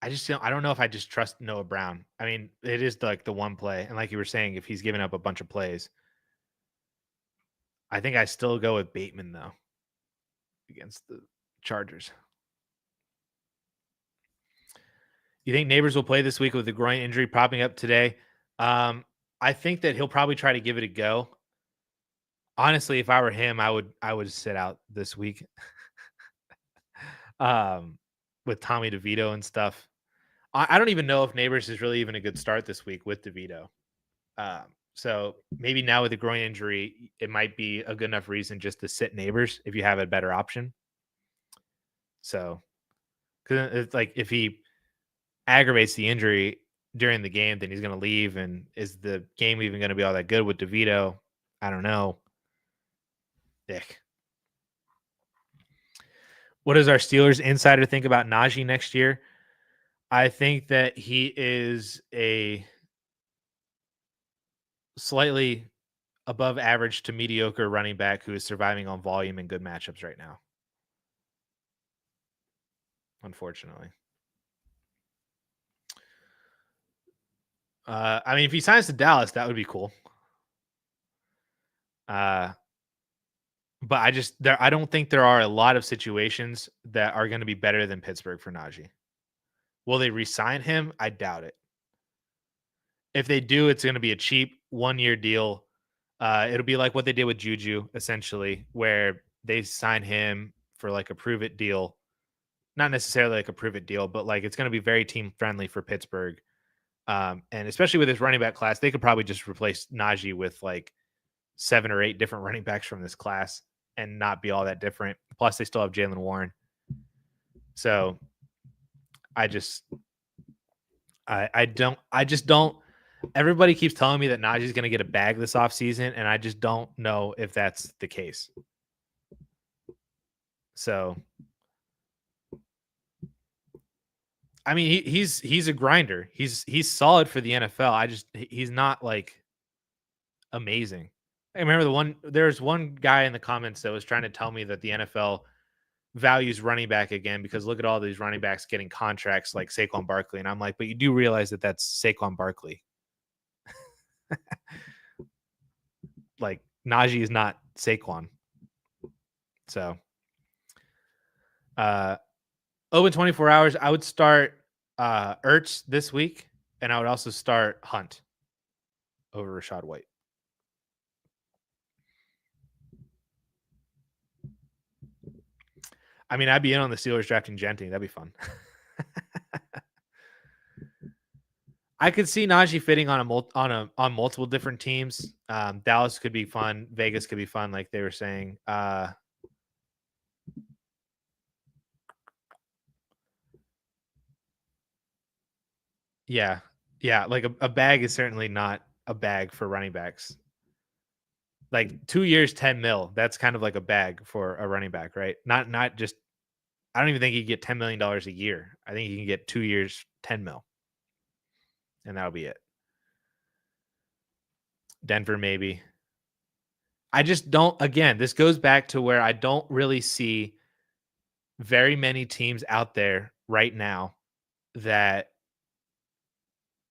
Speaker 1: I don't know if I just trust Noah Brown. I mean, it is like the one play, and like you were saying, if he's giving up a bunch of plays, I think I still go with Bateman though against the Chargers. You think Neighbors will play this week with the groin injury popping up today? I think that he'll probably try to give it a go. Honestly, if I were him, I would sit out this week. With Tommy DeVito and stuff. I don't even know if Neighbors is really even a good start this week with DeVito. So maybe now with the groin injury, it might be a good enough reason just to sit Neighbors if you have a better option. So, because it's like if he aggravates the injury during the game, then he's going to leave. And is the game even going to be all that good with DeVito? I don't know. Dick. What does our Steelers insider think about Najee next year? I think that he is a slightly above average to mediocre running back who is surviving on volume and good matchups right now. Unfortunately. I mean, if he signs to Dallas, that would be cool. But I don't think there are a lot of situations that are going to be better than Pittsburgh for Najee. Will they re-sign him? I doubt it. If they do, it's going to be a cheap 1-year deal. It'll be like what they did with Juju, essentially, where they sign him for like a prove it deal. Not necessarily like a prove it deal, but like it's going to be very team friendly for Pittsburgh. And especially with this running back class, they could probably just replace Najee with like 7 or 8 different running backs from this class and not be all that different. Plus, they still have Jalen Warren. So I just don't. Everybody keeps telling me that Najee's going to get a bag this offseason, and I just don't know if that's the case. So, I mean, he's a grinder. He's solid for the NFL. He's not like amazing. I remember there's one guy in the comments that was trying to tell me that the NFL values running back again because look at all these running backs getting contracts like Saquon Barkley. And I'm like, but you do realize that that's Saquon Barkley. Like Najee is not Saquon. So open 24 hours. I would start Ertz this week, and I would also start Hunt over Rachaad White. I mean, I'd be in on the Steelers drafting Genty. That'd be fun. I could see Najee fitting on multiple different teams. Dallas could be fun. Vegas could be fun, like they were saying. Yeah. Like a bag is certainly not a bag for running backs. Like 2 years, 10 mil. That's kind of like a bag for a running back, right? Not just. I don't even think you can get $10 million a year. I think you can get 2 years, 10 mil, and that'll be it. Denver, maybe. I just don't. Again, this goes back to where I don't really see very many teams out there right now that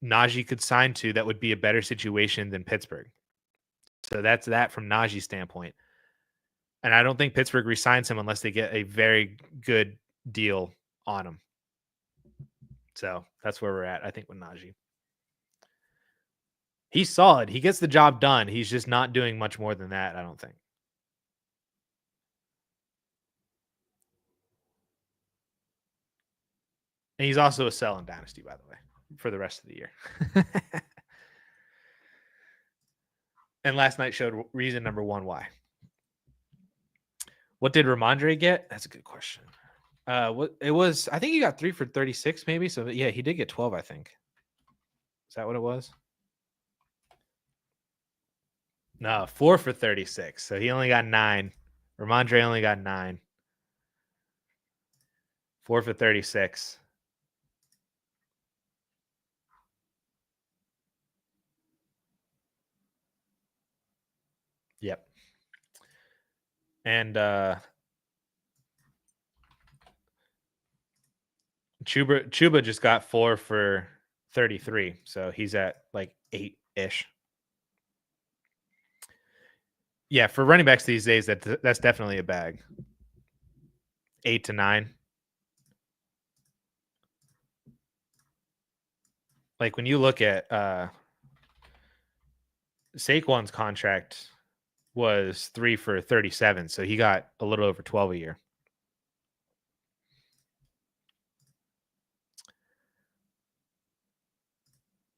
Speaker 1: Najee could sign to that would be a better situation than Pittsburgh. So that's that from Najee's standpoint. And I don't think Pittsburgh resigns him unless they get a very good deal on him. So that's where we're at, I think, with Najee. He's solid. He gets the job done. He's just not doing much more than that, I don't think. And he's also a sell in Dynasty, by the way, for the rest of the year. And last night showed reason number one why. What did Ramondre get? That's a good question. What it was, I think he got 3 for 36, maybe. So yeah, he did get 12, I think. Is that what it was? No, 4 for 36. So he only got 9. Ramondre only got 9. 4 for 36. Yep. And Chuba just got 4 for 33. So he's at like 8-ish. Yeah, for running backs these days, that's definitely a bag. 8 to 9. Like when you look at Saquon's contract was 3 for 37, so he got a little over 12 a year.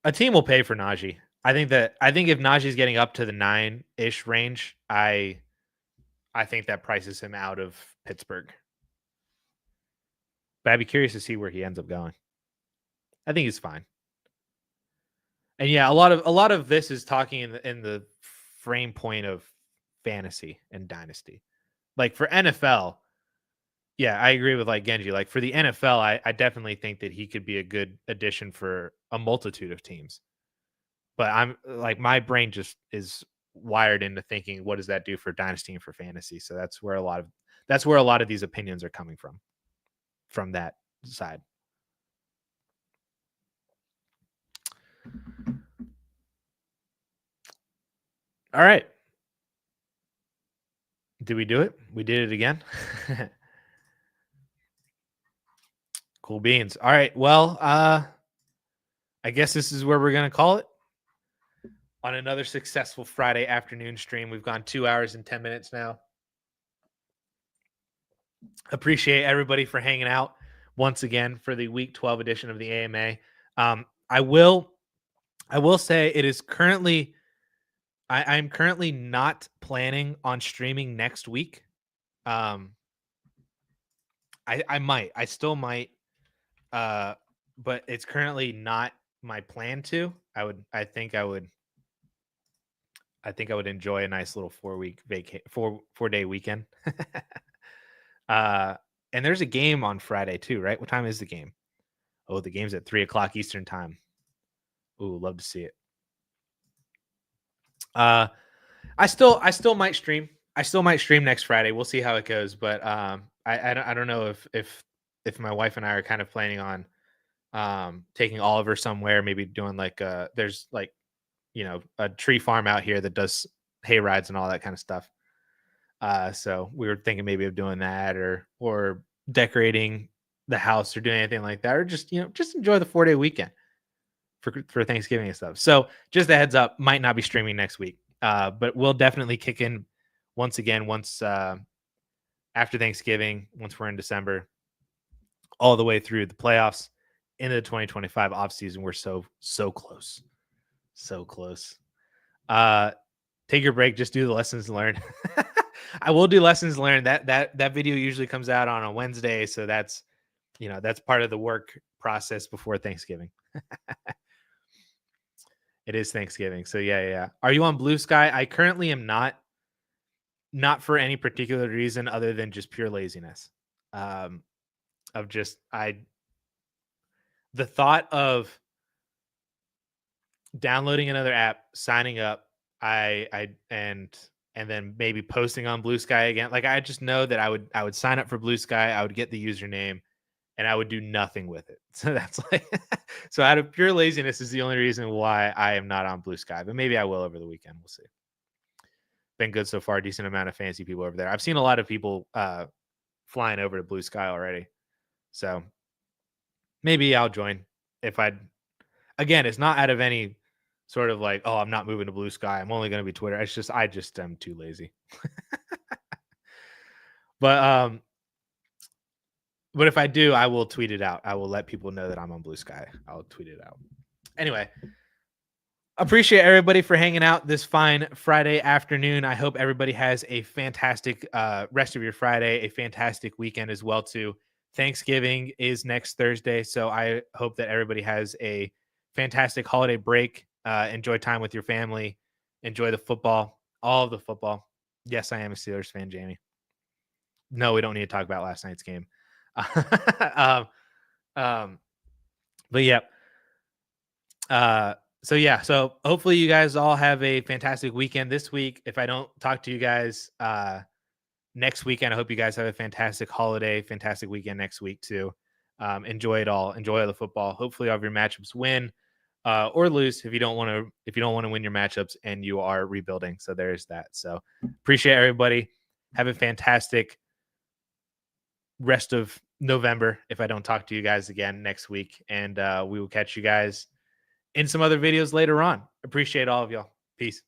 Speaker 1: A team will pay for Najee. I think if Najee's getting up to the 9-ish range, I think that prices him out of Pittsburgh. But I'd be curious to see where he ends up going. I think he's fine. And yeah, a lot of this is talking in the frame point of fantasy and dynasty. Like for NFL, yeah, I agree with like Genji. Like for the NFL, I definitely think that he could be a good addition for a multitude of teams. But I'm like my brain just is wired into thinking, what does that do for dynasty and for fantasy? So that's where a lot of these opinions are coming from that side. All right. Did we do it? We did it again. Cool beans. All right. Well, I guess this is where we're going to call it. On another successful Friday afternoon stream. We've gone 2 hours and 10 minutes now. Appreciate everybody for hanging out once again for the week 12 edition of the AMA. I will say it is currently, I'm currently not planning on streaming next week. I still might, but it's currently not my plan to. I think I would enjoy a nice little 4-day weekend. And there's a game on Friday too, right? What time is the game? Oh, the game's at 3:00 Eastern time. Ooh, love to see it. I still might stream. I still might stream next Friday. We'll see how it goes. But I don't know if my wife and I are kind of planning on taking Oliver somewhere, maybe doing like there's like, a tree farm out here that does hay rides and all that kind of stuff. So we were thinking maybe of doing that, or decorating the house, or doing anything like that, or just just enjoy the 4-day weekend for Thanksgiving and stuff. So just a heads up, might not be streaming next week, but we'll definitely kick in once again once after Thanksgiving, once we're in December, all the way through the playoffs into the 2025 offseason. We're so close, so close. Take your break, just do the lessons learned. I will do lessons learned. That video usually comes out on a Wednesday, so that's that's part of the work process before Thanksgiving. It is Thanksgiving, so yeah. Are you on Blue Sky? I currently am not for any particular reason other than just pure laziness. Of just the thought of downloading another app, signing up, and then maybe posting on Blue Sky again. Like, I just know that I would sign up for Blue Sky, I would get the username, and I would do nothing with it. So that's like so out of pure laziness is the only reason why I am not on Blue Sky. But maybe I will over the weekend. We'll see. Been good so far. Decent amount of fancy people over there. I've seen a lot of people flying over to Blue Sky already. So maybe I'll join if again, it's not out of any sort of like, oh, I'm not moving to Blue Sky, I'm only going to be Twitter. It's just I just am too lazy. But if I do, I will tweet it out. I will let people know that I'm on Blue Sky. I'll tweet it out. Anyway, appreciate everybody for hanging out this fine Friday afternoon. I hope everybody has a fantastic rest of your Friday, a fantastic weekend as well too. Thanksgiving is next Thursday, so I hope that everybody has a fantastic holiday break. Enjoy time with your family. Enjoy the football, all of the football. Yes, I am a Steelers fan, Jamie. No, we don't need to talk about last night's game. But yeah. So hopefully you guys all have a fantastic weekend this week. If I don't talk to you guys next weekend, I hope you guys have a fantastic holiday, fantastic weekend next week too. Enjoy it all. Enjoy all the football. Hopefully all of your matchups win or lose if you don't want to win your matchups and you are rebuilding. So there's that. So appreciate everybody. Have a fantastic rest of November if I don't talk to you guys again next week. And we will catch you guys in some other videos later on. Appreciate all of y'all. Peace.